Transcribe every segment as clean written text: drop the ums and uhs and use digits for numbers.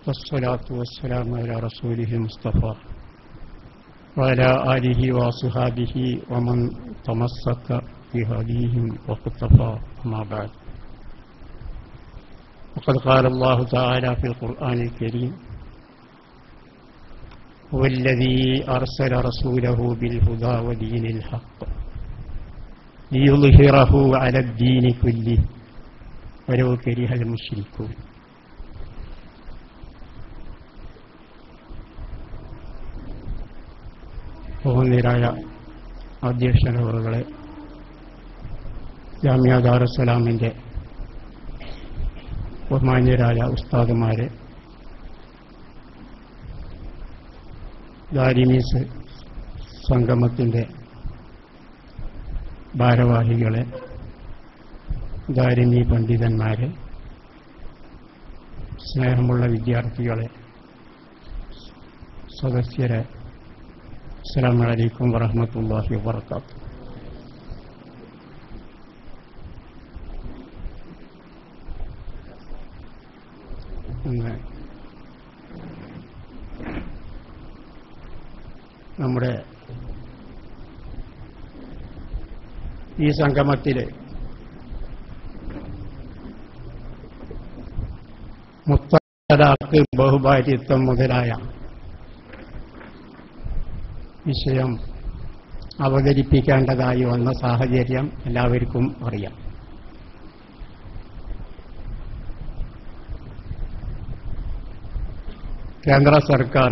والصلاة والسلام على رسوله المصطفى وعلى آله وصحابه ومن تمسك بهديهم واقتفى. أما بعد، وقد قال الله تعالى في القرآن الكريم: هو الذي أرسل رسوله بالهدى ودين الحق ليظهره على الدين كله ولو كره المشركون. ബഹുമാന്യരായ അധ്യക്ഷനവറുകളെ, ജാമിയ ദാറുസ്സലാമിൻ്റെ ബഹുമാന്യരായ ഉസ്താദുമാരെ, ദാരിമീസ് സംഗമത്തിൻ്റെ ഭാരവാഹികളെ, ദാരിമി പണ്ഡിതന്മാരെ, സ്നേഹമുള്ള വിദ്യാർത്ഥികളെ, സദസ്യരെ, അസ്സലാമു അലൈക്കും വറഹ്മത്തുള്ളാഹി വബറകാതുഹു. നമ്മുടെ ഈ സംഗമത്തിൽ മുത്തലാഖ്, ബഹുഭാര്യത്വം മുതലായ വിഷയം അവതരിപ്പിക്കേണ്ടതായി വന്ന സാഹചര്യം എല്ലാവർക്കും അറിയാം. കേന്ദ്ര സർക്കാർ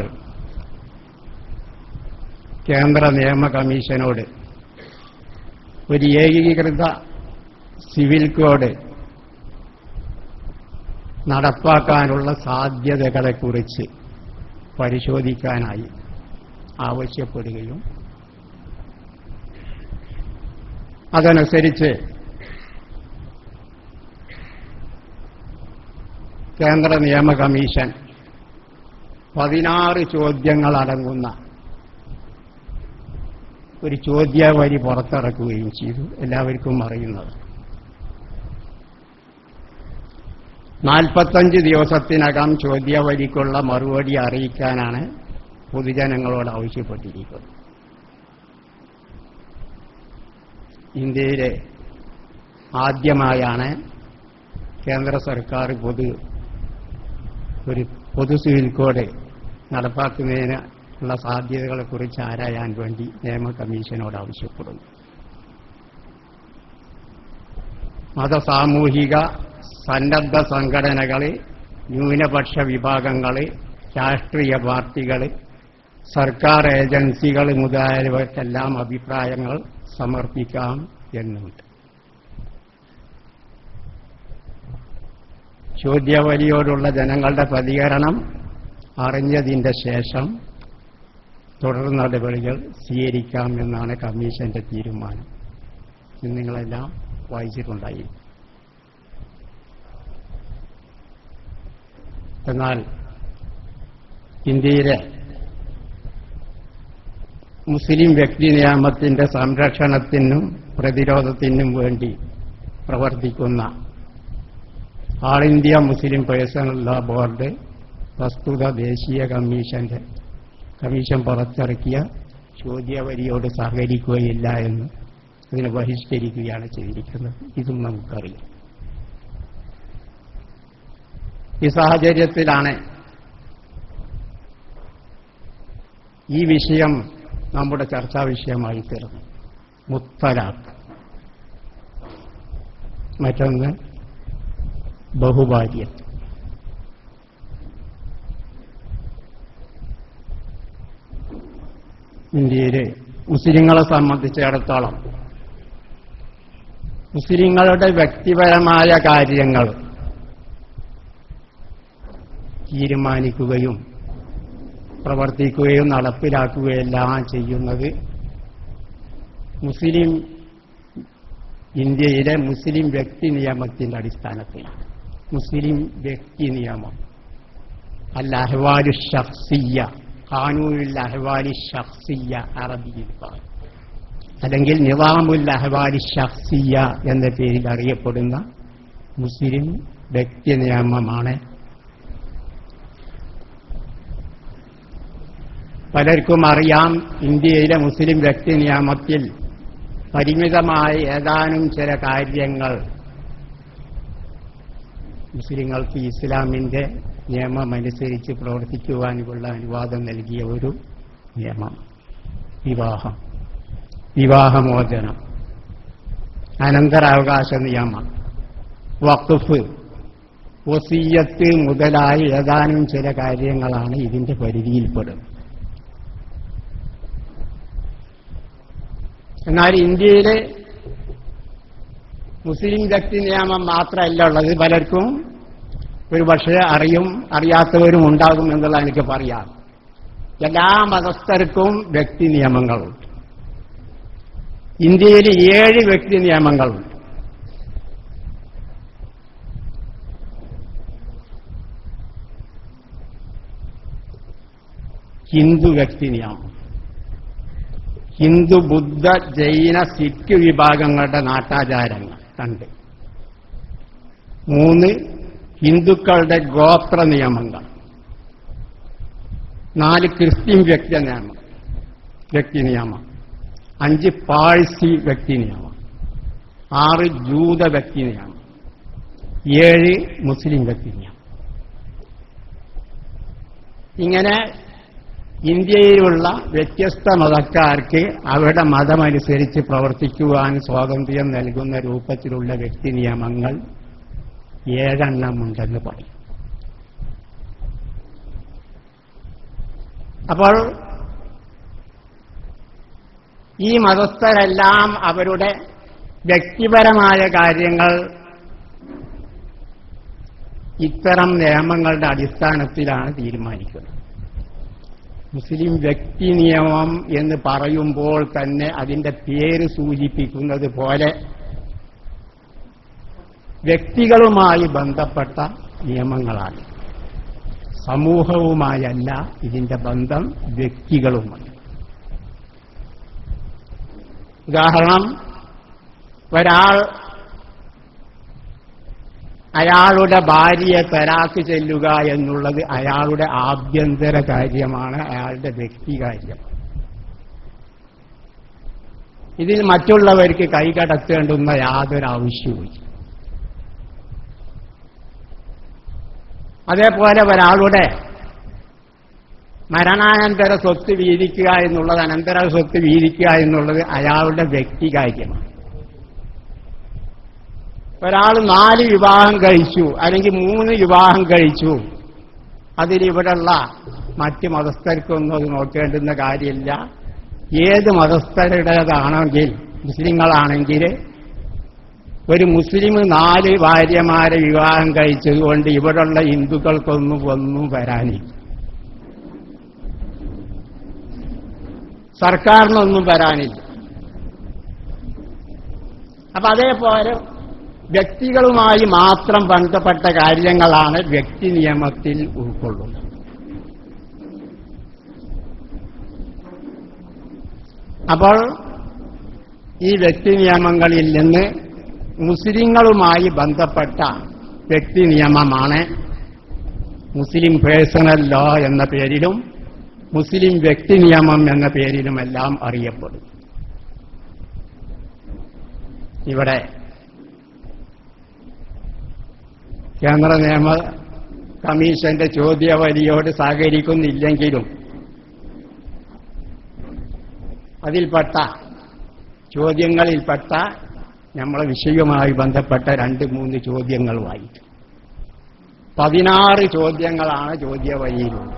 കേന്ദ്ര നിയമ കമ്മീഷനോട് ഒരു ഏകീകൃത സിവിൽ കോഡ് നടപ്പാക്കാനുള്ള സാധ്യതകളെക്കുറിച്ച് പരിശോധിക്കാനായി ആവശ്യപ്പെടുകയും അതനുസരിച്ച് കേന്ദ്ര നിയമ കമ്മീഷൻ 16 ചോദ്യങ്ങളടങ്ങുന്ന ഒരു ചോദ്യാവലി പുറത്തിറക്കുകയും ചെയ്തു. എല്ലാവർക്കും അറിയുന്നത് 45 ദിവസത്തിനകം ചോദ്യാവലിക്കുള്ള മറുപടി അറിയിക്കാനാണ് പൊതുജനങ്ങളോട് ആവശ്യപ്പെട്ടിരിക്കുന്നത്. ഇന്ത്യയിലെ ആദ്യമായാണ് കേന്ദ്ര സർക്കാർ ഒരു പൊതു സിവിൽ കോഡ് നടപ്പാക്കുന്നതിനുള്ള സാധ്യതകളെക്കുറിച്ച് ആരായാൻ വേണ്ടി നിയമ കമ്മീഷനോട് ആവശ്യപ്പെടുന്നു. മതസാമൂഹിക സന്നദ്ധ സംഘടനകൾ, ന്യൂനപക്ഷ വിഭാഗങ്ങൾ, രാഷ്ട്രീയ പാർട്ടികൾ, സർക്കാർ ഏജൻസികൾ മുതലായവയ്ക്കെല്ലാം അഭിപ്രായങ്ങൾ സമർപ്പിക്കാം എന്നുണ്ട്. ചോദ്യാവലിയോടുള്ള ജനങ്ങളുടെ പ്രതികരണം അറിഞ്ഞതിൻ്റെ ശേഷം തുടർ നടപടികൾ സ്വീകരിക്കാം എന്നാണ് കമ്മീഷന്റെ തീരുമാനം. നിങ്ങളെല്ലാം വായിച്ചിട്ടുണ്ടായി. എന്നാൽ ഇന്ത്യയിലെ മുസ്ലിം വ്യക്തി നിയമത്തിന്റെ സംരക്ഷണത്തിനും പ്രതിരോധത്തിനും വേണ്ടി പ്രവർത്തിക്കുന്ന all India Muslim personal law board പ്രസ്തുത ദേശീയ കമ്മീഷൻ പുറത്തിറക്കിയ ചോദ്യാവലിയോട് സഹകരിക്കുകയില്ല എന്ന് ഇതിനെ ബഹിഷ്കരിക്കുകയാണ് ചെയ്തിരിക്കുന്നത്. ഇതും നമുക്കറിയാം. ഈ സാഹചര്യത്തിലാണ് ഈ വിഷയം നമ്മുടെ ചർച്ചാ വിഷയമായി തീർന്നു. മുത്തലാഖ്, മറ്റൊന്ന് ബഹുഭാര്യത്വം. ഇന്ത്യയിലെ മുസ്ലിങ്ങളെ സംബന്ധിച്ചിടത്തോളം മുസ്ലിങ്ങളുടെ വ്യക്തിപരമായ കാര്യങ്ങൾ തീരുമാനിക്കുകയും പ്രവർത്തിക്കുകയും നടപ്പിലാക്കുകയെല്ലാം ചെയ്യുന്നത് ഇന്ത്യയിലെ മുസ്ലിം വ്യക്തി നിയമത്തിന്റെ അടിസ്ഥാനത്തിലാണ്. മുസ്ലിം വ്യക്തി നിയമം അൽ അഹ്വാലു ശഖ്സിയ്യ, ഖാനൂനുൽ അഹ്വാലി ശഖ്സിയ്യ അറബിയിൽ പറയും, അല്ലെങ്കിൽ നിസാമുൽ അഹ്വാലി ശഖ്സിയ്യ എന്ന പേരിൽ അറിയപ്പെടുന്ന മുസ്ലിം വ്യക്തി നിയമമാണ് പലർക്കും അറിയാം, ഇന്ത്യയിലെ മുസ്ലിം വ്യക്തി നിയമത്തിൽ പരിമിതമായ ഏതാനും ചില കാര്യങ്ങൾ മുസ്ലിങ്ങൾക്ക് ഇസ്ലാമിന്റെ നിയമമനുസരിച്ച് പ്രവർത്തിക്കുവാനുള്ള അനുവാദം നൽകിയ ഒരു നിയമം. വിവാഹമോചനം, അനന്തരാവകാശ നിയമം, വഖഫ്, വസിയ്യത്ത് മുതലായ ഏതാനും ചില കാര്യങ്ങളാണ് ഇതിന്റെ പരിധിയിൽപ്പെടുന്നത്. എന്നാൽ ഇന്ത്യയിലെ മുസ്ലിം വ്യക്തി നിയമം മാത്രമല്ല ഉള്ളത്. പലർക്കും ഒരു പക്ഷേ അറിയാത്തവരും ഉണ്ടാകും എന്നുള്ള എനിക്ക് പറയാം. എല്ലാ മതസ്ഥർക്കും വ്യക്തി നിയമങ്ങളുണ്ട്. ഇന്ത്യയിൽ 7 വ്യക്തി നിയമങ്ങളുണ്ട്. ഹിന്ദു വ്യക്തി നിയമം, ഹിന്ദു, ബുദ്ധ, ജൈന, സിഖ് വിഭാഗങ്ങളുടെ നാട്ടാചാരങ്ങൾ 2. 3 ഹിന്ദുക്കളുടെ ഗോത്ര നിയമങ്ങൾ. 4 ക്രിസ്ത്യൻ വ്യക്തി നിയമം. 5 പാഴ്സി വ്യക്തി നിയമം. 6 ജൂത വ്യക്തി നിയമം. 7 മുസ്ലിം വ്യക്തി നിയമം. ഇങ്ങനെ ഇന്ത്യയിലുള്ള വ്യത്യസ്ത മതക്കാർക്ക് അവരുടെ മതമനുസരിച്ച് പ്രവർത്തിക്കുവാൻ സ്വാതന്ത്ര്യം നൽകുന്ന രൂപത്തിലുള്ള വ്യക്തി നിയമങ്ങൾ 7 എണ്ണമുണ്ടെന്ന് പറയും. അപ്പോൾ ഈ മതസ്ഥരെല്ലാം അവരുടെ വ്യക്തിപരമായ കാര്യങ്ങൾ ഇത്തരം നിയമങ്ങളുടെ അടിസ്ഥാനത്തിലാണ് തീരുമാനിക്കുന്നത്. മുസ്ലിം വ്യക്തി നിയമം എന്ന് പറയുമ്പോൾ തന്നെ അതിന്റെ പേര് സൂചിപ്പിക്കുന്നത് പോലെ വ്യക്തികളുമായി ബന്ധപ്പെട്ട നിയമങ്ങളാണ്. സമൂഹവുമായല്ല ഇതിന്റെ ബന്ധം, വ്യക്തികളുമായി. ഉദാഹരണം, അയാളുടെ ഭാര്യയെ തലാക്ക് ചെല്ലുക എന്നുള്ളത് അയാളുടെ ആഭ്യന്തര കാര്യമാണ്, അയാളുടെ വ്യക്തികാര്യം. ഇതിൽ മറ്റുള്ളവർക്ക് കൈകടത്തേണ്ടുന്ന യാതൊരു ആവശ്യവുമില്ല. അതേപോലെ ഒരാളുടെ മരണാനന്തര സ്വത്ത് വീതിക്കുക എന്നുള്ളത്, അനന്തര സ്വത്ത് വീതിക്കുക എന്നുള്ളത് അയാളുടെ വ്യക്തികാര്യമാണ്. ഒരാൾ 4 വിവാഹം കഴിച്ചു അല്ലെങ്കിൽ 3 വിവാഹം കഴിച്ചു, അതിലിവിടെയുള്ള മറ്റ് മതസ്ഥർക്കൊന്നും അത് നോക്കേണ്ടുന്ന കാര്യമില്ല. ഏത് മതസ്ഥരുടേതാണെങ്കിൽ, മുസ്ലിങ്ങളാണെങ്കിൽ ഒരു മുസ്ലിം 4 ഭാര്യമാരെ വിവാഹം കഴിച്ചതുകൊണ്ട് ഇവിടെയുള്ള ഹിന്ദുക്കൾക്കൊന്നും വരാനില്ല, സർക്കാരിനൊന്നും വരാനില്ല. അപ്പൊ അതേപോലെ വ്യക്തികളുമായി മാത്രം ബന്ധപ്പെട്ട കാര്യങ്ങളാണ് വ്യക്തി നിയമത്തിൽ ഉൾക്കൊള്ളുന്നത്. അപ്പോൾ ഈ വ്യക്തി നിയമങ്ങളിൽ നിന്ന് മുസ്ലിങ്ങളുമായി ബന്ധപ്പെട്ട വ്യക്തി നിയമമാണ് മുസ്ലിം പേഴ്സണൽ ലോ എന്ന പേരിലും മുസ്ലിം വ്യക്തി നിയമം എന്ന പേരിലുമെല്ലാം അറിയപ്പെടും. ഇവിടെ കേന്ദ്ര നിയമ കമ്മീഷന്റെ ചോദ്യാവലിയോട് സഹകരിക്കുന്നില്ലെങ്കിലും അതിൽപ്പെട്ട ചോദ്യങ്ങളിൽപ്പെട്ട നമ്മളെ വിഷയവുമായി ബന്ധപ്പെട്ട 2-3 ചോദ്യങ്ങൾ വായിക്കും. 16 ചോദ്യങ്ങളാണ് ചോദ്യാവലിയിലുള്ളത്.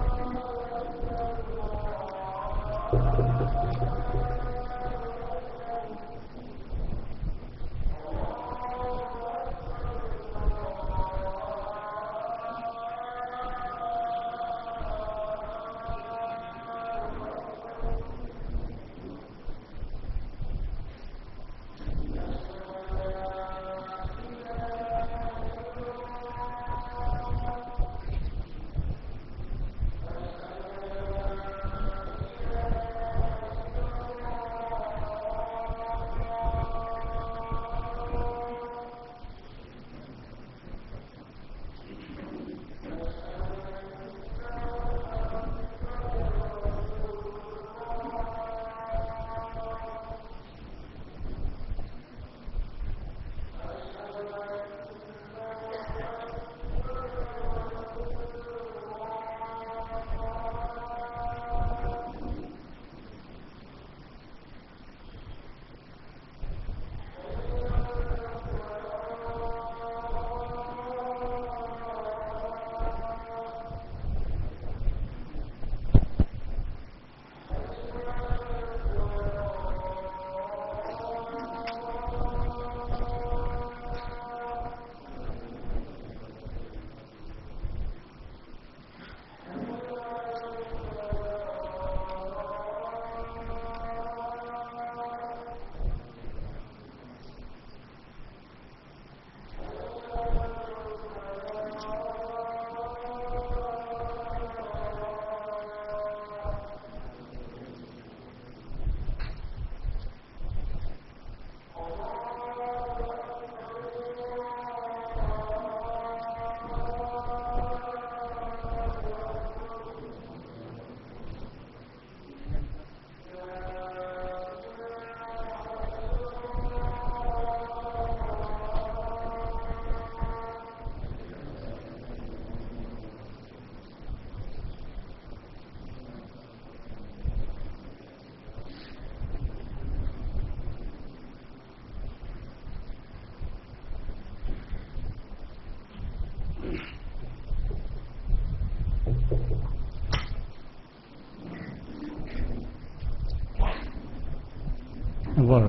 നടക്കുമ്പോൾ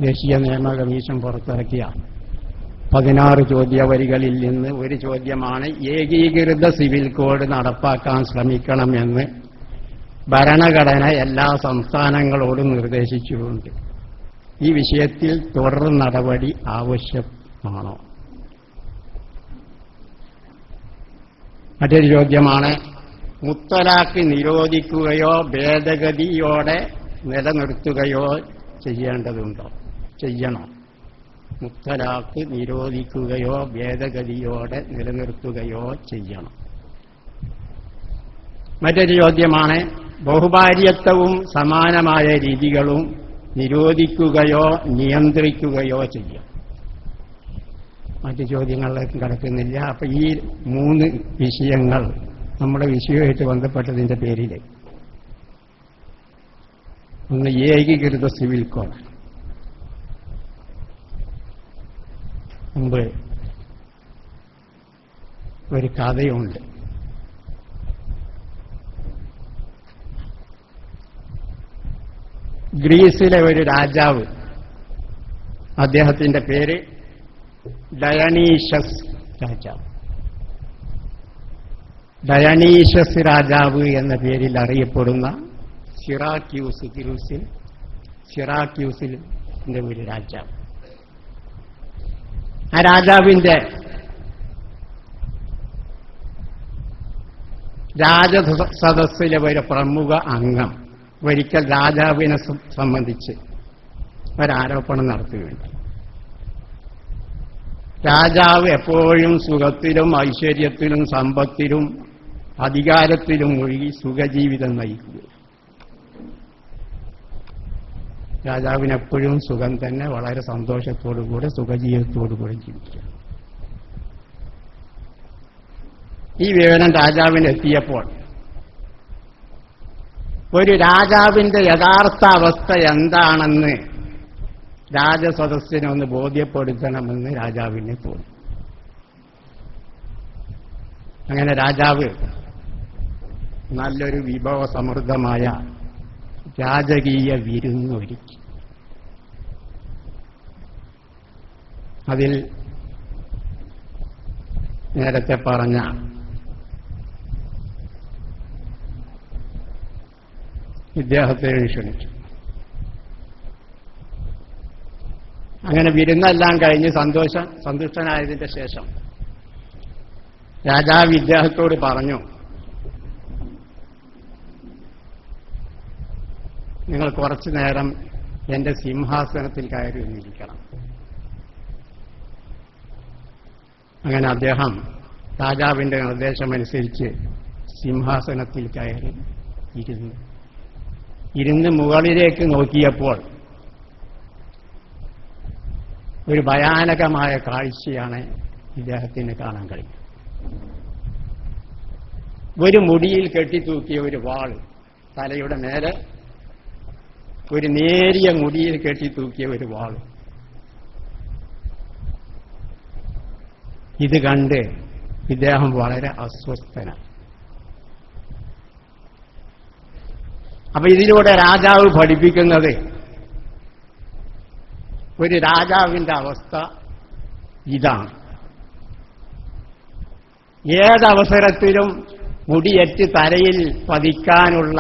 ദേശീയ നിയമ കമ്മീഷൻ പുറത്തിറക്കിയ 16 ചോദ്യവരികളിൽ നിന്ന് ഒരു ചോദ്യമാണ് ഏകീകൃത സിവിൽ കോഡ് നടപ്പാക്കാൻ ശ്രമിക്കണമെന്ന് ഭരണഘടന എല്ലാ സംസ്ഥാനങ്ങളോടും നിർദ്ദേശിച്ചിട്ടുണ്ട്. ഈ വിഷയത്തിൽ തുടർ നടപടി ആവശ്യമാണോ? മറ്റൊരു ചോദ്യമാണ് മുത്തലാഖ് നിരോധിക്കുകയോ ഭേദഗതിയോടെ നിലനിർത്തുകയോ ചെയ്യേണ്ടതുണ്ടോ? ചെയ്യണോ? മുത്തലാഖ് നിരോധിക്കുകയോ ഭേദഗതിയോടെ നിലനിർത്തുകയോ ചെയ്യണം. മറ്റൊരു ചോദ്യമാണ് ബഹുഭാര്യത്വവും സമാനമായ രീതികളും നിരോധിക്കുകയോ നിയന്ത്രിക്കുകയോ ചെയ്യാം. മറ്റു ചോദ്യങ്ങളിലേക്ക് കടക്കുന്നില്ല. അപ്പൊ ഈ 3 വിഷയങ്ങൾ നമ്മുടെ വിഷയവുമായിട്ട് ബന്ധപ്പെട്ടതിന്റെ പേരിൽ ഒന്ന് ഏകീകൃത സിവിൽ കോഡ്. മുമ്പ് ഒരു കഥയുണ്ട്. ഗ്രീസിലെ ഒരു രാജാവ്, അദ്ദേഹത്തിന്റെ പേര് ഡയണീഷ്യസ് രാജാവ്. ഡയണീഷ്യസ് രാജാവ് എന്ന പേരിൽ അറിയപ്പെടുന്ന സിറാക്യൂസിന്റെ ഒരു രാജാവ്. ആ രാജാവിന്റെ രാജസദസ്സിലെ ഒരു പ്രമുഖ അംഗം ഒരിക്കൽ രാജാവിനെ സംബന്ധിച്ച് ഒരാരോപണം നടത്തുകയുണ്ട്. രാജാവ് എപ്പോഴും സുഖത്തിലും ഐശ്വര്യത്തിലും സമ്പത്തിലും അധികാരത്തിലും മുഴുകി സുഖജീവിതം നയിക്കുക. രാജാവിനെപ്പോഴും സുഖം തന്നെ, വളരെ സന്തോഷത്തോടുകൂടെ സുഖജീവിതത്തോടുകൂടെ ജീവിക്കുക. ഈ വിവരം രാജാവിനെത്തിയപ്പോൾ ഒരു രാജാവിന്റെ യഥാർത്ഥ അവസ്ഥ എന്താണെന്ന് രാജസദസ്സിനെ ഒന്ന് ബോധ്യപ്പെടുത്തണമെന്ന് രാജാവിനെ തോന്നി. അങ്ങനെ രാജാവ് നല്ലൊരു വിഭവസമൃദ്ധമായ രാജകീയ വിരുന്നൊരുക്കി. അതിൽ നേരത്തെ പറഞ്ഞ ഇദ്ദേഹത്തെ ക്ഷണിച്ചു. അങ്ങനെ വിരുന്നെല്ലാം കഴിഞ്ഞ് സന്തുഷ്ടനായതിന്റെ ശേഷം രാജാവ് ഇദ്ദേഹത്തോട് പറഞ്ഞു, നിങ്ങൾ കുറച്ചു നേരം എന്റെ സിംഹാസനത്തിൽ കയറി ഇരിക്കണം. അങ്ങനെ അദ്ദേഹം രാജാവിന്റെ നിർദ്ദേശമനുസരിച്ച് സിംഹാസനത്തിൽ കയറി ഇരുന്ന് മുകളിലേക്ക് നോക്കിയപ്പോൾ ഒരു ഭയാനകമായ കാഴ്ചയാണ് ഇദ്ദേഹത്തിന് കാണാൻ കഴിയും. ഒരു മുടിയിൽ കെട്ടിത്തൂക്കിയ ഒരു വാള്, തലയുടെ മേലെ ഒരു നേരിയ മുടിയിൽ കെട്ടിത്തൂക്കിയ ഒരു വാള്. ഇത് കണ്ട് ഇദ്ദേഹം വളരെ അസ്വസ്ഥനായി. അപ്പൊ ഇതിലൂടെ രാജാവ് പഠിപ്പിക്കുന്നത് ഒരു രാജാവിന്റെ അവസ്ഥ ഇതാണ്. ഏതവസരത്തിലും മുടിയേറ്റ് തലയിൽ പതിക്കാനുള്ള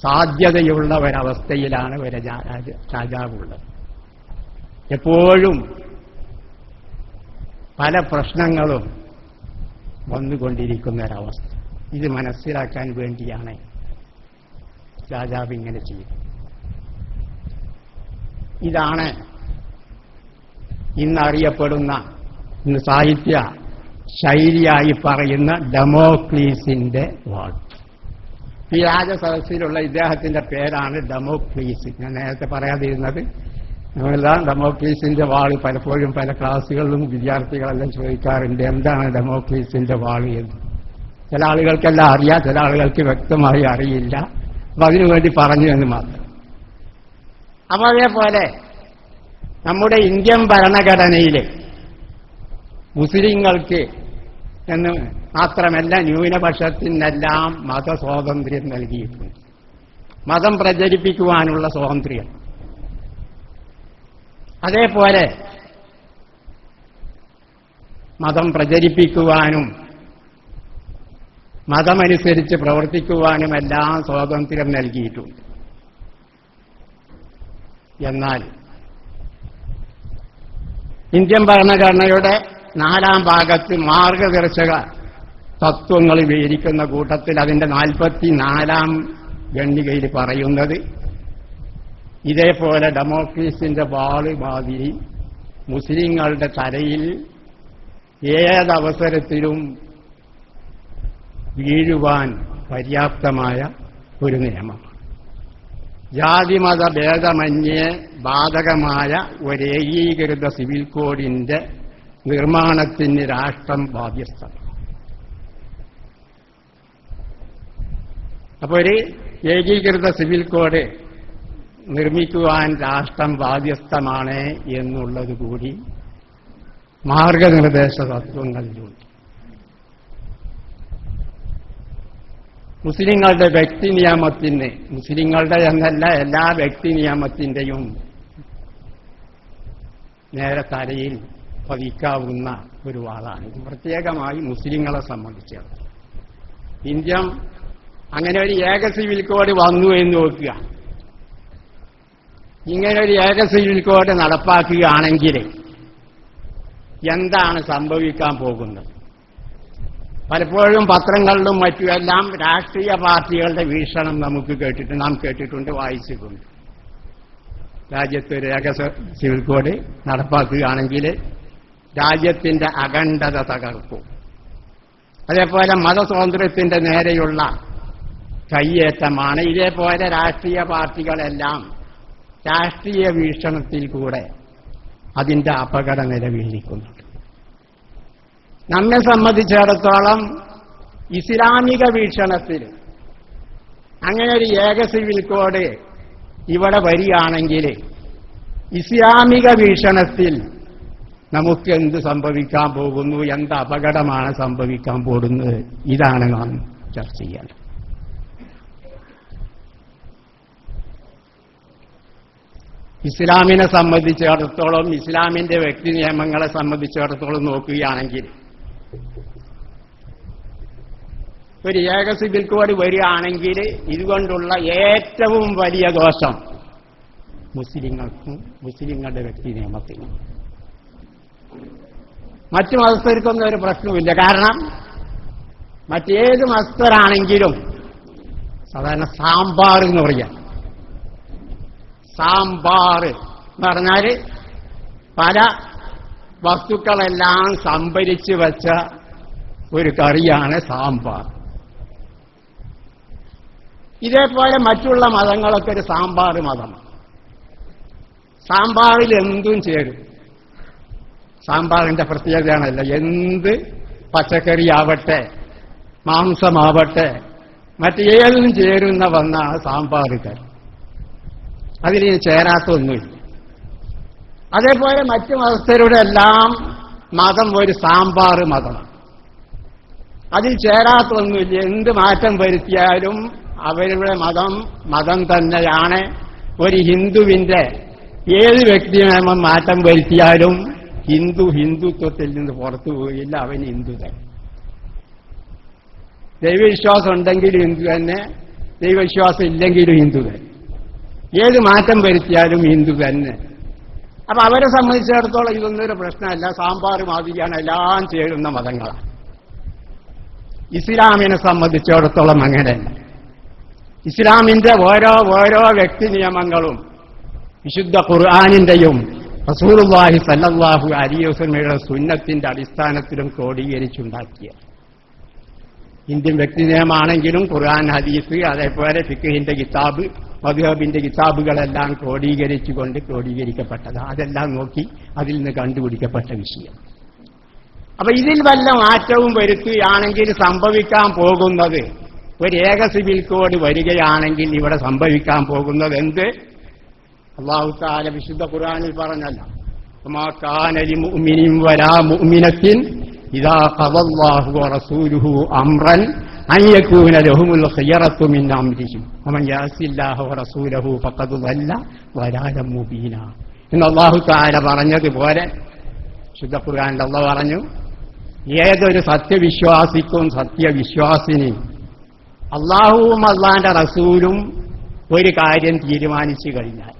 സാധ്യതയുള്ള ഒരവസ്ഥയിലാണ് ഒരു രാജാവുള്ളത്. എപ്പോഴും പല പ്രശ്നങ്ങളും വന്നുകൊണ്ടിരിക്കുന്ന ഒരവസ്ഥ. ഇത് മനസ്സിലാക്കാൻ വേണ്ടിയാണ് രാജാവ് ഇങ്ങനെ ചെയ്തത്. ഇതാണ് ഇന്നറിയപ്പെടുന്ന, ഇന്ന് സാഹിത്യ ശൈലിയായി പറയുന്ന ഡെമോക്ലീസിന്റെ വാൾ. ഈ രാജസദസ്സിലുള്ള ഇദ്ദേഹത്തിന്റെ പേരാണ് ഡെമോക്ലീസ്. ഞാൻ നേരത്തെ പറയാതിരുന്നത്, നമ്മളെല്ലാം ഡെമോക്ലീസിന്റെ വാൾ പലപ്പോഴും പല ക്ലാസ്സുകളിലും വിദ്യാർത്ഥികളെല്ലാം ചോദിക്കാറുണ്ട്, എന്താണ് ഡെമോക്ലീസിന്റെ വാൾ എന്ന്. ചില ആളുകൾക്കെല്ലാം അറിയാം, ചില ആളുകൾക്ക് വ്യക്തമായി അറിയില്ല. അപ്പൊ അതിനുവേണ്ടി പറഞ്ഞു എന്ന് മാത്രം. അപ്പൊ അതേപോലെ നമ്മുടെ ഇന്ത്യൻ ഭരണഘടനയിൽ മുസ്ലിങ്ങൾക്ക് എന്ന് മാത്രമല്ല ന്യൂനപക്ഷത്തിനെല്ലാം മതസ്വാതന്ത്ര്യം നൽകിയിട്ടുണ്ട്. മതം പ്രചരിപ്പിക്കുവാനുള്ള സ്വാതന്ത്ര്യം. അതേപോലെ മതം പ്രചരിപ്പിക്കുവാനും മതമനുസരിച്ച് പ്രവർത്തിക്കുവാനുമെല്ലാം സ്വാതന്ത്ര്യം നൽകിയിട്ടുണ്ട്. എന്നാൽ ഇന്ത്യൻ ഭരണഘടനയുടെ 4-ാം ഭാഗത്ത് മാർഗദർശക തത്വങ്ങൾ വിവരിക്കുന്ന കൂട്ടത്തിൽ അതിന്റെ 44-ാം ഖണ്ഡികയിൽ പറയുന്നത് ഇതേപോലെ ഡെമോക്രസിന്റെ വാള് മാതിരി മുസ്ലിങ്ങളുടെ തലയിൽ ഏതവസരത്തിലും വീഴുവാൻ പര്യാപ്തമായ ഒരു നിയമം, ജാതിമത ഭേദമന്യേ ബാധകമായ ഒരേകീകൃത സിവിൽ കോഡിന്റെ നിർമ്മാണത്തിന് രാഷ്ട്രം ബാധ്യസ്ഥമാണ്. അപ്പോൾ ഒരു ഏകീകൃത സിവിൽ കോഡ് നിർമ്മിക്കുവാൻ രാഷ്ട്രം ബാധ്യസ്ഥമാണ് എന്നുള്ളത് കൂടി മാർഗനിർദ്ദേശ തത്വങ്ങളിലുണ്ട്. മുസ്ലിങ്ങളുടെ വ്യക്തി നിയമത്തിന്, മുസ്ലിങ്ങളുടെ എന്നല്ല എല്ലാ വ്യക്തി നിയമത്തിന്റെയും നേരെ തലയിൽ പതിക്കാവുന്ന ഒരു വാളാണ് ഇത്, പ്രത്യേകമായി മുസ്ലിങ്ങളെ സംബന്ധിച്ചിടത്തോളം. ഇന്ത്യ അങ്ങനെ ഒരു ഏക സിവിൽ കോഡ് വന്നു എന്ന് നോക്കുക. ഇങ്ങനെ ഒരു ഏക സിവിൽ കോഡ് നടപ്പാക്കുകയാണെങ്കിൽ എന്താണ് സംഭവിക്കാൻ പോകുന്നത്? പലപ്പോഴും പത്രങ്ങളിലും മറ്റുമെല്ലാം രാഷ്ട്രീയ പാർട്ടികളുടെ വീക്ഷണം നാം കേട്ടിട്ടുണ്ട്, വായിച്ചിട്ടുണ്ട്. രാജ്യത്ത് ഒരു ഏക സിവിൽ കോഡ് നടപ്പാക്കുകയാണെങ്കിൽ രാജ്യത്തിന്റെ അഖണ്ഡത തകർക്കും. അതേപോലെ മതസ്വാതന്ത്ര്യത്തിന്റെ നേരെയുള്ള കയ്യേറ്റമാണ്. ഇതേപോലെ രാഷ്ട്രീയ പാർട്ടികളെല്ലാം രാഷ്ട്രീയ വീക്ഷണത്തിൽ കൂടെ അതിന്റെ അപകട നിലവിലിരിക്കുന്നുണ്ട്. നമ്മെ സംബന്ധിച്ചിടത്തോളം ഇസ്ലാമിക വീക്ഷണത്തിൽ അങ്ങനെ ഒരു ഏക സിവിൽ കോഡ് ഇവിടെ വരികയാണെങ്കിൽ ഇസ്ലാമിക വീക്ഷണത്തിൽ നമുക്ക് എന്ത് സംഭവിക്കാൻ പോകുന്നു, എന്ത് അപകടമാണ് സംഭവിക്കാൻ പോകുന്നത്, ഇതാണ് നാം ചർച്ച ചെയ്യേണ്ടത്. ഇസ്ലാമിനെ സംബന്ധിച്ചിടത്തോളം, ഇസ്ലാമിന്റെ വ്യക്തി നിയമങ്ങളെ സംബന്ധിച്ചിടത്തോളം നോക്കുകയാണെങ്കിൽ ഒരു ഏക സിവിൽ കോഡ് വരികയാണെങ്കിൽ ഇതുകൊണ്ടുള്ള ഏറ്റവും വലിയ ദോഷം മുസ്ലിങ്ങൾക്കും മുസ്ലിങ്ങളുടെ വ്യക്തി നിയമത്തിനും. മറ്റു മതസ്ഥർക്കൊന്നും ഒരു പ്രശ്നവുമില്ല. കാരണം മറ്റേത് മതസ്ഥരാണെങ്കിലും സാധാരണ സാമ്പാർ എന്ന് പറയാം. സാമ്പാർ എന്ന് പറഞ്ഞാൽ പല വസ്തുക്കളെല്ലാം സംഭരിച്ചു വച്ച ഒരു കറിയാണ് സാമ്പാർ. ഇതേപോലെ മറ്റുള്ള മതങ്ങളൊക്കെ ഒരു സാമ്പാർ മതമാണ്. സാമ്പാറിൽ എന്തും ചേരും. സാമ്പാറിന്റെ പ്രത്യേകതയാണല്ല, എന്ത് പച്ചക്കറിയാവട്ടെ മാംസമാവട്ടെ മറ്റേതും ചേരുന്ന വന്ന സാമ്പാർ കറി, അതിന് ചേരാത്തൊന്നുമില്ല. അതേപോലെ മറ്റു മതസ്ഥരുടെ എല്ലാം മതം ഒരു സാമ്പാർ മതമാണ്. അതിൽ ചേരാത്തൊന്നുമില്ല. എന്ത് മാറ്റം വരുത്തിയാലും അവരുടെ മതം തന്നെയാണ്. ഒരു ഹിന്ദുവിന്റെ ഏത് വ്യക്തി നിയമം മാറ്റം വരുത്തിയാലും ഹിന്ദുത്വത്തിൽ നിന്ന് പുറത്തു പോയില്ല, അവൻ ഹിന്ദു തന്നെ. ദൈവവിശ്വാസം ഉണ്ടെങ്കിലും ഹിന്ദു തന്നെ, ദൈവവിശ്വാസം ഇല്ലെങ്കിലും ഹിന്ദു തന്നെ. ഏത് മാറ്റം വരുത്തിയാലും ഹിന്ദു തന്നെ. അപ്പൊ അവരെ സംബന്ധിച്ചിടത്തോളം ഇതൊന്നും ഒരു പ്രശ്നമല്ല. സാമ്പാർ മാതിരിയാണ്, എല്ലാം ചേരുന്ന മതങ്ങളാണ്. ഇസ്ലാമിനെ സംബന്ധിച്ചിടത്തോളം അങ്ങനെയല്ല. ഇസ്ലാമിന്റെ ഓരോ വ്യക്തി നിയമങ്ങളും വിശുദ്ധ ഖുർആനിന്റെയും റസൂലുള്ളാഹി സ്വല്ലല്ലാഹു അലൈഹി വസല്ലമയുടെ സുന്നത്തിന്റെ അടിസ്ഥാനത്തിലും ക്രോഡീകരിച്ചുണ്ടാക്കിയ ഇന്ത്യൻ വ്യക്തി നിയമമാണെങ്കിലും ഖുർആൻ, ഹദീസ്, അതേപോലെ ഫിഖ്ഹിന്റെ കിതാബ്, മദ്ഹബിന്റെ കിതാബുകളെല്ലാം ക്രോഡീകരിക്കപ്പെട്ടത്. അതെല്ലാം നോക്കി അതിൽ നിന്ന് കണ്ടുപിടിക്കപ്പെട്ട വിഷയം. അപ്പൊ ഇതിൽ വല്ല മാറ്റവും വരുത്തുകയാണെങ്കിൽ സംഭവിക്കാൻ പോകുന്നത്, ഒരു ഏക സിവിൽ കോഡ് വരികയാണെങ്കിൽ ഇവിടെ സംഭവിക്കാൻ പോകുന്നത് എന്ത്? അല്ലാഹു തആല വിശുദ്ധ ഖുർആനിൽ പറഞ്ഞല്ലോ, വമാ കാന ലിമുഅ്മിനിൻ വലാ മുഅ്മിനത്തിൻ ഇദാ ഖദല്ലാഹു വറസൂലുഹു അംറൻ അൻ യകൂന ലഹുമുൽ ഖിയറത്തു മിൻ അംരിഹിം വമൻ യഅസില്ലാഹ വറസൂലഹു ഫഖദ് ളല്ല ളലാലൻ മുബീന. എന്ന് അല്ലാഹു തആല പറഞ്ഞതുപോലെ ശുദ്ധ ഖുർആനിൽ അല്ലാഹു പറഞ്ഞു, ഏതൊരു സത്യവിശ്വാസിക്കും സത്യവിശ്വാസിനി അല്ലാഹുവും അല്ലാഹുവിന്റെ റസൂലും ഒരു കാര്യം തീരുമാനിച്ചു കഴിഞ്ഞാൽ,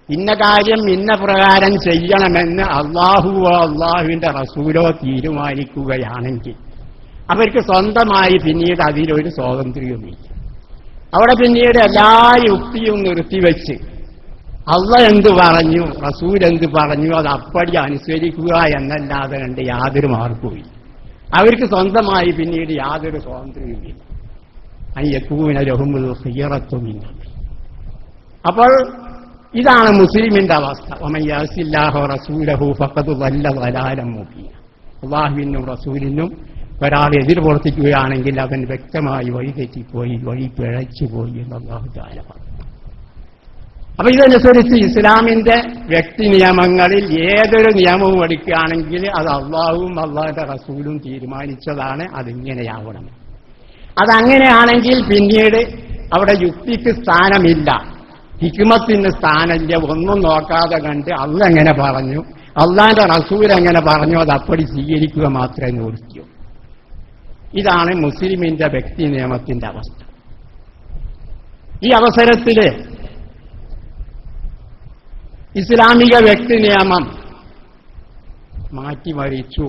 ഇന്ന കാര്യം ഇന്ന പ്രകാരം ചെയ്യണമെന്ന് അല്ലാഹുവോ അല്ലാഹുവിന്റെ റസൂലോ തീരുമാനിക്കുകയാണെങ്കിൽ അവർക്ക് സ്വന്തമായി പിന്നീട് അതിലൊരു സ്വാതന്ത്ര്യവുമില്ല. അവിടെ പിന്നീട് എല്ലാ യുക്തിയും നിർത്തിവെച്ച് അല്ലാഹ് എന്ത് പറഞ്ഞു, റസൂൽ എന്ത് പറഞ്ഞു, അത് അപ്പടി അനുസരിക്കുക എന്നല്ലാതെ കണ്ട് യാതൊരു മാർഗവുമില്ല. അവർക്ക് സ്വന്തമായി പിന്നീട് യാതൊരു സ്വാതന്ത്ര്യവുമില്ല. അയ്യക്കൂന ലഹുമുൽ ഖിയറത്തു മിൻ അംരി. അപ്പോൾ ഇതാണ് മുസ്ലിമിന്റെ അവസ്ഥ. വമൻ യഅസില്ലാഹ റസൂലഹു ഫഖദ് ളല്ല ളലാലൻ മുബീന. അല്ലാഹുവിനും റസൂലിനും ഒരാൾ എതിർ പ്രവർത്തിക്കുകയാണെങ്കിൽ അവൻ വ്യക്തമായി വഴി തെറ്റിപ്പോയി, വഴി പിഴച്ചുപോയി എന്ന് അല്ലാഹു തആല പറഞ്ഞു. അപ്പൊ ഇതനുസരിച്ച് ഇസ്ലാമിന്റെ വ്യക്തി നിയമങ്ങളിൽ ഏതൊരു നിയമവും എടുക്കുകയാണെങ്കിൽ അത് അള്ളാഹുവും അള്ളാഹുവിന്റെ റസൂലും തീരുമാനിച്ചതാണ്, അതിങ്ങനെയാവണം. അതങ്ങനെയാണെങ്കിൽ പിന്നീട് അവിടെ യുക്തിക്ക് സ്ഥാനമില്ല, ഹിക്മത്തിന് സ്ഥാനമില്ല. ഒന്നും നോക്കാതെ കണ്ട് അള്ളാഹ് എങ്ങനെ പറഞ്ഞു, അള്ളാഹിന്റെ റസൂൽ എങ്ങനെ പറഞ്ഞു, അത് അപ്പടി സ്വീകരിക്കുക മാത്രമേ നിവൃത്തിയൂ. ഇതാണ് മുസ്ലിമിന്റെ വ്യക്തി നിയമത്തിന്റെ അവസ്ഥ. ഈ അവസരത്തില് ഇസ്ലാമിക വ്യക്തി നിയമം മാറ്റിമറിച്ചു.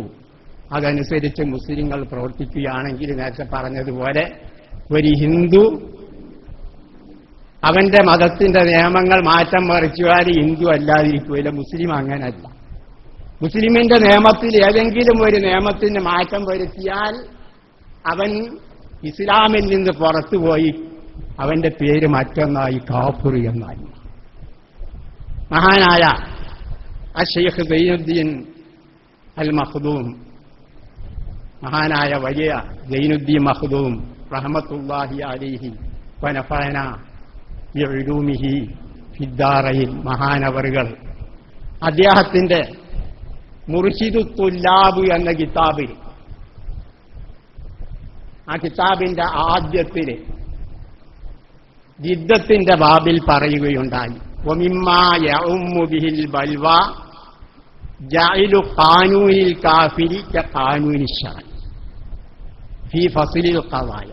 അതനുസരിച്ച് മുസ്ലിങ്ങൾ പ്രവർത്തിക്കുകയാണെങ്കിൽ നേരത്തെ പറഞ്ഞതുപോലെ ഒരു ഹിന്ദു അവന്റെ മതത്തിന്റെ നിയമങ്ങൾ മാറ്റം മറിച്ചാൽ ഹിന്ദു അല്ലാതിരിക്കുകയില്ല. മുസ്ലിം അങ്ങനല്ല. മുസ്ലിമിന്റെ നിയമത്തിൽ ഏതെങ്കിലും ഒരു നിയമത്തിന് മാറ്റം വരുത്തിയാൽ അവൻ ഇസ്ലാമിൽ നിന്ന് പുറത്തുപോയി അവന്റെ പേര് മറ്റൊന്നായി കാഫിർ എന്നായി. മഹാനായ അശ്ശൈഖ് സൈനുദ്ദീൻ അൽ മഖ്ദൂം, മഹാനായ വലിയ സൈനുദ്ദീൻ മഖ്ദൂം റഹ്മത്തുള്ളാഹി അലൈഹി വനഫഅന ബിഉലൂമിഹി ഫിദ്ദാറൈൻ മഹാനവറുകൾ അദ്ദേഹത്തിന്റെ മുർശിദു തുല്ലാബ് എന്ന കിതാബിൽ, ആ കിതാബിന്റെ ആദ്യത്തില് ജിദ്ദത്തിന്റെ ബാബിൽ പറയുകയുണ്ടായി, വമിമ്മാ യഉമ്മു ബിഹിൽ ബൽവ ജഅലു ഖാനൂനിൽ കാഫിരി കഖാനൂനി ശറഇ ഫീ ഫസ്ലിൽ ഖളായ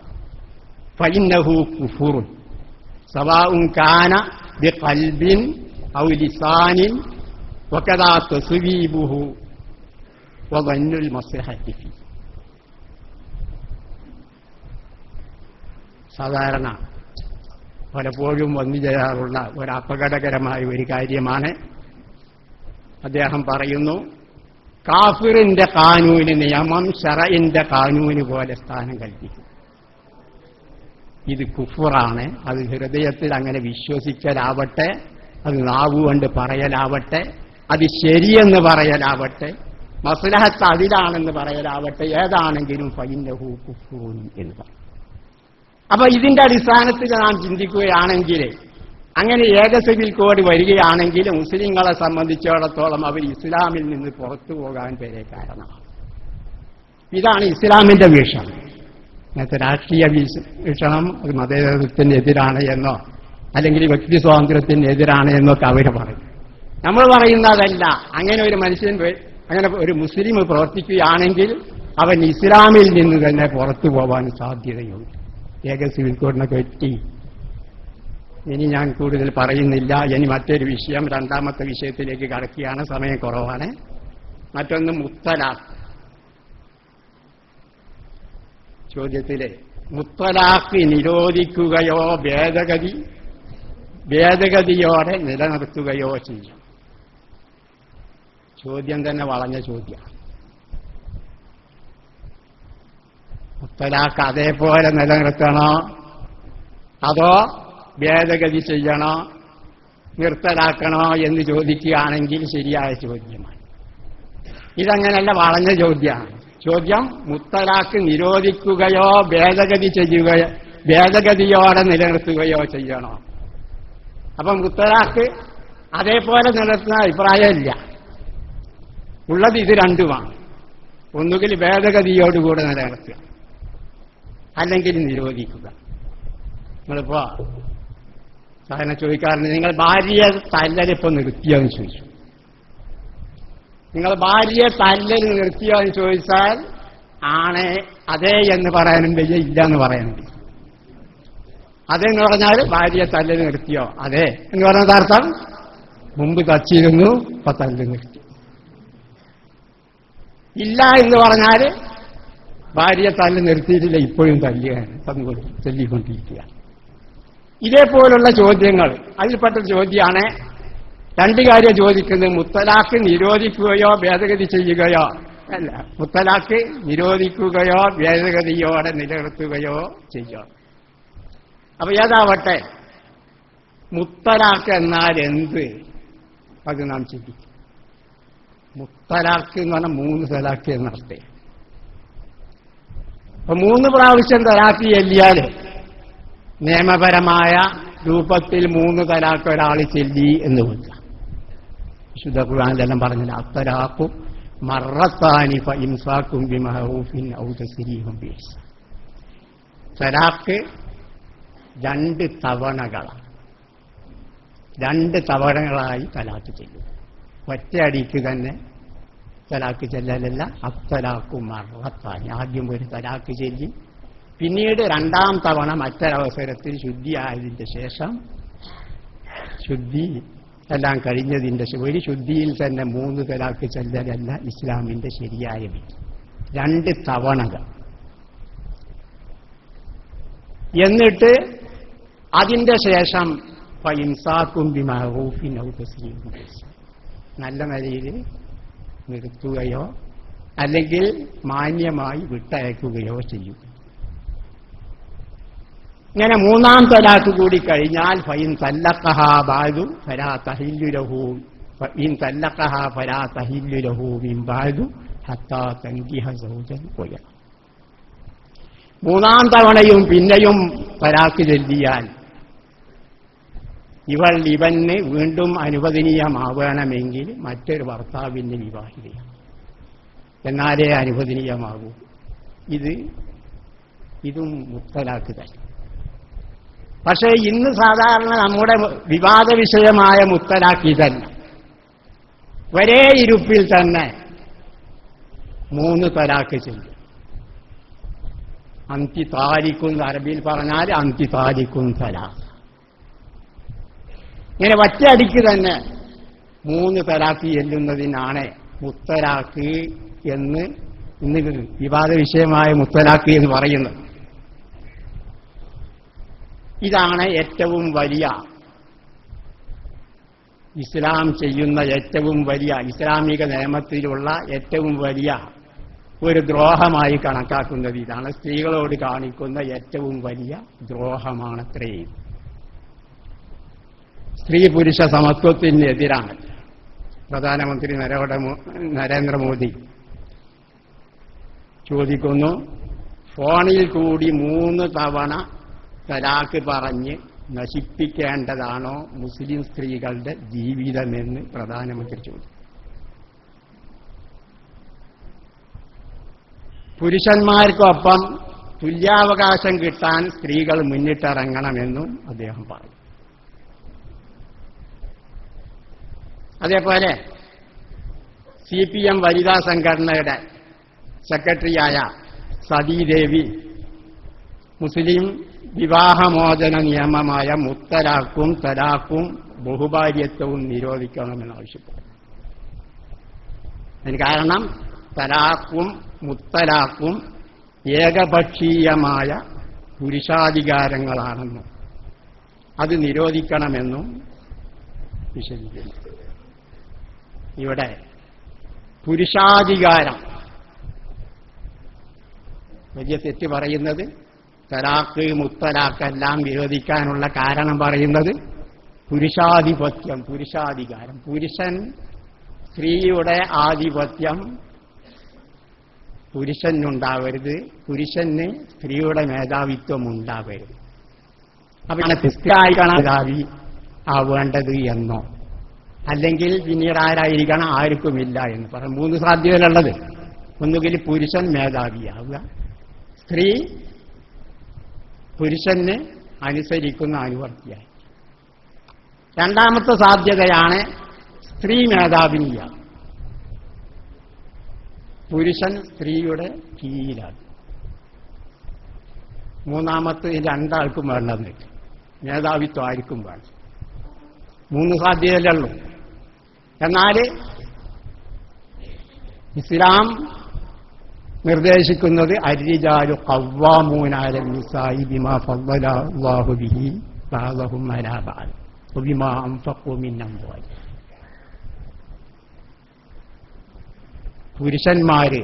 ഫഇന്നഹു കുഫ്റുൻ സവാഉൻ കാന ബിഖൽബിൻ ഔ ലിസാനിൻ വകദാ തസ്വീബുഹു വദന്നുൽ മസ്ലഹത്തി ഫീ. സാധാരണ പലപ്പോഴും വന്നു ചേരാറുള്ള ഒരു അപകടകരമായ ഒരു കാര്യമാണ്. അദ്ദേഹം പറയുന്നു, കാഫിറിന്റെ കാനൂന് നിയമം ശറഇന്റെ കാനൂന് പോലെ സ്ഥാനം കൽപ്പിക്കും. ഇത് കുഫ്റാണ്. അത് ഹൃദയത്തിൽ അങ്ങനെ വിശ്വസിക്കലാവട്ടെ, അത് നാവുകൊണ്ട് പറയലാവട്ടെ, അത് ശരിയെന്ന് പറയലാവട്ടെ, മസ്ലഹത്ത് അതിലാണെന്ന് പറയലാവട്ടെ, ഏതാണെങ്കിലും ഫഇന്നഹു കുഫ്റുൻ എന്ന് പറയും. അപ്പൊ ഇതിന്റെ അടിസ്ഥാനത്തിൽ നാം ചിന്തിക്കുകയാണെങ്കിൽ, അങ്ങനെ ഏക സിവിൽ കോഡ് വരികയാണെങ്കിൽ മുസ്ലിങ്ങളെ സംബന്ധിച്ചിടത്തോളം അവർ ഇസ്ലാമിൽ നിന്ന് പുറത്തു പോകാൻ വരെ കാരണമാണ്. ഇതാണ് ഇസ്ലാമിന്റെ വീക്ഷണം. ഇന്നത്തെ രാഷ്ട്രീയ വീക്ഷണം അത് മതേതരത്വത്തിനെതിരാണ് എന്നോ അല്ലെങ്കിൽ വ്യക്തി സ്വാതന്ത്ര്യത്തിനെതിരാണ് എന്നൊക്കെ അവർ പറയും. നമ്മൾ പറയുന്നതല്ല. അങ്ങനെ ഒരു മനുഷ്യൻ, അങ്ങനെ ഒരു മുസ്ലിം പ്രവർത്തിക്കുകയാണെങ്കിൽ അവൻ ഇസ്ലാമിൽ നിന്ന് തന്നെ പുറത്തു പോകാൻ സാധ്യതയുണ്ട്. ഏക സിവിൽ കോഡിനെ പറ്റി ഇനി ഞാൻ കൂടുതൽ പറയുന്നില്ല. ഇനി മറ്റൊരു വിഷയം, രണ്ടാമത്തെ വിഷയത്തിലേക്ക് കടക്കുകയാണ്, സമയം കുറവാണ്. മറ്റൊന്ന് മുത്തലാഖ്. ചോദ്യത്തിലെ മുത്തലാഖ് നിരോധിക്കുകയോ ഭേദഗതിയോടെ നിലനിർത്തുകയോ ചെയ്യും. ചോദ്യം തന്നെ വളഞ്ഞ ചോദ്യമാണ്. മുത്തലാഖ് അതേപോലെ നിലനിർത്തണോ അതോ ഭേദഗതി ചെയ്യണോ നിർത്തലാക്കണോ എന്ന് ചോദിക്കുകയാണെങ്കിൽ ശരിയായ ചോദ്യമാണ്. ഇതങ്ങനല്ല, വളഞ്ഞ ചോദ്യമാണ്. ചോദ്യം മുത്തലാഖ് നിരോധിക്കുകയോ ഭേദഗതിയോടെ നിലനിർത്തുകയോ ചെയ്യണോ. അപ്പം മുത്തലാഖ് അതേപോലെ നിലനിർത്തുന്ന അഭിപ്രായമില്ല. ഉള്ളത് ഇത് രണ്ടുമാണ്. ഒന്നുകിൽ ഭേദഗതിയോടുകൂടെ നിലനിർത്തുക, അല്ലെങ്കിൽ നിരോധിക്കുക. നിങ്ങളിപ്പോ സാധാരണ ചോദിക്കാറുണ്ട്, നിങ്ങൾ ഭാര്യയെ തല്ലലിപ്പോ നിർത്തിയെന്ന് ചോദിച്ചു. നിങ്ങൾ ഭാര്യയെ തല്ലൽ നിർത്തിയോ എന്ന് ചോദിച്ചാൽ ആണ് അതെ എന്ന് പറയാനും വയ്യ, ഇല്ല എന്ന് പറയാനും വയ്യ. അതെന്ന് പറഞ്ഞാൽ ഭാര്യയെ തല്ലൽ നിർത്തിയോ, അതെ എന്ന് പറഞ്ഞത് അർത്ഥം മുമ്പ് തച്ചിരുന്നു, ഇപ്പൊ തല്ല് നിർത്തി. ഇല്ല എന്ന് പറഞ്ഞാൽ ഭാര്യയെ തല്ല് നിർത്തിയിട്ടില്ല, ഇപ്പോഴും തല്ലിക്കൊണ്ടിരിക്കുക. ഇതേപോലുള്ള ചോദ്യങ്ങൾ അതിൽപ്പെട്ട ചോദ്യമാണ്. രണ്ട് കാര്യം ചോദിക്കുന്നത്, മുത്തലാഖ് നിരോധിക്കുകയോ ഭേദഗതി ചെയ്യുകയോ അല്ല, മുത്തലാഖ് നിരോധിക്കുകയോ ഭേദഗതിയോടെ നിലനിർത്തുകയോ ചെയ്യോ. അപ്പൊ ഏതാവട്ടെ, മുത്തലാഖ് എന്നാൽ എന്ത്, അത് നാം ചിന്തിക്കും. മുത്തലാഖ് എന്ന് പറഞ്ഞാൽ 3 തലാഖ് എന്നർത്ഥം. അപ്പൊ 3 പ്രാവശ്യം തലാഖ് ചൊല്ലിയാൽ നിയമപരമായ രൂപത്തിൽ 3 തലാഖ് ഒരാൾ ചൊല്ലി എന്ന് കൊടുക്കാം. വിശുദ്ധ ഖുർആനിലെല്ലാം പറഞ്ഞില്ല, അത്തലാഖു മറത്താനി ഫഇംസാകും ബിമഅറൂഫിൻ ഔ തസ്രീഹും ബിഇഹ്സാൻ. തലാഖ് 2 തവണകളാണ്. 2 തവണകളായി തലാഖ് ചെല്ലും. ഒറ്റയടിക്ക് തന്നെ തലാഖ് ചെല്ലലല്ല, അത്തലാഖു മറത്താനി. ആദ്യം ഒരു തലാഖ് ചെല്ലി, പിന്നീട് 2ാം തവണ മറ്റൊരവസരത്തിൽ ശുദ്ധിയായതിന്റെ ശേഷം, ശുദ്ധി എല്ലാം കഴിഞ്ഞതിന്റെ ഒരു ശുദ്ധിയിൽ തന്നെ 3 തലാഖ് ചെല്ലലല്ല ഇസ്ലാമിന്റെ ശരിയായ വിധി. 2 തവണകൾ. എന്നിട്ട് അതിന്റെ ശേഷം ഫഇംസാകും ബിമഅറൂഫിൻ ഔ തസ്രീഹും ബിഇഹ്സാൻ, നല്ല നിലയിൽ നിർത്തുകയോ അല്ലെങ്കിൽ മാന്യമായി വിട്ടയക്കുകയോ ചെയ്യും. ഇങ്ങനെ 3ാം തലാഖ് കൂടി കഴിഞ്ഞാൽ ഫഇൻ തല്ലഖഹാ ബഅദു ഫലാ തഹില്ലു ലഹു ഫഇൻ തല്ലഖഹാ ഫലാ തഹില്ലു ലഹു മിൻ ബഅദു ഹത്താ തൻകിഹ സൗജൻ ഗൈറഹു. 3ാം തവണയും പിന്നെയും തലാഖ് ചൊല്ലിയാൽ ഇവന് വീണ്ടും അനുവദനീയമാവണമെങ്കിൽ മറ്റൊരു ഭർത്താവിന് വിവാഹിതയാണ്, എന്നാലേ അനുവദനീയമാകൂ. ഇതും മുത്തലാഖ് തന്നെ. പക്ഷേ ഇന്ന് സാധാരണ നമ്മുടെ വിവാദ വിഷയമായ മുത്തലാഖ് ഇതല്ല. ഒരേ ഇരുപ്പിൽ തന്നെ 3 തലാഖ് ചെയ്യും. അന്തി താരിഖുൻ, അറബിയിൽ പറഞ്ഞാൽ അന്തി താരിഖുൻ തലാഖ്. ഇങ്ങനെ ഒറ്റയടിക്ക് തന്നെ 3 തലാഖ് ചെല്ലുന്നതിനാണ് മുത്തലാഖ് എന്ന് ഇന്ന് വിവാദ വിഷയമായ മുത്തലാഖ് എന്ന് പറയുന്നത്. ഇതാണ് ഏറ്റവും വലിയ ഇസ്ലാം ചെയ്യുന്ന ഏറ്റവും വലിയ ഇസ്ലാമിക നിയമത്തിലുള്ള ഏറ്റവും വലിയ ഒരു ദ്രോഹമായി കണക്കാക്കുന്നത്. ഇതാണ് സ്ത്രീകളോട് കാണിക്കുന്ന ഏറ്റവും വലിയ ദ്രോഹമാണത്രേ. സ്ത്രീ പുരുഷ സമത്വത്തിനെതിരാണ്. പ്രധാനമന്ത്രി നരേന്ദ്രമോദി ചോദിക്കുന്നു, ഫോണിൽ കൂടി 3 തവണ തലാഖ് പറഞ്ഞ് നശിപ്പിക്കേണ്ടതാണോ മുസ്ലിം സ്ത്രീകളുടെ ജീവിതമെന്ന് പ്രധാനമന്ത്രി ചോദിച്ചു. പുരുഷന്മാർക്കൊപ്പം തുല്യാവകാശം കിട്ടാൻ സ്ത്രീകൾ മുന്നിട്ടിറങ്ങണമെന്നും അദ്ദേഹം പറഞ്ഞു. അതേപോലെ CPM വനിതാ സംഘടനയുടെ സെക്രട്ടറിയായ സതീദേവി മുസ്ലിം വിവാഹമോചന നിയമമായ മുത്തലാഖും തലാഖും ബഹുഭാര്യത്വവും നിരോധിക്കണമെന്ന് ആവശ്യപ്പെട്ടു. അതിന് കാരണം തലാഖും മുത്തലാഖും ഏകപക്ഷീയമായ പുരുഷാധികാരങ്ങളാണെന്നും അത് നിരോധിക്കണമെന്നും വിശദീകരിക്കുന്നു. ഇവിടെ പുരുഷാധികാരം വലിയ തെറ്റ് പറയുന്നത്, തലാഖ് മുത്തലാഖ് എല്ലാം വിരോധിക്കാനുള്ള കാരണം പറയുന്നത് പുരുഷാധിപത്യം, പുരുഷാധികാരം. പുരുഷൻ സ്ത്രീയുടെ ആധിപത്യം പുരുഷനുണ്ടാവരുത്, പുരുഷന് സ്ത്രീയുടെ മേധാവിത്വം ഉണ്ടാവരുത്. അപ്പൊ സ്ത്രീയായിരിക്കണം മേധാവി ആവേണ്ടത് എന്നോ അല്ലെങ്കിൽ പിന്നീട് ആരായിരിക്കണം ആർക്കുമില്ല എന്ന് പറയും. 3 സാധ്യതകളുള്ളത്. ഒന്നുകിൽ പുരുഷൻ മേധാവിയാവുക, സ്ത്രീ പുരുഷന് അനുസരിക്കുന്ന അനുവർത്തിയായി. 2ാമത്തെ സാധ്യതയാണ് സ്ത്രീ മേധാവിനിയാകുക. പുരുഷൻ സ്ത്രീയുടെ കീഴിലാണ്. മൂന്നാമത്തെ രണ്ടാൾക്കും വേണ്ടെന്ന് വെച്ചു. മേധാവിത്വം ആർക്കും വേണം. 3 സാധ്യതയുള്ളൂ. എന്നാൽ ഇസ്ലാം നിർദ്ദേശിക്കുന്നത് അർരിജാലു ഖവ്വാമൂന അലൻ നിസാഇ ബിമാ ഫദ്ദല അല്ലാഹു ബിഹി ബഅദഹും അലാ ബഅദ് വബിമാ അൻഫഖൂ മിൻ അംവാലിഹിം. പുരുഷന്മാര്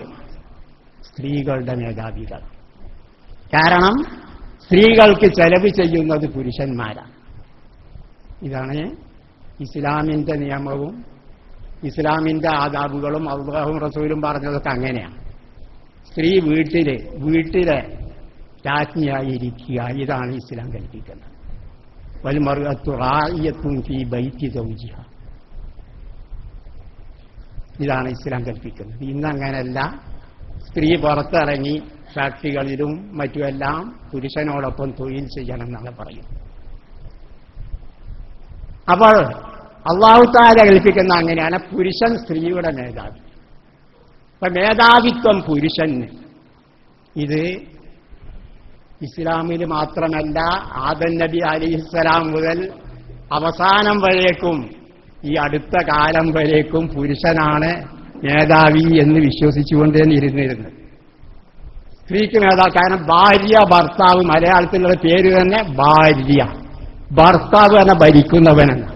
സ്ത്രീകളുടെ മേധാവികൾ. കാരണം സ്ത്രീകൾക്ക് ചെലവ് ചെയ്യുന്നത് പുരുഷന്മാരാണ്. ഇതാണ് ഇസ്ലാമിന്റെ നിയമവും ഇസ്ലാമിന്റെ ആദാബുകളും അല്ലാഹുവും റസൂലും പറഞ്ഞതൊക്കെ അങ്ങനെയാണ്. സ്ത്രീ വീട്ടിലെ രാജ്ഞിയായിരിക്കുക, ഇതാണ് ഇസ്ലാം കൽപ്പിക്കുന്നത്. വൽമർഅത്തു റാഇയത്തുൻ ഫീ ബൈതി സൗജിഹ, ഇതാണ് ഇസ്ലാം കൽപ്പിക്കുന്നത്. ഇന്നങ്ങനെയല്ല. സ്ത്രീ പുറത്തിറങ്ങി ഫാക്ടറികളിലും മറ്റുമെല്ലാം പുരുഷനോടൊപ്പം തൊഴിൽ ചെയ്യണം എന്നാണ് പറയും. അപ്പോൾ അല്ലാഹു തആല കൽപ്പിക്കുന്ന അങ്ങനെയാണ്. പുരുഷൻ സ്ത്രീയുടെ മേധാവി. അപ്പൊ മേധാവിത്വം പുരുഷന്. ഇത് ഇസ്ലാമിൽ മാത്രമല്ല, ആദം നബി അലൈഹിസ്സലാം മുതൽ അവസാനം വരേക്കും, ഈ അടുത്ത കാലം വരേക്കും പുരുഷനാണ് മേധാവി എന്ന് വിശ്വസിച്ചുകൊണ്ടേ ഇരുന്നിരുന്നത്. സ്ത്രീക്ക് മേധാവി. കാരണം ഭാര്യ, ഭർത്താവ്, മലയാളത്തിലുള്ള പേര് തന്നെ ഭാര്യ. ഭർത്താവ് തന്നെ ഭരിക്കുന്നവനാണ്.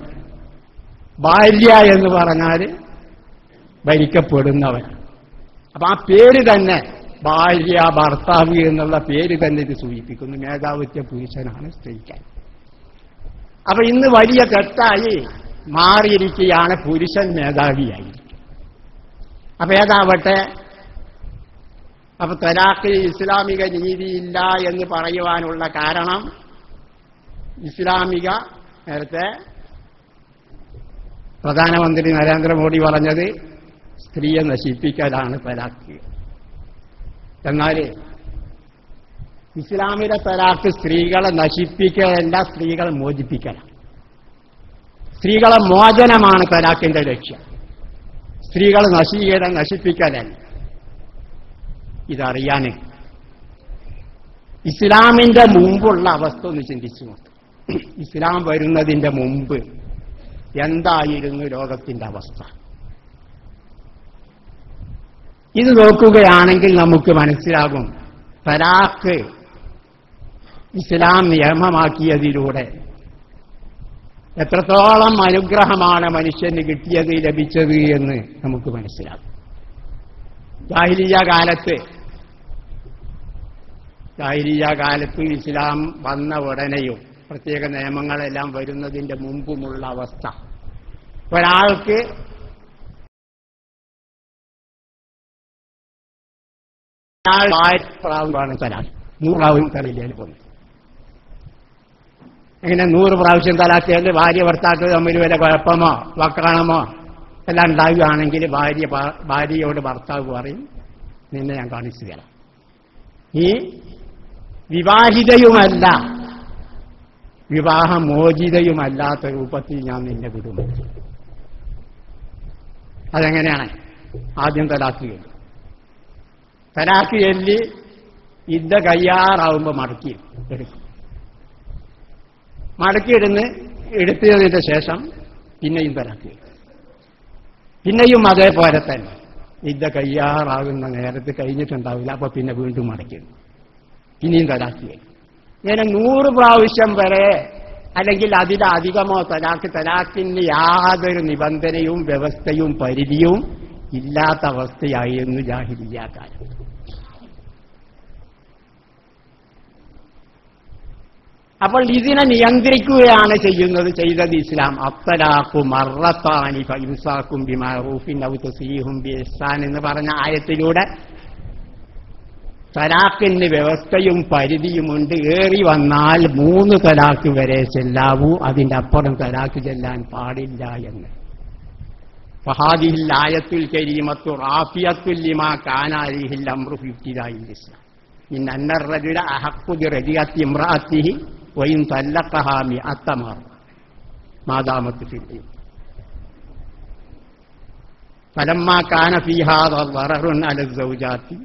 ഭാര്യ എന്ന് പറഞ്ഞാൽ ഭരിക്കപ്പെടുന്നവൻ. അപ്പൊ ആ പേര് തന്നെ ഭാര്യ, ഭർത്താവ് എന്നുള്ള പേര് തന്നെ ഇത് സൂചിപ്പിക്കുന്നു. മേധാവിത്വ പുരുഷനാണ് സ്ത്രീക്കാൻ. അപ്പൊ ഇന്ന് വലിയ തെറ്റായി മാറിയിരിക്കുകയാണ് പുരുഷൻ മേധാവിയായി. അപ്പൊ ഏതാവട്ടെ, അപ്പൊ തലാഖിൽ ഇസ്ലാമിക നീതിയില്ല എന്ന് പറയുവാനുള്ള കാരണം, ഇസ്ലാമിക നേരത്തെ പ്രധാനമന്ത്രി നരേന്ദ്രമോദി പറഞ്ഞത് സ്ത്രീയെ നശിപ്പിക്കലാണ് തലാഖ്. എന്നാൽ ഇസ്ലാമിലെ തലാഖ് സ്ത്രീകളെ നശിപ്പിക്കലല്ല, സ്ത്രീകളെ മോചിപ്പിക്കലാണ്. സ്ത്രീകളെ മോചനമാണ് തലാഖിന്റെ ലക്ഷ്യം. സ്ത്രീകളെ നശിപ്പിക്കലല്ല. ഇതറിയാൻ ഇസ്ലാമിന്റെ മുമ്പുള്ള അവസ്ഥ ഒന്ന് ചിന്തിച്ചു നോക്കും. ഇസ്ലാം വരുന്നതിന്റെ മുമ്പ് എന്തായിരുന്നു ലോകത്തിന്റെ അവസ്ഥ? ഇത് നോക്കുകയാണെങ്കിൽ നമുക്ക് മനസ്സിലാകും, തലാഖ് ഇസ്ലാം നിയമമാക്കിയതിലൂടെ എത്രത്തോളം അനുഗ്രഹമാണ് മനുഷ്യന് ലഭിച്ചത് എന്ന് നമുക്ക് മനസ്സിലാകും. ജാഹിലിയ്യ കാലത്ത് ഇസ്ലാം വന്ന ഉടനെയും പ്രത്യേക നിയമങ്ങളെല്ലാം വരുന്നതിന്റെ മുമ്പുമുള്ള അവസ്ഥ, ഒരാൾക്ക് പ്രാവശ്യമാണ് തലാഖ്. 100 പ്രാവശ്യം തലയിലേക്ക് പോകുന്നു. എങ്ങനെ 100 പ്രാവശ്യം തലാഖ് ഭാര്യ ഭർത്താക്കൾ തമ്മിൽ വല്ല കുഴപ്പമോ വക്രണമോ എല്ലാം ഉണ്ടാവുകയാണെങ്കിൽ ഭാര്യയോട് ഭർത്താവ് പറയും, നിന്നെ ഞാൻ കാണിച്ചു തരാം, ഈ വിവാഹിതയുമല്ല വിവാഹമോചിതയുമല്ലാത്ത രൂപത്തിൽ ഞാൻ നിന്നെ വിടും. അതെങ്ങനെയാണ്? ആദ്യം തലാഖ് ചൊല്ലും. തലാഖ് ചൊല്ലി യുദ്ധ കയ്യാറാവുമ്പോൾ എടുക്കും. എടുത്തതിന്റെ ശേഷം പിന്നെയും തലാഖ് ചൊല്ലും. പിന്നെയും അതേപോലെ തന്നെ യുദ്ധ കയ്യാറാകുന്ന നേരത്ത് കഴിഞ്ഞിട്ടുണ്ടാവില്ല, അപ്പൊ പിന്നെ വീണ്ടും മടക്കിയിടും. ഇനിയും തലാഖ് ചൊല്ലും. ഇങ്ങനെ 100 പ്രാവശ്യം വരെ അല്ലെങ്കിൽ അതിലധികമോ തലാഖിന് യാതൊരു നിബന്ധനയും വ്യവസ്ഥയും പരിധിയും ഇല്ലാത്ത അവസ്ഥയായിരുന്നു ജാഹിലിയ്യ കാലം. അപ്പോൾ ഇതിനെ നിയന്ത്രിക്കുകയാണ് ചെയ്തത് ഇസ്ലാം. അത്തലാഖു മർറത്താനി ഫഇംസാകും ബിമഅറൂഫിൻ ഔ തസ്രീഹും ബിഇഹ്സാൻ എന്ന് പറഞ്ഞ ആയത്തിലൂടെ തലാഖിന് വ്യവസ്ഥയും പരിധിയുമുണ്ട്. ഏറി വന്നാൽ 3 തലാഖ് വരെ ചെല്ലാവൂ, അതിന്റെ അപ്പുറം തലാഖ് ചെല്ലാൻ പാടില്ല എന്ന്. ഫഹാദിഹിൽ ആയത്തുൽ കരീമത്തു റാഫിയത്തുൽ ലിമാ കാന അലൈഹിൽ അംറു ഫി ഇബ്തിദാഇൽ ഇസ്ലാം ഇൻ അന്ന റജുല അഹഖു ബിറദിയത്തി ഇംറഅത്തിഹി വഇൻ തല്ലഖഹാ മിഅത മറ മാ ദാമത് ഫിൽ. ഫലമ്മാ കാന ഫീ ഹാദാ ദററുൻ അല സൗജാത്തി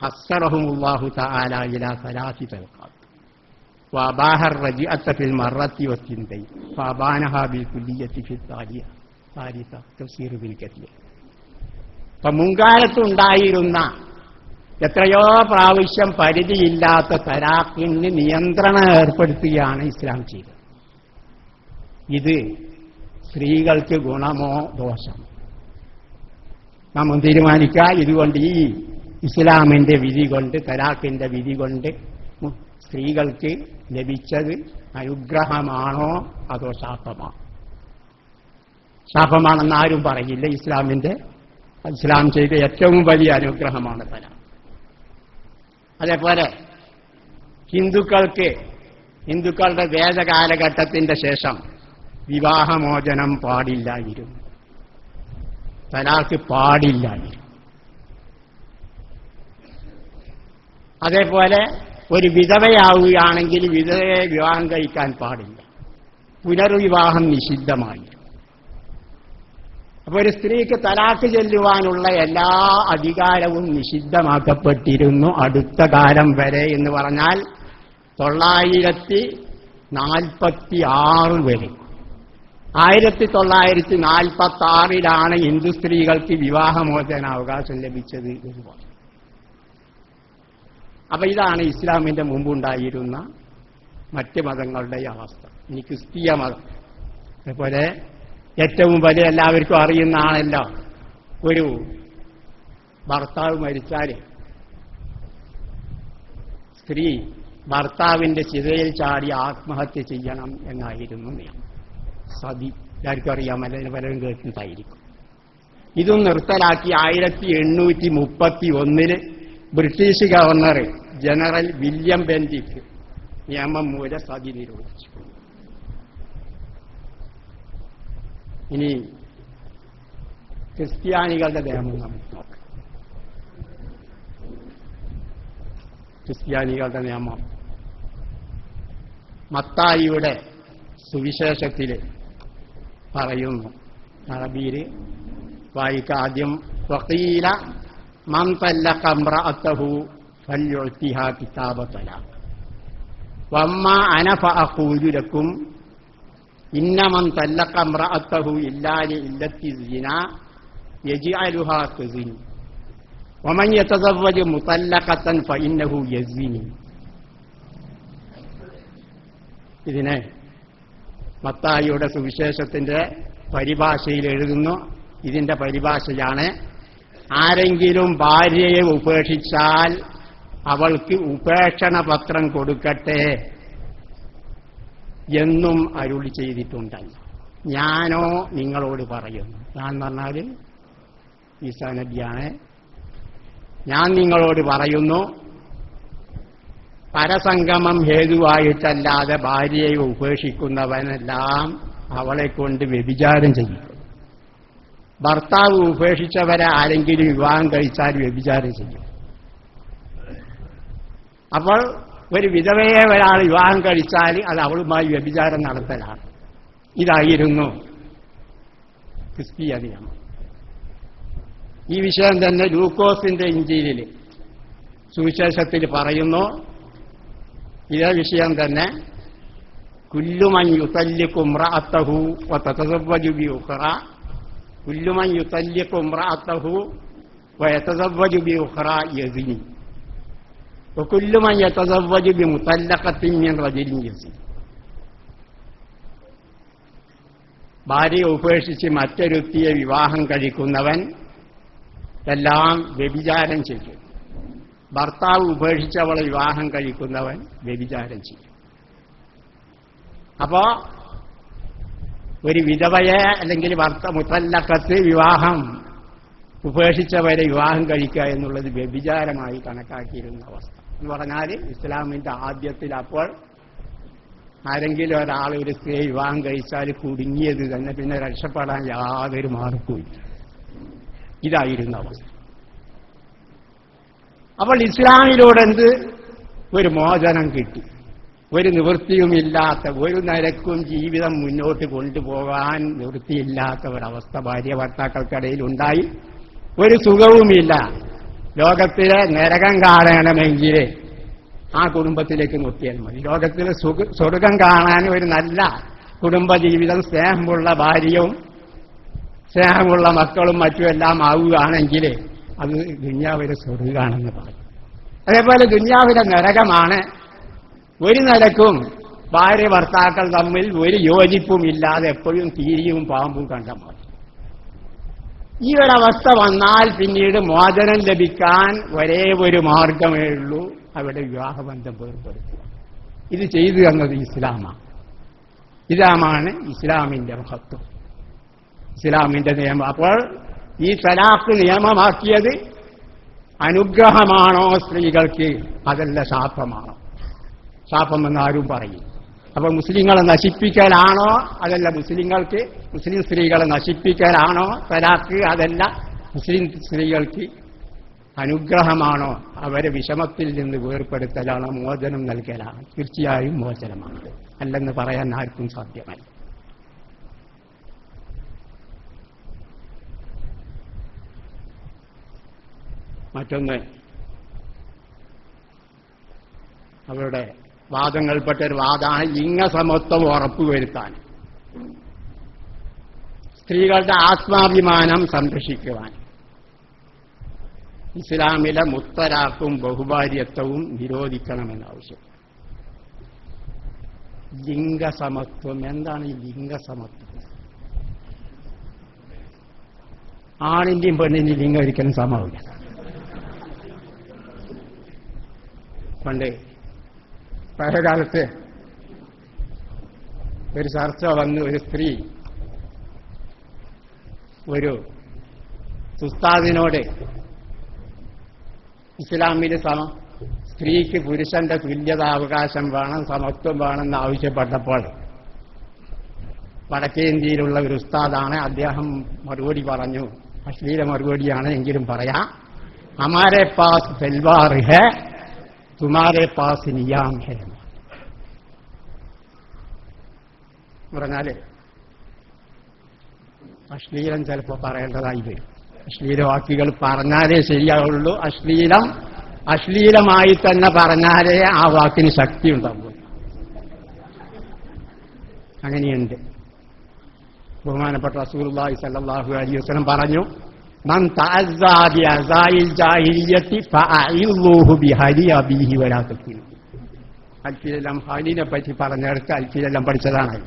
ഹസ്സറഹുമുല്ലാഹു തആല ഇലാ സലാസി തൽഖാത്ത് വഅബാഹ الرجعة في المرة والثنتين فأبانها بالكلية في الثالثة تفسير بالكثير. അപ്പം മുൻകാലത്തുണ്ടായിരുന്ന എത്രയോ പ്രാവശ്യം പരിധിയില്ലാത്ത തലാഖിന് നിയന്ത്രണം ഏർപ്പെടുത്തുകയാണ് ഇസ്ലാം ചെയ്തത്. ഇത് സ്ത്രീകൾക്ക് ഗുണമോ ദോഷമോ നാം തീരുമാനിക്കുക. ഇതുകൊണ്ട് ഈ ഇസ്ലാമിന്റെ വിധി കൊണ്ട്, തലാഖിന്റെ വിധി കൊണ്ട് സ്ത്രീകൾക്ക് ലഭിച്ചത് അനുഗ്രഹമാണോ അതോ ശാപമാണോ? ശാപമാണെന്ന് ആരും പറയില്ല. ഇസ്ലാം ചെയ്ത ഏറ്റവും വലിയ അനുഗ്രഹമാണ് തലാഖ്. അതേപോലെ ഹിന്ദുക്കളുടെ വേദകാലഘട്ടത്തിന്റെ ശേഷം വിവാഹമോചനം പാടില്ലായിരുന്നു, തലാഖ് പാടില്ലായിരുന്നു. അതേപോലെ ഒരു വിധവയാവുകയാണെങ്കിൽ വിധവയെ വിവാഹം കഴിക്കാൻ പാടില്ല, പുനർവിവാഹം നിഷിദ്ധമായി. അപ്പൊ ഒരു സ്ത്രീക്ക് തലാഖ് ചെല്ലുവാനുള്ള എല്ലാ അധികാരവും നിഷിദ്ധമാക്കപ്പെട്ടിരുന്നു അടുത്ത കാലം വരെ. എന്ന് പറഞ്ഞാൽ 946 വരെ. 1946 ഹിന്ദു സ്ത്രീകൾക്ക് വിവാഹമോചനാവകാശം ലഭിച്ചത് എന്ന് പറഞ്ഞു. അപ്പൊ ഇതാണ് ഇസ്ലാമിന്റെ മുമ്പുണ്ടായിരുന്ന മറ്റ് മതങ്ങളുടെ അവസ്ഥ. ഇനി ക്രിസ്തീയ മതം അതുപോലെ ഏറ്റവും വലിയ എല്ലാവർക്കും അറിയുന്ന ആണല്ലോ, ഒരു ഭർത്താവ് മരിച്ചാൽ സ്ത്രീ ഭർത്താവിന്റെ ചിതയിൽ ചാടി ആത്മഹത്യ ചെയ്യണം എന്നായിരുന്നു നിയമം. സതി എല്ലാവർക്കും അറിയാമല്ലോ, പലരും കേട്ടിട്ടായിരിക്കും. ഇതും നിർത്തലാക്കി 1831 British governor general William Bentinck നിയമം മൂലം സതി നിരോധിച്ചു. ഇനി ക്രിസ്ത്യാനികളുടെ നിയമം നമുക്ക് നോക്കാം. ക്രിസ്ത്യാനികളുടെ നിയമം മത്തായിയുടെ സുവിശേഷത്തിൽ പറയുന്നു. അറബിയിൽ വായിക്ക ആദ്യം. വഖീല മൻ തല്ലഖ ഇംറഅതഹു ഫൽയുഅതിഹാ കിതാബ തലാഖ് വമ്മാ അന ഫഅഖൂലു ലക്കും ഇന്ന മൻ തല്ലഖ ഇംറഅതഹു ഇല്ലാ ലിഇല്ലത്തി സിനാ യജ്അലുഹാ കസിനി വമൻ യതസവ്വജു മുതല്ലഖതൻ ഫഇന്നഹു യസ്നി. ഇതിനെ മത്തായിയുടെ സുവിശേഷത്തിന്റെ പരിഭാഷയിൽ എഴുതുന്നു. ഇതിന്റെ പരിഭാഷയാണ്: ആരെങ്കിലും ഭാര്യയെ ഉപേക്ഷിച്ചാൽ അവൾക്ക് ഉപേക്ഷണ പത്രം കൊടുക്കട്ടെ എന്നും അരുളി ചെയ്തിട്ടുണ്ടല്ലോ. ഞാനോ നിങ്ങളോട് പറയുന്നു. ഞാൻ പറഞ്ഞാൽ ഈസാ നബിയാണ്. ഞാൻ നിങ്ങളോട് പറയുന്നു, പരസംഗമം ഹേതുവായിട്ടല്ലാതെ ഭാര്യയെ ഉപേക്ഷിക്കുന്നവനെല്ലാം അവളെ കൊണ്ട് വ്യഭിചാരം ചെയ്യും. ഭർത്താവ് ഉപേക്ഷിച്ചവരെ ആരെങ്കിലും വിവാഹം കഴിച്ചാൽ വ്യഭിചാരം ചെയ്യും. അപ്പോൾ ഒരു വിധവയെ ഒരാൾ വിവാഹം കഴിച്ചാൽ അത് അവളുമായി വ്യഭിചാരം നടത്തലാണ്. ഇതായിരുന്നു ക്രിസ്തീയ നിയമം. ഈ വിഷയം തന്നെ ലൂക്കോസിന്റെ ഇഞ്ചീലിൽ സുവിശേഷത്തിൽ പറയുന്നു. ഇതേ വിഷയം തന്നെ കുല്ലുമൻ യുതല്ലിഖു ഇംറഅതഹു വതതസവ്വജു ബിഉഖറ കുല്ലുമൻ യുതല്ലിഖു ഇംറഅതഹു വയതസവ്വജു ബിഉഖറ യസിനി വകുല്ലുമൻ യതസവ്വജു ബിമുതല്ലഖത്തിൻ മിൻ റജുലിൻ യസിനി. ഭാര്യയെ ഉപേക്ഷിച്ച് മറ്റൊരുത്തിയെ വിവാഹം കഴിക്കുന്നവൻ എല്ലാം വ്യഭിചാരം ചെയ്യും. ഭർത്താവ് ഉപേക്ഷിച്ചവളെ വിവാഹം കഴിക്കുന്നവൻ വ്യഭിചാരം ചെയ്യും. അപ്പോ ഒരു വിധവയെ അല്ലെങ്കിൽ മുതല്ലഖത്ത് വിവാഹം ഉപേക്ഷിച്ചവരെ വിവാഹം കഴിക്കുക എന്നുള്ളത് വ്യഭിചാരമായി കണക്കാക്കിയിരുന്ന അവസ്ഥ. എന്ന് പറഞ്ഞാൽ ഇസ്ലാമിന്റെ ആദ്യത്തിൽ അപ്പോൾ ആരെങ്കിലും ഒരാൾ ഒരു സ്ത്രീ വിവാഹം കഴിച്ചാൽ കുടുങ്ങിയത് തന്നെ, പിന്നെ രക്ഷപ്പെടാൻ യാതൊരു മാർഗവുമില്ല. ഇതായിരുന്നു അവസ്ഥ. അപ്പോൾ ഇസ്ലാമിലൂടെ ഒരു മോചനം കിട്ടി. ഒരു നിവൃത്തിയുമില്ലാത്ത, ഒരു നിരക്കും ജീവിതം മുന്നോട്ട് കൊണ്ടുപോകാൻ നിവൃത്തിയില്ലാത്ത ഒരവസ്ഥ ഭാര്യ ഭർത്താക്കൾക്കിടയിൽ ഉണ്ടായി. ഒരു സുഖവുമില്ല. ലോകത്തിലെ നരകം കാണണമെങ്കിൽ ആ കുടുംബത്തിലേക്ക് നോക്കിയാൽ മതി. ലോകത്തിലെ സ്വർഗം കാണാൻ ഒരു നല്ല കുടുംബജീവിതം, സ്നേഹമുള്ള ഭാര്യയും സ്നേഹമുള്ള മക്കളും മറ്റുമെല്ലാം ആവുകയാണെങ്കിൽ അത് ദുനിയാവിലെ സ്വർഗാണെന്ന് പറയും. അതേപോലെ ദുനിയാവിലെ നരകമാണ്. ഒരു നിലക്കും ഭാര്യ ഭർത്താക്കൾ തമ്മിൽ ഒരു യോജിപ്പുമില്ലാതെ എപ്പോഴും തീരിയും പാമ്പും കണ്ട മതി. ഈ ഒരവസ്ഥ വന്നാൽ പിന്നീട് മോചനം ലഭിക്കാൻ ഒരേ ഒരു മാർഗമേ ഉള്ളൂ, അവിടെ വിവാഹബന്ധം ഏർപ്പെടുത്തുക. ഇത് ചെയ്തു തന്നത് ഇസ്ലാമാണ്. ഇതാണ് ഇസ്ലാമിന്റെ മഹത്വം, ഇസ്ലാമിന്റെ നിയമം. അപ്പോൾ ഈ തലാഖ് നിയമമാക്കിയത് അനുഗ്രഹമാണോ സ്ത്രീകൾക്ക്, അതല്ല ശാപമാണോ? ശാപമെന്ന് ആരും പറയും. അപ്പൊ മുസ്ലിങ്ങളെ നശിപ്പിക്കലാണോ, അതല്ല മുസ്ലിങ്ങൾക്ക്, മുസ്ലിം സ്ത്രീകളെ നശിപ്പിക്കലാണോ തലാഖ്, അതല്ല മുസ്ലിം സ്ത്രീകൾക്ക് അനുഗ്രഹമാണോ, അവരെ വിഷമത്തിൽ നിന്ന് വേർപ്പെടുത്തലാണോ, മോചനം നൽകലാണ്? തീർച്ചയായും മോചനമാണ്, അല്ലെന്ന് പറയാൻ ആർക്കും സാധ്യമല്ല. മറ്റൊന്ന്, അവരുടെ വാദങ്ങൾപ്പെട്ടൊരു വാദമാണ് ലിംഗസമത്വം ഉറപ്പുവരുത്താൻ, സ്ത്രീകളുടെ ആത്മാഭിമാനം സംരക്ഷിക്കുവാൻ ഇസ്ലാമിലെ മുത്തലാഖും ബഹുഭാര്യത്വവും നിരോധിക്കണമെന്നാവശ്യം. ലിംഗസമത്വം എന്താണ്? ഈ ലിംഗസമത്വം, ആണിന്റെയും പെണ്ണിന്റെയും ലിംഗം ഒരിക്കലും സമമില്ല. പണ്ട് പഴയകാലത്ത് ഒരു ചർച്ച വന്ന് ഒരു സ്ത്രീ ഒരു ഉസ്താദിനോട് ഇസ്ലാമിൽ സ്ത്രീക്ക് പുരുഷന്റെ തുല്യതാവകാശം വേണം, സമത്വം വേണമെന്ന് ആവശ്യപ്പെട്ടപ്പോൾ വടക്കേ ഇന്ത്യയിലുള്ള ഒരു ഉസ്താദാണ്. അദ്ദേഹം മറുപടി പറഞ്ഞു, അശ്ലീല മറുപടിയാണ് എങ്കിലും പറയാം, ഹമാരെ പാസ് തൽവാർ ഹെ തുമാരെ പാസ് നിയാം ഹെ. പറഞ്ഞാല് അശ്ലീലം ചിലപ്പോൾ പറയേണ്ടതായി വരും. അശ്ലീല വാക്കുകൾ പറഞ്ഞാലേ ശരിയാവുള്ളൂ. അശ്ലീലമായി തന്നെ പറഞ്ഞാലേ ആ വാക്കിന് ശക്തി ഉണ്ടാവുള്ളൂ. അങ്ങനെയുണ്ട്. ബഹുമാനപ്പെട്ട റസൂലുള്ളാഹി സ്വല്ലല്ലാഹു അലൈഹി വസല്ലം പറഞ്ഞു, മൻ തഅസ്സാ ബിഅസായിൽ ജാഹിലിയ്യത്തി ഫഅഇദൂഹു ബിഹദി അബീഹി വലാ തഖിലു. അൽഫിലെല്ലാം ഹാലിനെ പറ്റി പറഞ്ഞെടുത്ത് അൽഫിലെല്ലാം പഠിച്ചതാണ്.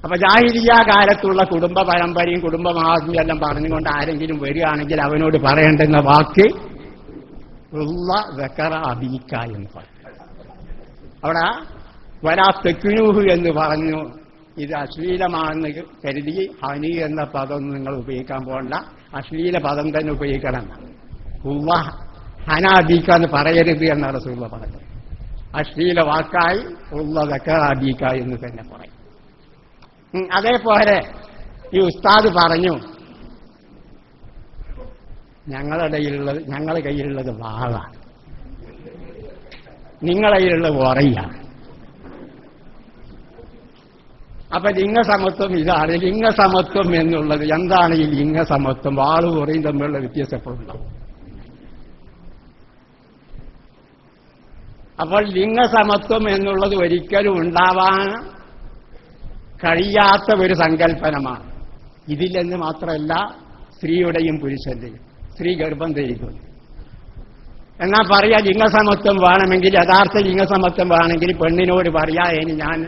അപ്പൊ ജാഹിലിയ്യ കാലത്തുള്ള കുടുംബ പരമ്പരയും കുടുംബ മഹാത്മ്യം എല്ലാം പറഞ്ഞുകൊണ്ട് ആരെങ്കിലും വരികയാണെങ്കിൽ അവനോട് പറയേണ്ടുന്ന വാക്ക് ഉള്ള ദക്കറ അബീക്ക എന്ന് പറഞ്ഞു. അവിടെ വലാ തഖിലൂഹു എന്ന് പറഞ്ഞു. ഇത് അശ്ലീലമാണെന്ന് കരുതി ഹനി എന്ന പദം നിങ്ങൾ ഉപയോഗിക്കാൻ പോകണ്ട, അശ്ലീല പദം തന്നെ ഉപയോഗിക്കണം. ഉള്ള ഹനാബീക്ക എന്ന് പറയരുത് എന്നാണ് റസൂലുള്ളാഹി പറഞ്ഞത്. അശ്ലീല വാക്കായി ഉള്ള ദക്കറാബീക്ക എന്ന് തന്നെ പറയും. അതേപോലെ ഈ ഉസ്താദ് പറഞ്ഞു, ഞങ്ങളുടെ കയ്യിലുള്ളത് വാളാണ്, നിങ്ങളുടെ കയ്യിലുള്ളത് ഉറയാണ്. അപ്പൊ ലിംഗസമത്വം ഇതാണ്. ലിംഗസമത്വം എന്നുള്ളത് എന്താണ്? ഈ ലിംഗസമത്വം വാളും ഉറയും തമ്മിലുള്ള വ്യത്യാസം എപ്പോഴുണ്ടാവും. അപ്പോൾ ലിംഗസമത്വം എന്നുള്ളത് ഒരിക്കലും ഉണ്ടാവാൻ കഴിയാത്ത ഒരു സങ്കല്പനമാണ്. ഇതിലെന്ന് മാത്രമല്ല സ്ത്രീയുടെയും പുരുഷന്റെയും. സ്ത്രീ ഗർഭം ധരിക്കുന്നു എന്നാ പറയാ ലിംഗസമത്വം വേണമെങ്കിൽ, യഥാർത്ഥ ലിംഗസമത്വം വേണമെങ്കിൽ പെണ്ണിനോട് പറയാ, ഇനി ഞാൻ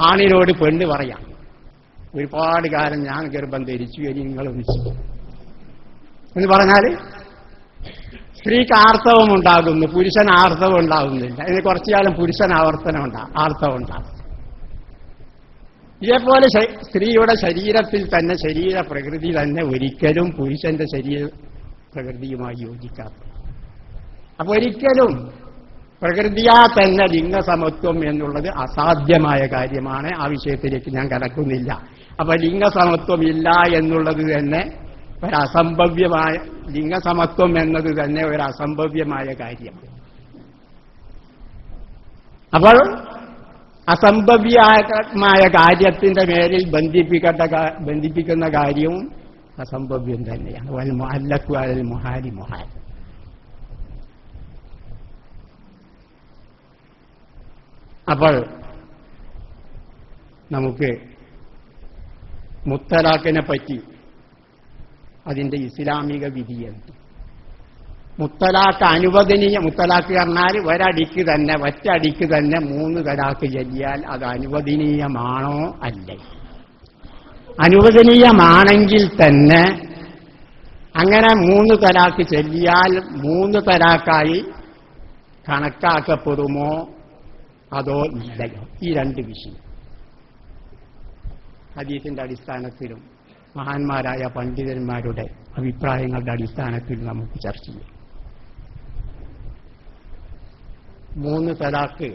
ആണിനോട് പെണ്ണ് പറയാം, ഒരുപാട് കാലം ഞാൻ ഗർഭം ധരിച്ചു, ഇനി നിങ്ങൾ വിളിച്ചു എന്ന് പറഞ്ഞാൽ സ്ത്രീക്ക് ആർത്തവം ഉണ്ടാകുന്നു, പുരുഷൻ ആർത്തവം ഉണ്ടാകുന്നില്ല. ഇനി കുറച്ചു കാലം പുരുഷൻ ആർത്തവം ഉണ്ടാകും. ഇതേപോലെ സ്ത്രീയുടെ ശരീരത്തിൽ തന്നെ ശരീര പ്രകൃതി തന്നെ ഒരിക്കലും പുരുഷന്റെ ശരീര പ്രകൃതിയുമായി യോജിക്കാത്ത. അപ്പൊ ഒരിക്കലും പ്രകൃതിയാ തന്നെ ലിംഗസമത്വം എന്നുള്ളത് അസാധ്യമായ കാര്യമാണ്. ആ വിഷയത്തിലേക്ക് ഞാൻ കടക്കുന്നില്ല. അപ്പൊ ലിംഗസമത്വം ഇല്ല എന്നുള്ളത് തന്നെ ലിംഗസമത്വം എന്നത് തന്നെ ഒരു അസംഭവ്യമായ കാര്യമാണ്. അപ്പോൾ അസംഭവ്യമായ കാര്യത്തിന്റെ മേലിൽ ബന്ധിപ്പിക്കുന്ന കാര്യവും അസംഭവ്യം തന്നെയാണ്. വൽ മുഅല്ലഖു അലൽ മുഹാലി മുഹാൽ. അപ്പോൾ നമുക്ക് മുത്തലാഖിനെ പറ്റി അതിന്റെ ഇസ്ലാമിക വിധിയുണ്ട്. മുത്തലാഖ് അനുവദനീയ, മുത്തലാഖ് പറഞ്ഞാൽ ഒരടിക്ക് തന്നെ ഒറ്റടിക്ക് തന്നെ 3 തലാഖ് ചൊല്ലിയാൽ അത് അനുവദനീയമാണോ അല്ലേ? അനുവദനീയമാണെങ്കിൽ തന്നെ അങ്ങനെ 3 തലാഖ് ചൊല്ലിയാൽ 3 തലാഖായി കണക്കാക്കപ്പെടുമോ അതോ ഇല്ലയോ? ഈ 2 വിഷയം ഹദീസിന്റെ അടിസ്ഥാനത്തിലും മഹാന്മാരായ പണ്ഡിതന്മാരുടെ അഭിപ്രായങ്ങളുടെ അടിസ്ഥാനത്തിൽ നമുക്ക് ചർച്ച ചെയ്യാം. 3 തലാഖ്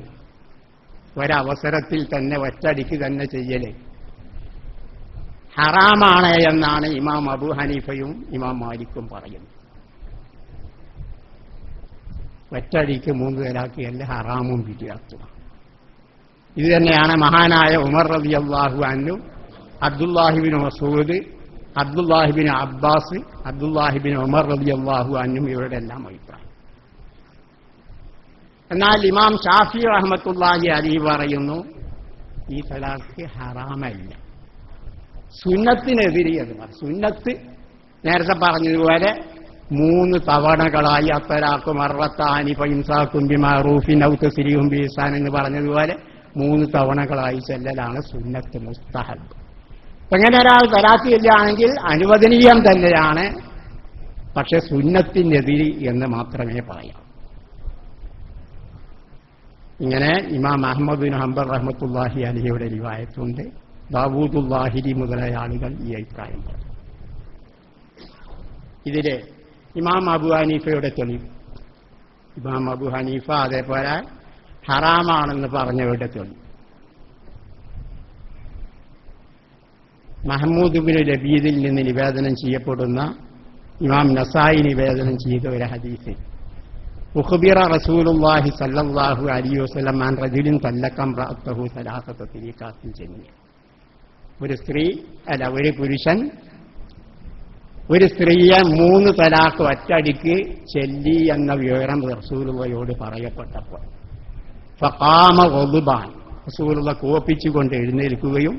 ഒരവസരത്തിൽ തന്നെ ഒറ്റടിക്ക് തന്നെ ചെയ്യല് ഹറാമാണ് എന്നാണ് ഇമാം അബൂ ഹനീഫയും ഇമാം മാലിക്കും പറയുന്നത്. ഒറ്റടിക്ക് 3 തലാഖ് അല്ല, ഹറാമും വിധിയാക്കുക. ഇത് തന്നെയാണ് മഹാനായ ഉമർ റളിയല്ലാഹു അൻഹു, അബ്ദുല്ലാഹിബിൻ മസ്ഊദ്, അബ്ദുല്ലാഹിബിൻ അബ്ബാസ്, അബ്ദുല്ലാഹിബിൻ ഉമർ റളിയല്ലാഹു അൻഹും ഇവരുടെ എല്ലാം അഭിപ്രായം. എന്നാൽ ഇമാം ഷാഫി റഹ്മത്തുള്ളാഹി അലൈഹി പറയുന്നു ഈ തലാഖ് ഹറാമല്ല, സുന്നത്തിനെതിരെ. അത് സുന്നത്ത് നേരത്തെ പറഞ്ഞതുപോലെ 3 തവണകളായി അത്തലാഖ് മർറത്താനി ഫഇംസാകും ബിമഅറൂഫിൻ ഔ തസ്രീഹും ബിഇഹ്സാൻ എന്ന് പറഞ്ഞതുപോലെ 3 തവണകളായി ചെല്ലലാണ് സുന്നത്ത് മുസ്തഹബ്. അങ്ങനെ ഒരാൾ തലാഖ് ചൊല്ലുകയാണെങ്കിൽ അനുവദനീയം തന്നെയാണ്, പക്ഷെ സുന്നത്തിനെതിരെ എന്ന് മാത്രമേ പറയാം. ഇങ്ങനെ ഇമാം അഹ്മദ് ബിൻ ഹംബൽ റഹ്മത്തുള്ളാഹി അലൈഹിയുടെ റിവായത്തുണ്ട്. ദാവൂദുൽ ലാഹിരി മുതലായ ആളുകൾ ഈ അഭിപ്രായം പറഞ്ഞു. ഇതിലെ ഇമാം അബൂ ഹനീഫയുടെ തെളിവ്, ഇമാം അബൂ ഹനീഫ അതേപോലെ ഹറാമാണെന്ന് പറഞ്ഞവരുടെ തെളിവ് മഹ്മൂദ് ബിൻ ലബീദിൽ നിന്ന് നിവേദനം ചെയ്യപ്പെടുന്ന ഇമാം നസായി നിവേദനം ചെയ്ത ഒരു ഹദീസിൽ ഉഖ്ബിറ റസൂലുള്ളാഹി സ്വല്ലല്ലാഹു അലൈഹി വസല്ലം അൻ റജുലിൻ തല്ലഖ ഇംറഅതഹു സലാസത തരീഖാത്തിൻ ജമീഅ. ഒരു പുരുഷൻ ഒരു സ്ത്രീയെ 3 തലാഖ് ഒറ്റടിക്ക് ചൊല്ലി എന്ന വിവരം റസൂലുള്ളാഹിയോട് പറയപ്പെട്ടപ്പോൾ ഫഖാമ ഗദ്ബാൻ, റസൂലുള്ളാഹി കോപിച്ചുകൊണ്ട് എഴുന്നേൽക്കുകയും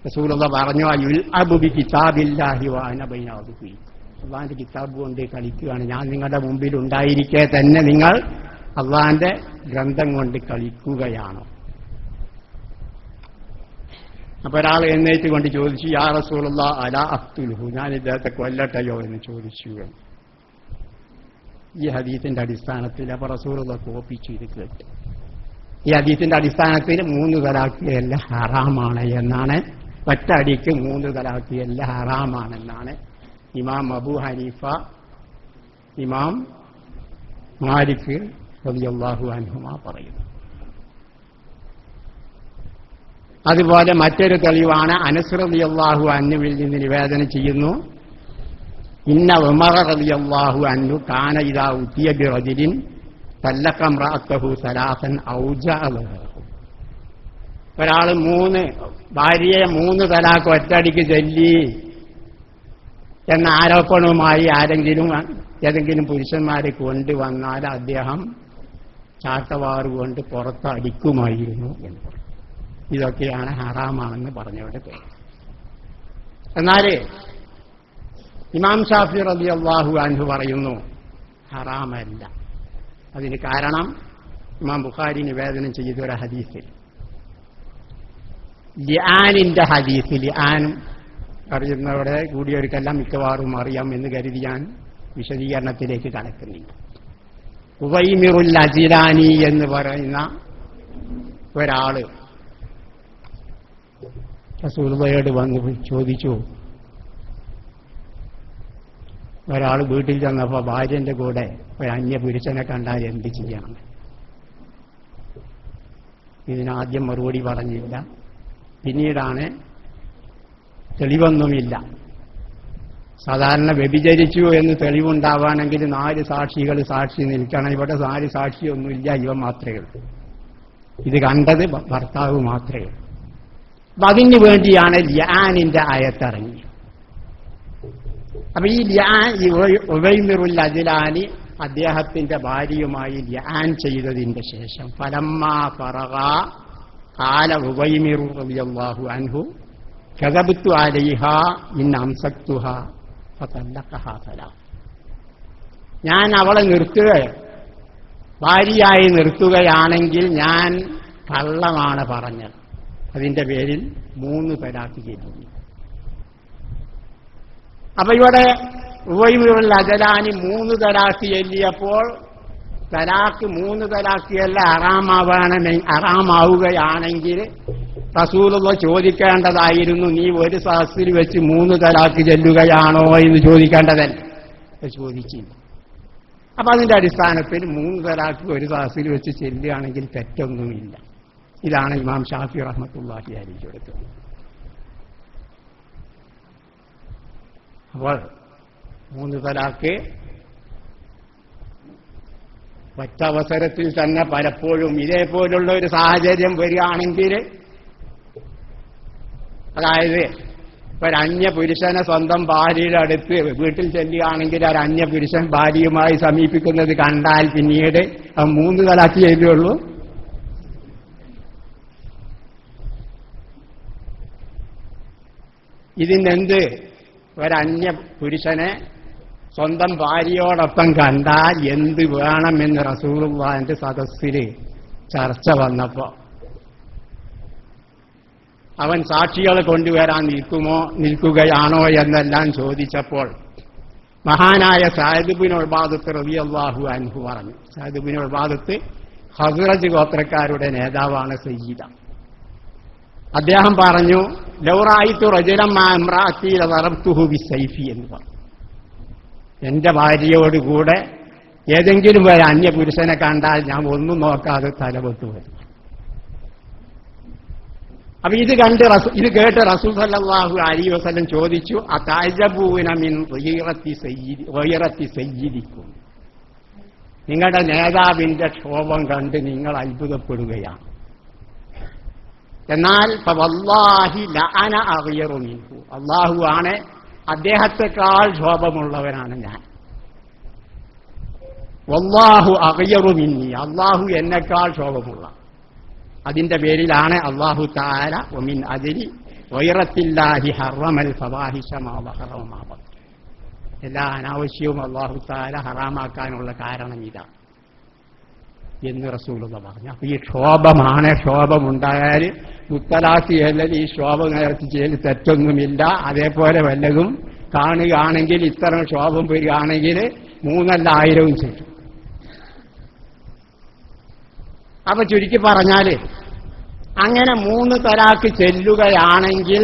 റസൂലുള്ളാഹി പറഞ്ഞു യുൽഅബു ബി കിതാബില്ലാഹി വ അന ബൈന അദ്ഹുരി, അള്ളാഹിന്റെ കിതാബ് കൊണ്ട് കളിക്കുകയാണ്, ഞാൻ നിങ്ങളുടെ മുമ്പിൽ ഉണ്ടായിരിക്കെ തന്നെ നിങ്ങൾ അള്ളാഹിന്റെ ഗ്രന്ഥം കൊണ്ട് കളിക്കുകയാണോ? അപ്പൊ ഒരാൾ എഴുന്നേറ്റ് കൊണ്ട് ചോദിച്ചു, യാ റസൂലുള്ളാഹി അലാ അഖ്തുലുഹു, ഞാൻ ഇദ്ദേഹത്തെ കൊല്ലട്ടെയോ എന്ന് ചോദിച്ചു. ഈ ഹദീസിന്റെ അടിസ്ഥാനത്തിൽ അപ്പൊ റസൂലുള്ളാഹി കോപിച്ചു ഇത് കേട്ട്. ഈ ഹദീസിന്റെ അടിസ്ഥാനത്തിൽ 3 തലാഖ് എല്ലാം ഹറാമാണ് എന്നാണ്, ഒറ്റടിക്ക് 3 തലാഖ് എല്ലാം ഹറാമാണെന്നാണ് ഇമാം അബൂ ഹനീഫ, ഇമാം മാലിക് റളിയല്ലാഹു അൻഹുമാ പറയുന്നു. അതുപോലെ മറ്റൊരു തെളിവാണ് അനസ് റളിയല്ലാഹു അൻഹുവിൽ നിന്ന് നിവേദനം ചെയ്യുന്നു, ഇന്ന ഉമർ റളിയല്ലാഹു അൻഹു കാന ഇദാ ഉതിയ ബിറജുലിൻ തല്ലഖ ഇംറഅതഹു സലാസൻ ഔജഅ ലഹു. ഒരാൾ 3 ഭാര്യയെ 3 തലാഖ് ഒറ്റടിക്ക് ചൊല്ലി എന്ന ആരോപണവുമായി ഏതെങ്കിലും പുരുഷന്മാരെ കൊണ്ടുവന്നാൽ അദ്ദേഹം ചാട്ടവാറുകൊണ്ട് പുറത്തടിക്കുമായിരുന്നു എന്ന് പറഞ്ഞു. ഇതൊക്കെയാണ് ഹറാമാണെന്ന് പറഞ്ഞവരുടെ പേര്. എന്നാൽ ഇമാം ഷാഫി റളിയല്ലാഹു അൻഹു പറയുന്നു ഹറാമല്ല. അതിന് കാരണം ഇമാം ബുഖാരി നിവേദനം ചെയ്ത ഒരു ഹദീസിൽ ലിആനിന്റെ ഹദീസ്, ലിആനും അറിയുന്നവരുടെ കൂടിയവർക്കെല്ലാം മിക്കവാറും അറിയാം എന്ന് കരുതി ഞാൻ വിശദീകരണത്തിലേക്ക് കടക്കുന്നില്ല. ഉവൈമിറുൽ അജിലാനി എന്ന് പറയുന്ന ഒരാള് റസൂലുള്ളാഹിയോട് വന്ന് ചോദിച്ചു, ഒരാൾ വീട്ടിൽ ചെന്നപ്പോൾ ഭാര്യന്റെ കൂടെ ഒരു അന്യ പുരുഷനെ കണ്ടാൽ എന്ത് ചെയ്യണം? ഇതിനാദ്യം മറുപടി പറഞ്ഞില്ല. പിന്നീടാണ് തെളിവൊന്നുമില്ല. സാധാരണ വ്യഭിചരിച്ചു എന്ന് തെളിവുണ്ടാവാണെങ്കിൽ 4 സാക്ഷികൾ സാക്ഷി നിൽക്കണം. ഇവിടെ 4 സാക്ഷിയൊന്നുമില്ല, ഇവ മാത്രമേ ഉള്ളൂ. ഇത് കണ്ടത് ഭർത്താവ് മാത്രമേ ഉള്ളൂ. അപ്പൊ അതിനു വേണ്ടിയാണ് ലിആനിന്റെ ആയത്തിറങ്ങി. അപ്പൊ ഈ ലിആൻ ഉവൈമിറുൽ അജ്ലാനി അദ്ദേഹത്തിന്റെ ഭാര്യയുമായി ലിആൻ ചെയ്തതിന്റെ ശേഷം ഫലമ്മാ ഫറഗ ഖാല ഉവൈമിറു റളിയല്ലാഹു അൻഹു കദബ്തു അലൈഹാ ഇൻ അംസക്തുഹാ ഫതല്ലഖഹാ സലാം. ഞാൻ അവളെ ഭാര്യയായി നിർത്തുകയാണെങ്കിൽ ഞാൻ കള്ളമാണ് പറഞ്ഞത്. അതിന്റെ പേരിൽ 3 തലാഖ് ചെയ്തു. അപ്പൊ ഇവിടെ ഉവൈമിറുൽ അജ്ലാനി 3 തലാഖ് ചൊല്ലിയപ്പോൾ തലാഖ് 3 തലാഖ് അല്ല ഹറാമാവുകയാണെങ്കിൽ റസൂലുള്ളാഹി ചോദിക്കേണ്ടതായിരുന്നു, നീ ഒരു സഹസിൽ വെച്ച് 3 തലാഖ് ചൊല്ലുകയാണോ എന്ന് ചോദിക്കേണ്ടതല്ല. ചോദിച്ചില്ല. അപ്പൊ അതിന്റെ അടിസ്ഥാനത്തിൽ 3 തലാഖ് ഒരു സഹസിൽ വെച്ച് ചെല്ലുകയാണെങ്കിൽ തെറ്റൊന്നുമില്ല. ഇതാണ് ഇമാം ഷാഫി റഹ്മത്തുള്ളാഹി അലൈഹി കൊടുത്തത്. അപ്പോൾ 3 തലാഖ് ഒറ്റവസരത്തിൽ തന്നെ പലപ്പോഴും ഇതേപോലുള്ള ഒരു സാഹചര്യം വരികയാണെങ്കിൽ, അതായത് ഒരു അന്യപുരുഷനെ സ്വന്തം ഭാര്യയുടെ അടുത്ത് വീട്ടിൽ ചെല്ലുകയാണെങ്കിൽ ഒരു അന്യപുരുഷൻ ഭാര്യയുമായി സമീപിക്കുന്നത് കണ്ടാൽ പിന്നീട് 3 തലാഖ് ചെയ്തുള്ളൂ. ഇതിനെന്ത് ഒരന്യ പുരുഷനെ സ്വന്തം ഭാര്യയോടൊപ്പം കണ്ടാൽ എന്ത് വേണമെന്ന് റസൂലുള്ളാഹിന്റെ സദസ്സിൽ ചർച്ച വന്നപ്പോ അവൻ സാക്ഷികളെ കൊണ്ടുവരാൻ നിൽക്കുകയാണോ എന്നെല്ലാം ചോദിച്ചപ്പോൾ മഹാനായ സഅദ് ബിൻ ഉബാദത്ത് റളിയല്ലാഹു അൻഹു പറഞ്ഞു. സഅദ് ബിൻ ഉബാദത്ത് ഖസ്റജ് ഗോത്രക്കാരുടെ നേതാവാണ്, സയ്യിദ. അദ്ദേഹം പറഞ്ഞു, ലൗ റഅയ്തു റജുലൻ മഅ ഇംറഅതി ലദറബ്തുഹു ബിസൈഫി എന്ന് പറഞ്ഞു. എന്റെ ഭാര്യയോടുകൂടെ ഏതെങ്കിലും ഒരു അന്യപുരുഷനെ കണ്ടാൽ ഞാൻ ഒന്നും നോക്കാതെ തലപൊട്ടു വരും. അപ്പൊ ഇത് കേട്ട് റസൂൽ സല്ലല്ലാഹു അലൈഹി വസല്ലം ചോദിച്ചു, അതഅജബൂന മിൻ ഗൈറത്തി സയ്യിദിക്കും, നിങ്ങളുടെ നേതാവിന്റെ ക്ഷോഭം കണ്ട് നിങ്ങൾ അത്ഭുതപ്പെടുകയാണ്. എന്നാൽ വല്ലാഹി ലഅന അഗ്യറു മിൻഹു, അല്ലാഹു ആണ്, അദ്ദേഹത്തെക്കാൾ ക്ഷോഭമുള്ളവനാണ് ഞാൻ. വല്ലാഹു അഗ്യറു മിന്നി, അല്ലാഹു എന്നെക്കാൾ ക്ഷോഭമുള്ള. അതിന്റെ പേരിലാണ് അല്ലാഹു തആല വമിൻ അജ്ലി ഗൈറത്തില്ലാഹി ഹറമൽ ഫവാഹിഷ മാ ദഹറ വമാ ബത്തൻ, എല്ലാ അനാവശ്യവും അല്ലാഹു തആല ഹറാമാക്കാനുള്ള കാരണം ഇതാണ് എന്ന് റസൂലുള്ളാഹി പറഞ്ഞു. അപ്പൊ ഈ ക്ഷോഭമാണ്, ക്ഷോഭമുണ്ടായാൽ മുത്തലാഖ് ചെല്ലൽ, ഈ ക്ഷോഭം നേരത്തെ ചെയ്യൽ തെറ്റൊന്നുമില്ല. അതേപോലെ വല്ലതും കാണുകയാണെങ്കിൽ, ഇത്തരം ക്ഷോഭം വരികയാണെങ്കിൽ 3 അല്ല 1000 ചെയ്യും. അപ്പൊ ചുരുക്കി പറഞ്ഞാല് അങ്ങനെ 3 തലാഖ് ചെല്ലുകയാണെങ്കിൽ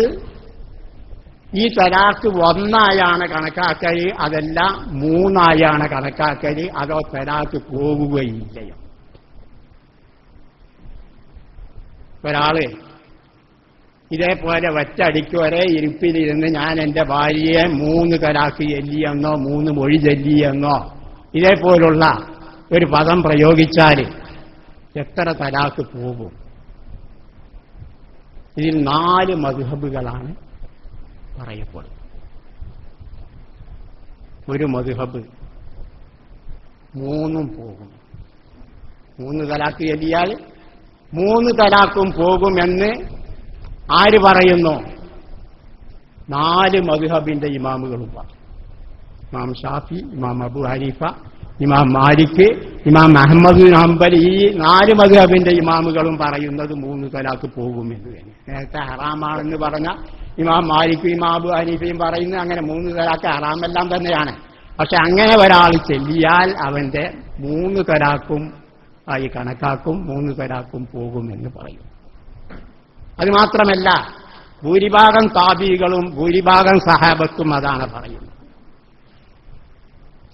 ഈ തലാഖ് 1 കണക്കാക്കല്, അതല്ല 3 കണക്കാക്കല്, അതോ തലാഖ് പോകുകയില്ലയോ? ഒരാള് ഇതേപോലെ ഒറ്റയടിക്ക് ഒരേ ഇരിപ്പിലിരുന്ന് ഞാൻ എന്റെ ഭാര്യയെ 3 തലാഖ് ചൊല്ലിയെന്നോ 3 മൊഴി ചൊല്ലിയെന്നോ ഇതേപോലുള്ള ഒരു പദം പ്രയോഗിച്ചാൽ എത്ര തലാഖ് പോകും? ഇതിൽ 4 മദ്ഹബുകളാണ് പറയപ്പെടുന്നത്. ഒരു മദ്ഹബ് 3 പോകും. 3 തലാഖ് ചൊല്ലിയാൽ 3 തലാഖും പോകുമെന്ന് ആര് പറയുന്നു? 4 മദ്ഹബിന്റെ ഇമാമുകളും പറഞ്ഞു. ഇമാം ഷാഫി, ഇമാം അബൂ ഹനീഫ, ഇമാം മാലിക്, ഇമാം അഹ്മദ് ബിൻ ഹംബൽ, ഈ 4 മദ്ഹബിന്റെ ഇമാമുകളും പറയുന്നത് 3 തലാഖ് പോകുമെന്ന് തന്നെ. നേരത്തെ ഹറാമാണെന്ന് പറഞ്ഞ ഇമാം മാലിക്, ഇമാം അബൂ ഹനീഫയും പറയുന്നത് അങ്ങനെ 3 തലാഖ് ഹറാമെല്ലാം തന്നെയാണ്. പക്ഷെ അങ്ങനെ ഒരാൾ ചെല്ലിയാൽ അവന്റെ 3 തലാഖും ആയി കണക്കാക്കും, 3 തലാഖും പോകുമെന്ന് പറയും. അത് മാത്രമല്ല, ഭൂരിഭാഗം താബികളും ഭൂരിഭാഗം സഹാബത്തും അതാണ് പറയുന്നത്.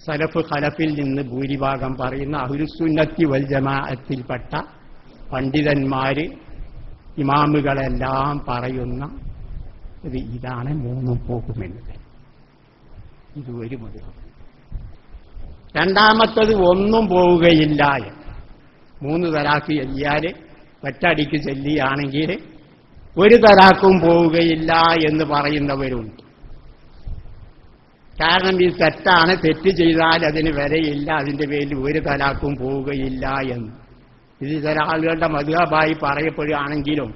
സലഫ് ഖലഫിൽ നിന്ന് ഭൂരിഭാഗം പറയുന്ന അഹ്ലുസുന്നത്തി വൽ ജമാഅത്തിൽപ്പെട്ട പണ്ഡിതന്മാര്, ഇമാമുകളെല്ലാം പറയുന്ന ഇതാണ് 3 പോകുമെന്നത്. ഇത് ഒരു മദ്ഹബ്. രണ്ടാമത്തത് 1 പോവുകയില്ല. 3 തലാഖ് ചൊല്ലിയാൽ ഒറ്റയടിക്ക് ചെല്ലുകയാണെങ്കിൽ ഒരു തലാക്കും പോവുകയില്ല എന്ന് പറയുന്നവരുണ്ട്. കാരണം ഇത് തെറ്റാണ്, തെറ്റ് ചെയ്താൽ അതിന് വിലയില്ല, അതിന്റെ പേരിൽ ഒരു തലാക്കും പോവുകയില്ല എന്ന്. ഇത് ചില ആളുകളുടെ മദ്ഹബായി പറയപ്പെടുകയാണെങ്കിലും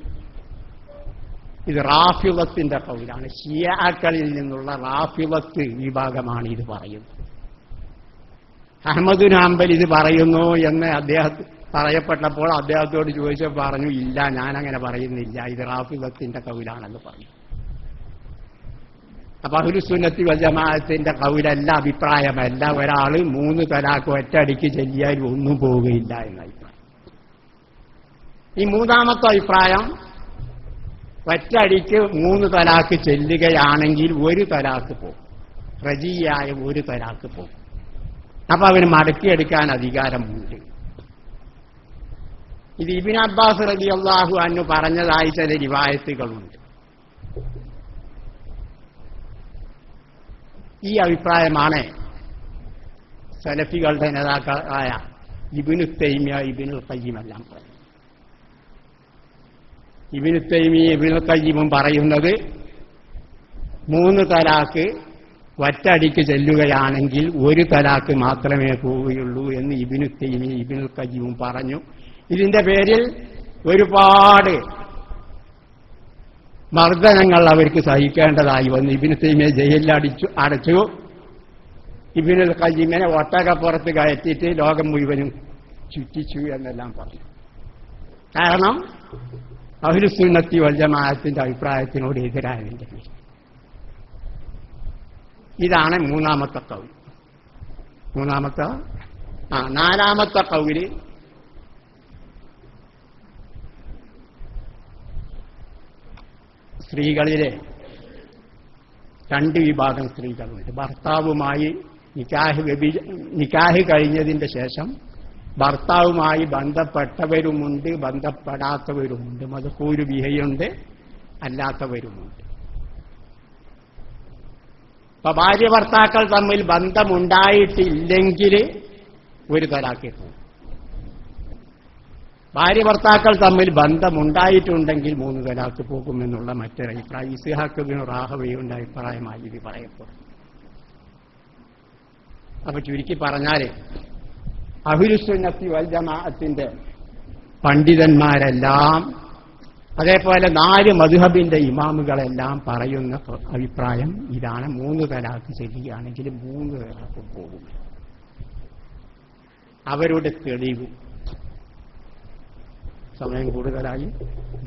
ഇത് റാഫിളത്തിന്റെ ഖൗലാണ്. ശിയാക്കളിൽ നിന്നുള്ള റാഫിളത്ത് വിഭാഗമാണ് ഇത് പറയുന്നത്. അഹ്മദ് ബിൻ ഹംബൽ ഇത് പറയുന്നു എന്ന് പറയപ്പെട്ടപ്പോൾ അദ്ദേഹത്തോട് ചോദിച്ചപ്പോൾ പറഞ്ഞു, ഇല്ല, ഞാനങ്ങനെ പറയുന്നില്ല, ഇത് റാഫിളത്തിന്റെ ഖൗലാണെന്ന് പറഞ്ഞു. അപ്പൊ അഹ്ലുസുന്നത്തി വൽ ജമാഅത്തിന്റെ ഖൗലല്ല, അഭിപ്രായമല്ല ഒരാൾ 3 തലാഖ് ഒറ്റയടിക്ക് ചെല്ലിയാൽ ഒന്നും പോവുകയില്ല എന്ന അഭിപ്രായം. ഈ മൂന്നാമത്തെ അഭിപ്രായം, ഒറ്റയടിക്ക് 3 തലാഖ് ചെല്ലുകയാണെങ്കിൽ ഒരു തലാഖ് പോകും, റജിയായ ഒരു തലാഖ് പോകും. അപ്പൊ അവന് മടക്കിയെടുക്കാൻ അധികാരമുണ്ട്. ഇത് ഇബ്നു അബ്ബാസ് റളിയല്ലാഹു അൻഹു പറഞ്ഞതായി ചില റിവായത്തുകളുണ്ട്. ഈ അഭിപ്രായമാണ് സലഫികളുടെ നേതാക്കളായ ഇബ്നു തൈമിയ, ഇബ്നുൽ ഖയ്യിം എല്ലാം പറയുന്നത്. ഇബ്നു തൈമിയ, ഇബ്നുൽ ഖയ്യിമും പറയുന്നത് 3 തലാഖ് ഒറ്റയടിക്ക് ചെല്ലുകയാണെങ്കിൽ ഒരു തലാഖ് മാത്രമേ പോവുകയുള്ളൂ എന്ന് ഇബ്നു തൈമിയ, ഇബ്നുൽ ഖയ്യിമും പറഞ്ഞു. ഇതിന്റെ പേരിൽ ഒരുപാട് മർദ്ദനങ്ങൾ അവർക്ക് സഹിക്കേണ്ടതായി വന്നു. ഇബ്നു തൈമിയ ജയിലിൽ അടച്ചു. ഇബ്നുൽ ഖയ്യിമിനെ ഒട്ടകപ്പുറത്ത് കയറ്റിയിട്ട് ലോകം മുഴുവനും ചുറ്റിച്ചു എന്നെല്ലാം പറഞ്ഞു. കാരണം അഹ്ലുസുന്നത്തി വൽ ജമാഅത്തിന്റെ അഭിപ്രായത്തിനോട് എതിരായതിന്റെ പേരിൽ. ഇതാണ് മൂന്നാമത്തെ ഖൗൽ. നാലാമത്തെ ഖൗല് സ്ത്രീകളിലെ 2 വിഭാഗം സ്ത്രീകളുണ്ട്. ഭർത്താവുമായി നിക്കാഹ് കഴിഞ്ഞതിന്റെ ശേഷം ഭർത്താവുമായി ബന്ധപ്പെട്ടവരുമുണ്ട്, ബന്ധപ്പെടാത്തവരുമുണ്ട്, മദ്ഖൂലു ബിഹയുണ്ട്, അല്ലാത്തവരുമുണ്ട്. അപ്പൊ ഭാര്യ ഭർത്താക്കൾ തമ്മിൽ ബന്ധമുണ്ടായിട്ടില്ലെങ്കിൽ ഒരു തലാഖ് പോകും. ഭാര്യ ഭർത്താക്കൾ തമ്മിൽ ബന്ധമുണ്ടായിട്ടുണ്ടെങ്കിൽ 3 തലാഖ് പോകുമെന്നുള്ള മറ്റൊരു അഭിപ്രായം ഇസ്ഹാഖ് ബിൻ റാഹവയുടെ അഭിപ്രായമായി ഇത് പറയപ്പെടും. അപ്പൊ ചുരുക്കി പറഞ്ഞാൽ അഹ്ലുസുന്നത്തി വൽ ജമാഅത്തിന്റെ പണ്ഡിതന്മാരെല്ലാം, അതേപോലെ 4 മദ്ഹബിന്റെ ഇമാമുകളെല്ലാം പറയുന്ന അഭിപ്രായം ഇതാണ്: 3 തലാഖ് ചെല്ലുകയാണെങ്കിൽ 3 തലാഖ് പോകും. അവരുടെ തെളിവ്, സമയം കൂടുതലായി,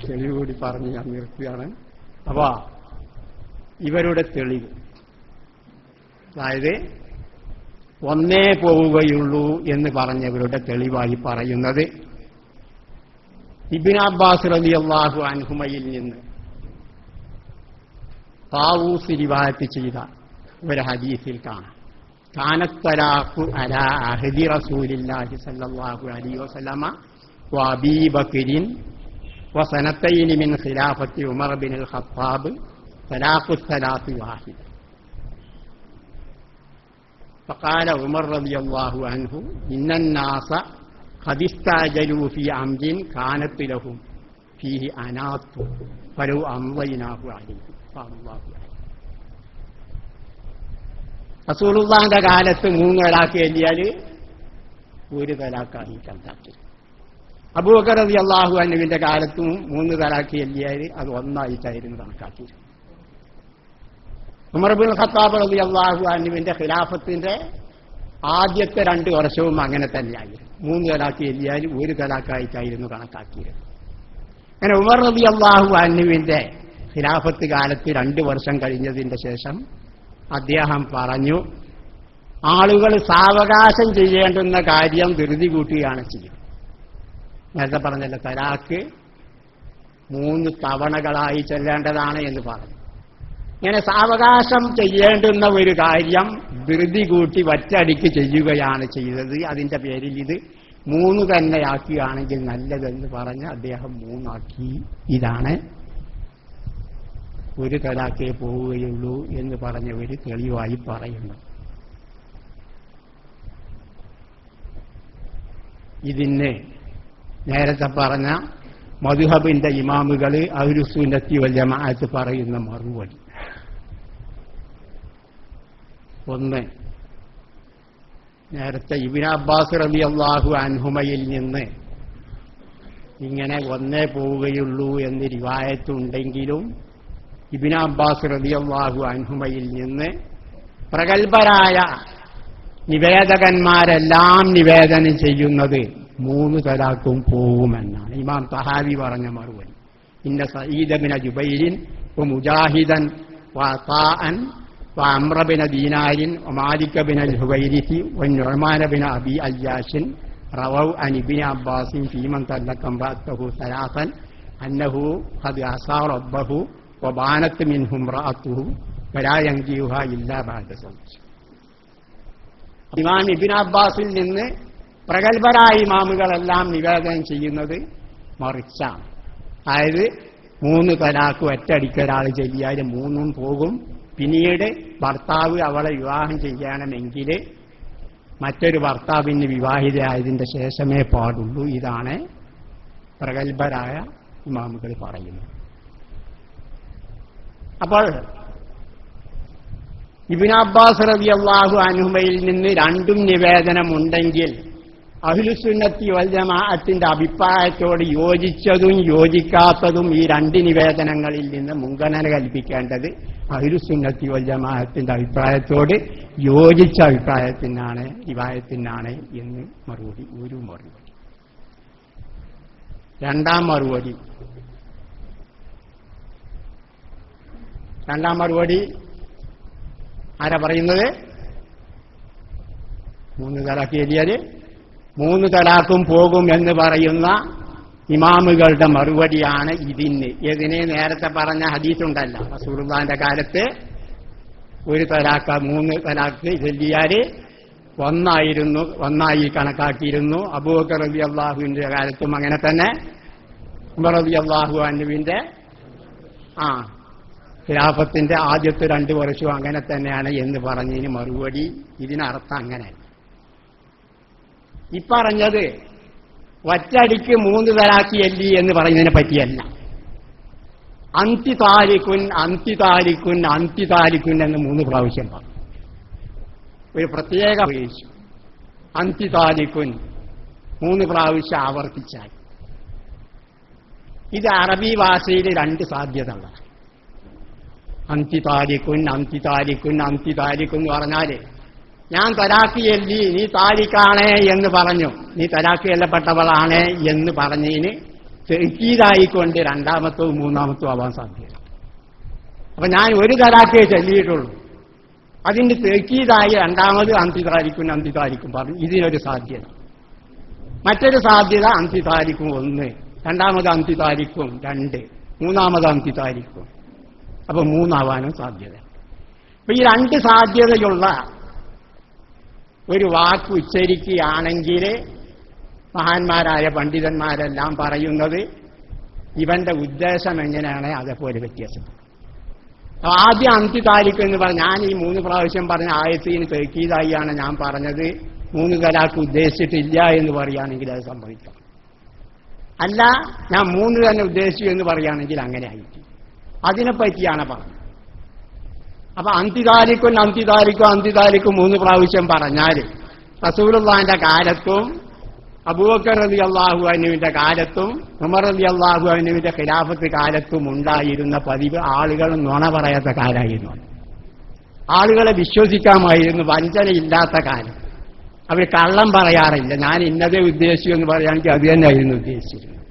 തെളിവ് കൂടി പറഞ്ഞ് ഞാൻ നിർത്തുകയാണ്. അപ്പൊ ഇവരുടെ തെളിവ്, അതായത് ഒന്നേ പോവുകയുള്ളൂ എന്ന് പറഞ്ഞവരുടെ തെളിവായി പറയുന്നത് ഇബ്നു അബ്ബാസ് റളിയല്ലാഹു അൻഹുമയിൽ നിന്ന് താവൂസ് റിവായത്ത് ചെയ്ത ഒരു ഹദീസിൽ കാണാം. കാനത്ത് തലാഖു അലാ അഹദി റസൂലില്ലാഹി സ്വല്ലല്ലാഹു അലൈഹി വസല്ലമ വഅബീ ബക്രിൻ വസനതൈനി മിൻ ഖിലാഫത്തി ഉമർ ബിനുൽ ഖത്താബ് തലാഖു സലാത്തി വാഹിദ. فقال عمر رضي الله عنه إن الناس قد استعجلوا في أمر كانت لهم فيه أنات فلو أمضيناه عليه قال الله عليه. റസൂലുള്ളാഹിന്റെ കാലത്ത് 3 തലാഖ് എല്ലിയാൽ 1 തലാഖായി കണക്കാക്കി. അബൂബക്കർ റളിയല്ലാഹു അൻഹുവിന്റെ കാലത്തും 3 തലാഖ് എല്ലിയാൽ അത് 1 ആയിട്ടായിരുന്നു കണക്കാക്കി. ഉമർ ഇബ്നുൽ ഖത്താബ് റളിയല്ലാഹു അൻഹുവിന്റെ ഖിലാഫത്തിന്റെ ആദ്യത്തെ 2 വർഷവും അങ്ങനെ തന്നെയായിരുന്നു. 3 തലാഖ് എല്ലിയാൽ 1 തലാഖായിട്ടായിരുന്നു കണക്കാക്കിയത്. അങ്ങനെ ഉമർ റളിയല്ലാഹു അൻഹുവിന്റെ ഖിലാഫത്ത് കാലത്ത് 2 വർഷം കഴിഞ്ഞതിന്റെ ശേഷം അദ്ദേഹം പറഞ്ഞു, ആളുകൾ സാവകാശം ചെയ്യേണ്ടുന്ന കാര്യം ധൃതി കൂട്ടുകയാണ് ചെയ്യുന്നത്. നേരത്തെ പറഞ്ഞല്ലോ, തലാഖ് 3 തവണകളായി ചെല്ലേണ്ടതാണ് എന്ന് പറഞ്ഞു. ഇങ്ങനെ സാവകാശം ചെയ്യേണ്ടുന്ന ഒരു കാര്യം ധൃതി കൂട്ടി ഒറ്റയടിക്ക് ചെയ്യുകയാണ് ചെയ്തത്. അതിന്റെ പേരിൽ ഇത് 3 തന്നെയാക്കുകയാണെങ്കിൽ നല്ലതെന്ന് പറഞ്ഞ് അദ്ദേഹം 3 ആക്കി. ഇതാണ് 1 തലാഖേ പോവുകയുള്ളൂ എന്ന് പറഞ്ഞ ഒരു തെളിവായി പറയുന്നു. ഇതിന് നേരത്തെ പറഞ്ഞ മദ്ഹബിന്റെ ഇമാമുകൾ അഹ്ലുസുന്നത്തി വൽ ജമാഅത്ത് പറയുന്ന മറുപടി. ഒന്ന്, നേരത്തെ ഇബ്നു അബ്ബാസ് റളിയല്ലാഹു അൻഹുമയിൽ നിന്ന് ഇങ്ങനെ ഒന്നേ പോവുകയുള്ളൂ എന്ന് റിവായത്തുണ്ടെങ്കിലും ഇബ്നു അബ്ബാസ് റളിയല്ലാഹു അൻഹുമയിൽ നിന്ന് പ്രഗൽഭരായ നിവേദകന്മാരെല്ലാം നിവേദനം ചെയ്യുന്നത് 3 തലാഖും പോവുമെന്നാണ് ഇമാം തഹാവി പറഞ്ഞ മറുപടി. ഇന്ന സഈദ് ബിൻ ജുബൈരിൻ വമുജാഹിദൻ വഅതാഅൻ വഅംറ ബിൻ ദീനാരിൻ വമാലിക് ബിൻ അൽ-ഹുവൈരിസി വനുഅ്മാൻ ബിൻ അബി അയ്യാശിൻ റവൗ അൻ ഇബ്നു അബ്ബാസിൻ ഫീമൻ തലഖ ഇംറഅതഹു സലാസൻ അന്നഹു ഖദ് അസാ റബ്ബഹു വബാനത് മിൻഹു ഇംറഅതുഹു വലാ യൻകിഹുഹാ ഇല്ലാ ബഅദ സൗജ്. ഇമാം ഇബ്നു അബ്ബാസിൽ നിന്ന് പ്രഗൽഭരായ ഇമാമുകളെല്ലാം നിവേദനം ചെയ്യുന്നത് മറിച്ചാണ്. അതായത് 3 തലാഖ് ഒറ്റയടിക്കൊരാൾ ചൊല്ലിയാൽ 3 പോകും. പിന്നീട് ഭർത്താവ് അവളെ വിവാഹം ചെയ്യണമെങ്കിൽ മറ്റൊരു ഭർത്താവിന് വിവാഹിതയായതിന്റെ ശേഷമേ പാടുള്ളൂ. ഇതാണ് പ്രഗൽഭരായ ഇമാമുകൾ പറയുന്നത്. അപ്പോൾ ഇബ്നു അബ്ബാസ് റളിയല്ലാഹു അൻഹുമയിൽ നിന്ന് 2 നിവേദനമുണ്ടെങ്കിൽ അഹ്ലുസുന്നത്തി വൽ ജമാഅത്തിന്റെ അഭിപ്രായത്തോട് യോജിച്ചതും യോജിക്കാത്തതും ഈ 2 നിവേദനങ്ങളിൽ നിന്ന് മുൻഗണന കൽപ്പിക്കേണ്ടത് അഹ്ലുസുന്നത്തി വൽ ജമാഅത്തിന്റെ അഭിപ്രായത്തോട് യോജിച്ച അഭിപ്രായത്തിനാണ്, റിവായത്തിനാണ് എന്ന് മറുപടി. ഒരു മറുപടി. രണ്ടാം മറുപടി ആരാ പറയുന്നത്? 3 തലാഖ് ചൊല്ലിയാല് 3 തലാഖും പോകും എന്ന് പറയുന്ന ഇമാമുകളുടെ മറുപടിയാണ് ഇതിനെ നേരത്തെ പറഞ്ഞ ഹദീസുണ്ടല്ലോ, റസൂലുള്ളാഹിന്റെ കാലത്ത് 1 തലാഖ് 3 തലാഖ് ചൊല്ലിയാല് ഒന്നായി കണക്കാക്കിയിരുന്നു. അബൂബക്കർ റളിയല്ലാഹുവിന്റെ കാലത്തും അങ്ങനെ തന്നെ, ഉമർ റളിയല്ലാഹു അൻഹുവിന്റെ ഖിലാഫത്തിന്റെ ആദ്യത്തെ 2 വർഷവും അങ്ങനെ തന്നെയാണ് എന്ന് പറഞ്ഞതിന് മറുപടി ഇതിനർത്ഥം അങ്ങനെ. ഇപ്പറഞ്ഞത് ഒറ്റടിക്ക് 3 തലാഖ് ചൊല്ലി എന്ന് പറയുന്നതിനെ പറ്റിയല്ല. അന്തിതാലിക്കുൻ എന്ന് 3 പ്രാവശ്യം പറഞ്ഞു. ഒരു പ്രത്യേക ഉപയോഗിച്ചു. അന്തിതാലിക്കുൻ 3 പ്രാവശ്യം ആവർത്തിച്ചാൽ ഇത് അറബി ഭാഷയിൽ 2 സാധ്യതകളാണ്. അന്തിതാലിക്കുൻ എന്ന് പറഞ്ഞാല് ഞാൻ തലാഖ് ചൊല്ലി നീ താലിക്കാണേ എന്ന് പറഞ്ഞു, നീ തലാഖ് ചൊല്ലപ്പെട്ടവളാണ് എന്ന് പറഞ്ഞതിന് തെക്കീതായിക്കൊണ്ട് 2ാമത്തവും 3ാമത്തവും ആവാൻ സാധ്യത. അപ്പൊ ഞാൻ 1 തലാഖേ ചൊല്ലിയിട്ടുള്ളൂ, അതിന് തെക്കീതായി 2ാമത് അന്തിതാലിക്കും പറഞ്ഞു. ഇതിനൊരു സാധ്യത. മറ്റൊരു സാധ്യത അന്തിതാലിക്കും 1, 2ാമത് അന്തിതാലിക്കും 2, 3ാമത് അന്തിതാലിക്കും. അപ്പൊ 3 ആവാനും സാധ്യത. അപ്പൊ ഈ 2 സാധ്യതയുള്ള ഒരു വാക്ക് ഉച്ചരിക്കുകയാണെങ്കിൽ മഹാന്മാരായ പണ്ഡിതന്മാരെല്ലാം പറയുന്നത് ഇവന്റെ ഉദ്ദേശം എങ്ങനെയാണ് അതേപോലെ വ്യത്യാസപ്പെടും. ആദ്യം അന്തിതാലിക്കും എന്ന് പറഞ്ഞാൽ ഞാൻ ഈ 3 പ്രാവശ്യം പറഞ്ഞ ആയത്തിന് തെക്കീതായിയാണ് ഞാൻ പറഞ്ഞത്, 3 തലാഖ് ഉദ്ദേശിച്ചിട്ടില്ല എന്ന് പറയുകയാണെങ്കിൽ അത് സംഭവിക്കാം. അല്ല ഞാൻ 3 തന്നെ ഉദ്ദേശിച്ചു എന്ന് പറയുകയാണെങ്കിൽ അങ്ങനെ ആയിരിക്കും. അതിനെപ്പറ്റിയാണ് പറഞ്ഞത്. അപ്പൊ അന്തിതാലിക്കും 3 പ്രാവശ്യം പറഞ്ഞാൽ റസൂലുള്ളാഹിന്റെ കാലത്തും അബൂബക്കർ റളിയല്ലാഹു അൻഹുവിന്റെ കാലത്തും ഉമർ റളിയല്ലാഹു അൻഹുവിന്റെ ഖിലാഫത്ത് കാലത്തും ഉണ്ടായിരുന്ന പതിവ് ആളുകൾ നുണ പറയാത്ത കാലമായിരുന്നു. ആളുകളെ വിശ്വസിക്കാമായിരുന്നു, വഞ്ചനയില്ലാത്ത കാലം. അവർ കള്ളം പറയാറില്ല. ഞാൻ ഇന്നതേ ഉദ്ദേശിച്ചു എന്ന് പറയുകയാണെങ്കിൽ അത് തന്നെയായിരുന്നു ഉദ്ദേശിച്ചിരുന്നത്.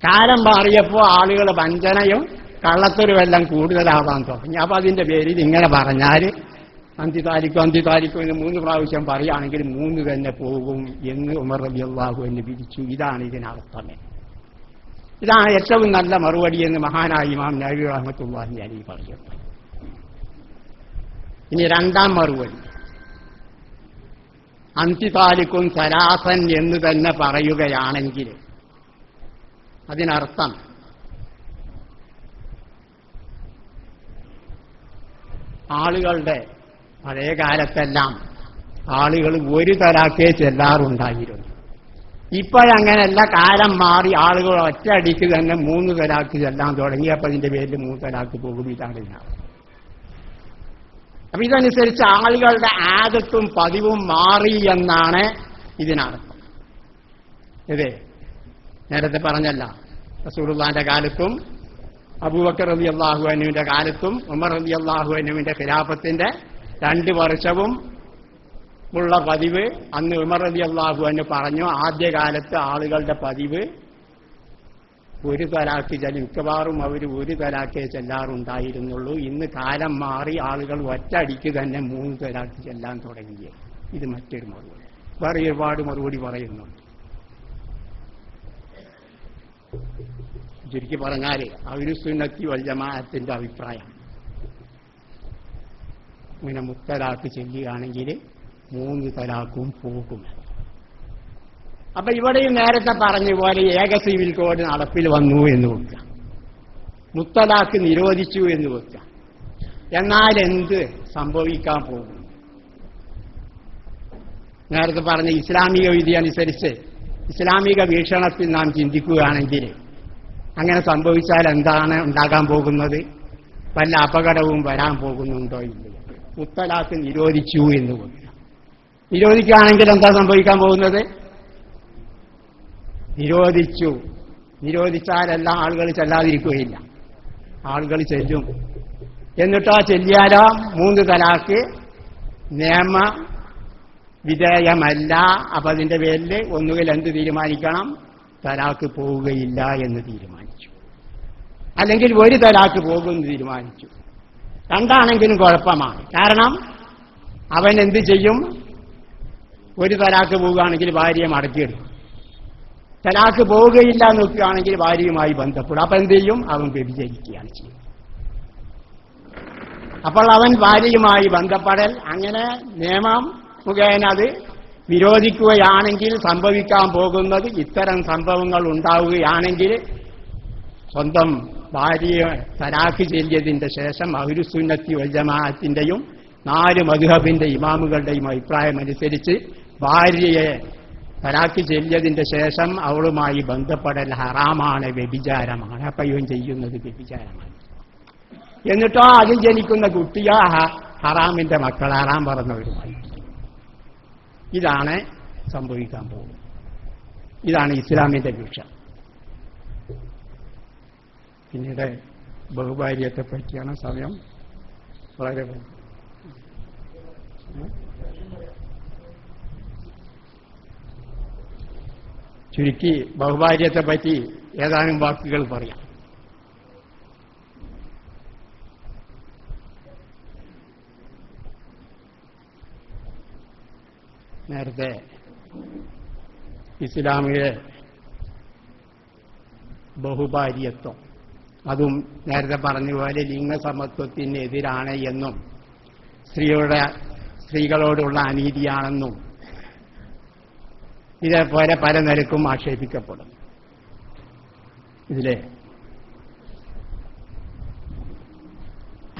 കാലം മാറിയപ്പോൾ ആളുകൾ വഞ്ചനയും കള്ളത്തരുമെല്ലാം കൂടുതലാവാൻ തുടങ്ങി. അപ്പൊ അതിന്റെ പേരിൽ ഇങ്ങനെ പറഞ്ഞാൽ അന്തിതാലിക്കും എന്ന് 3 പ്രാവശ്യം പറയുകയാണെങ്കിൽ 3 തന്നെ പോകും എന്ന് ഉമർ റളിയല്ലാഹു അൻഹു വിധിച്ചു. ഇതാണ് ഇതിനർത്ഥമേ. ഇതാണ് ഏറ്റവും നല്ല മറുപടി എന്ന് മഹാനായ ഇമാം നവവി റഹ്മത്തുള്ളാഹി അലൈഹി പറയുന്നു. ഇനി 2ാം മറുപടി, അന്തിതാലിക്കും സലാസൻ എന്ന് തന്നെ പറയുകയാണെങ്കിൽ അതിനർത്ഥം ആളുകളുടെ പഴയ കാലത്തെല്ലാം ആളുകൾ 1 തലാഖേ ചെല്ലാറുണ്ടായിരുന്നു. ഇപ്പോഴങ്ങനെയല്ല, കാലം മാറി ആളുകൾ ഒറ്റയടിക്ക് തന്നെ 3 തലാക്ക് ചെല്ലാൻ തുടങ്ങി. അപ്പൊ അതിന്റെ പേരിൽ 3 തലാക്ക് പോകും. ഇതാണ് ഇതിനർത്ഥം. അപ്പൊ ഇതനുസരിച്ച് ആളുകളുടെ ആദത്തും പതിവും മാറി എന്നാണ് ഇതിനർത്ഥം. ഇതേ നേരത്തെ പറഞ്ഞല്ല, റസൂലുള്ളാഹിന്റെ കാലത്തും അബൂബക്കർ റളിയല്ലാഹു അൻഹുവിന്റെ കാലത്തും ഉമർ റളിയല്ലാഹു അൻഹുവിന്റെ ഖിലാഫത്തിന്റെ 2 വർഷവും ഉള്ള പതിവ് അന്ന് ഉമർ റളിയല്ലാഹു അൻഹു പറഞ്ഞു, ആദ്യകാലത്ത് ആളുകളുടെ പതിവ് 1 തലാക്ക് മിക്കവാറും അവർ 1 തലാക്കേ ചെല്ലാറുണ്ടായിരുന്നുള്ളൂ. ഇന്ന് കാലം മാറി ആളുകൾ ഒറ്റയടിക്ക് തന്നെ 3 തലാക്ക് ചെല്ലാൻ തുടങ്ങി. ഇത് മറ്റൊരു മറുപടി. വേറെ ഒരുപാട് മറുപടി പറയുന്നുണ്ട്. ചുരുക്കി പറഞ്ഞാൽ അഹ്ലുസുന്നത്തി വൽ ജമാഅത്തിന്റെ അഭിപ്രായം ഇങ്ങനെ മുത്തലാക്ക് ചെല്ലുകയാണെങ്കിൽ 3 തലാക്കും പോകും. അപ്പൊ ഇവിടെയും നേരത്തെ പറഞ്ഞ പോലെ ഏക സിവിൽ കോഡ് നടപ്പിൽ വന്നു എന്ന് വെക്കുക, മുത്തലാക്ക് നിരോധിച്ചു എന്ന് വെക്കുക. എന്നാൽ എന്ത് സംഭവിക്കാൻ പോകും? നേരത്തെ പറഞ്ഞ ഇസ്ലാമിക വിധി അനുസരിച്ച് ഇസ്ലാമിക വീക്ഷണത്തിൽ നാം ചിന്തിക്കുകയാണെങ്കിൽ അങ്ങനെ സംഭവിച്ചാൽ എന്താണ് ഉണ്ടാകാൻ പോകുന്നത്? വല്ല അപകടവും വരാൻ പോകുന്നുണ്ടോ ഇല്ലയോ? മുത്തലാക്ക് നിരോധിച്ചു എന്ന് വെക്കുക. നിരോധിക്കുകയാണെങ്കിൽ എന്താ സംഭവിക്കാൻ പോകുന്നത്? നിരോധിച്ചാലെല്ലാം ആളുകൾ ചെല്ലാതിരിക്കുകയില്ല, ആളുകൾ ചെല്ലും. എന്നിട്ടോ ചെല്ലിയാലോ 3 തലാക്ക് നിയമ വിധേയമല്ല. അപ്പൊ അതിന്റെ പേരിൽ ഒന്നുകിൽ എന്ത് തീരുമാനിക്കണം? തലാക്ക് പോവുകയില്ല എന്ന് തീരുമാനിച്ചു, അല്ലെങ്കിൽ 1 തലാക്ക് പോകുമെന്ന് തീരുമാനിച്ചു. രണ്ടാണെങ്കിലും കുഴപ്പമാണ്. കാരണം അവൻ എന്ത് ചെയ്യും? 1 തലാക്ക് പോവുകയാണെങ്കിൽ ഭാര്യയെ മടക്കിയെടുക്കും. തലാക്ക് പോവുകയില്ല എന്ന് നോക്കുകയാണെങ്കിൽ ഭാര്യയുമായി ബന്ധപ്പെടും. അപ്പൊ എന്ത് ചെയ്യും? അവൻ വ്യഭിചരിക്കുകയാണ് ചെയ്യുന്നത്. അപ്പോൾ അവൻ ഭാര്യയുമായി ബന്ധപ്പെടൽ അങ്ങനെ നിയമം മുഖേന അത് വിരോധിക്കുകയാണെങ്കിൽ സംഭവിക്കാൻ പോകുന്നത്, ഇത്തരം സംഭവങ്ങൾ ഉണ്ടാവുകയാണെങ്കിൽ സ്വന്തം ഭാര്യയെ തലാക്ക് ചെല്ലിയതിന്റെ ശേഷം അഹ്ലുസുന്നത്തി വൽ ജമാഅത്തിന്റെയും 4 മദ്ഹബിന്റെ ഇമാമുകളുടെയും അഭിപ്രായം അനുസരിച്ച് ഭാര്യയെ തലാക്ക് ചെല്ലിയതിന്റെ ശേഷം അവളുമായി ബന്ധപ്പെടൽ ഹറാമാണ്, വ്യഭിചാരമാണ്. അപ്പൊ ഇവൻ ചെയ്യുന്നത് വ്യഭിചാരമാണ്. എന്നിട്ടോ അതിൽ ജനിക്കുന്ന കുട്ടിയോ ഹറാമിന്റെ മക്കൾ, ഹറാം പറഞ്ഞവരുമായി. ഇതാണ് സംഭവിക്കാൻ പോകുന്നത്. ഇതാണ് ഇസ്ലാമിന്റെ വീക്ഷണം. പിന്നീട് ബഹുഭാര്യത്തെ പറ്റിയാണ് സമയം വളരെ ചുരുക്കി ബഹുഭാര്യത്തെ പറ്റി ഏതാനും വാക്കുകൾ പറയാം. നേരത്തെ ഇസ്ലാമിലെ ബഹുഭാര്യത്വം, അതും നേരത്തെ പറഞ്ഞതുപോലെ ലിംഗസമത്വത്തിനെതിരാണ് എന്നും സ്ത്രീകളോടുള്ള അനീതിയാണെന്നും ഇതേപോലെ പല നിലക്കും ആക്ഷേപിക്കപ്പെടും. ഇതിലെ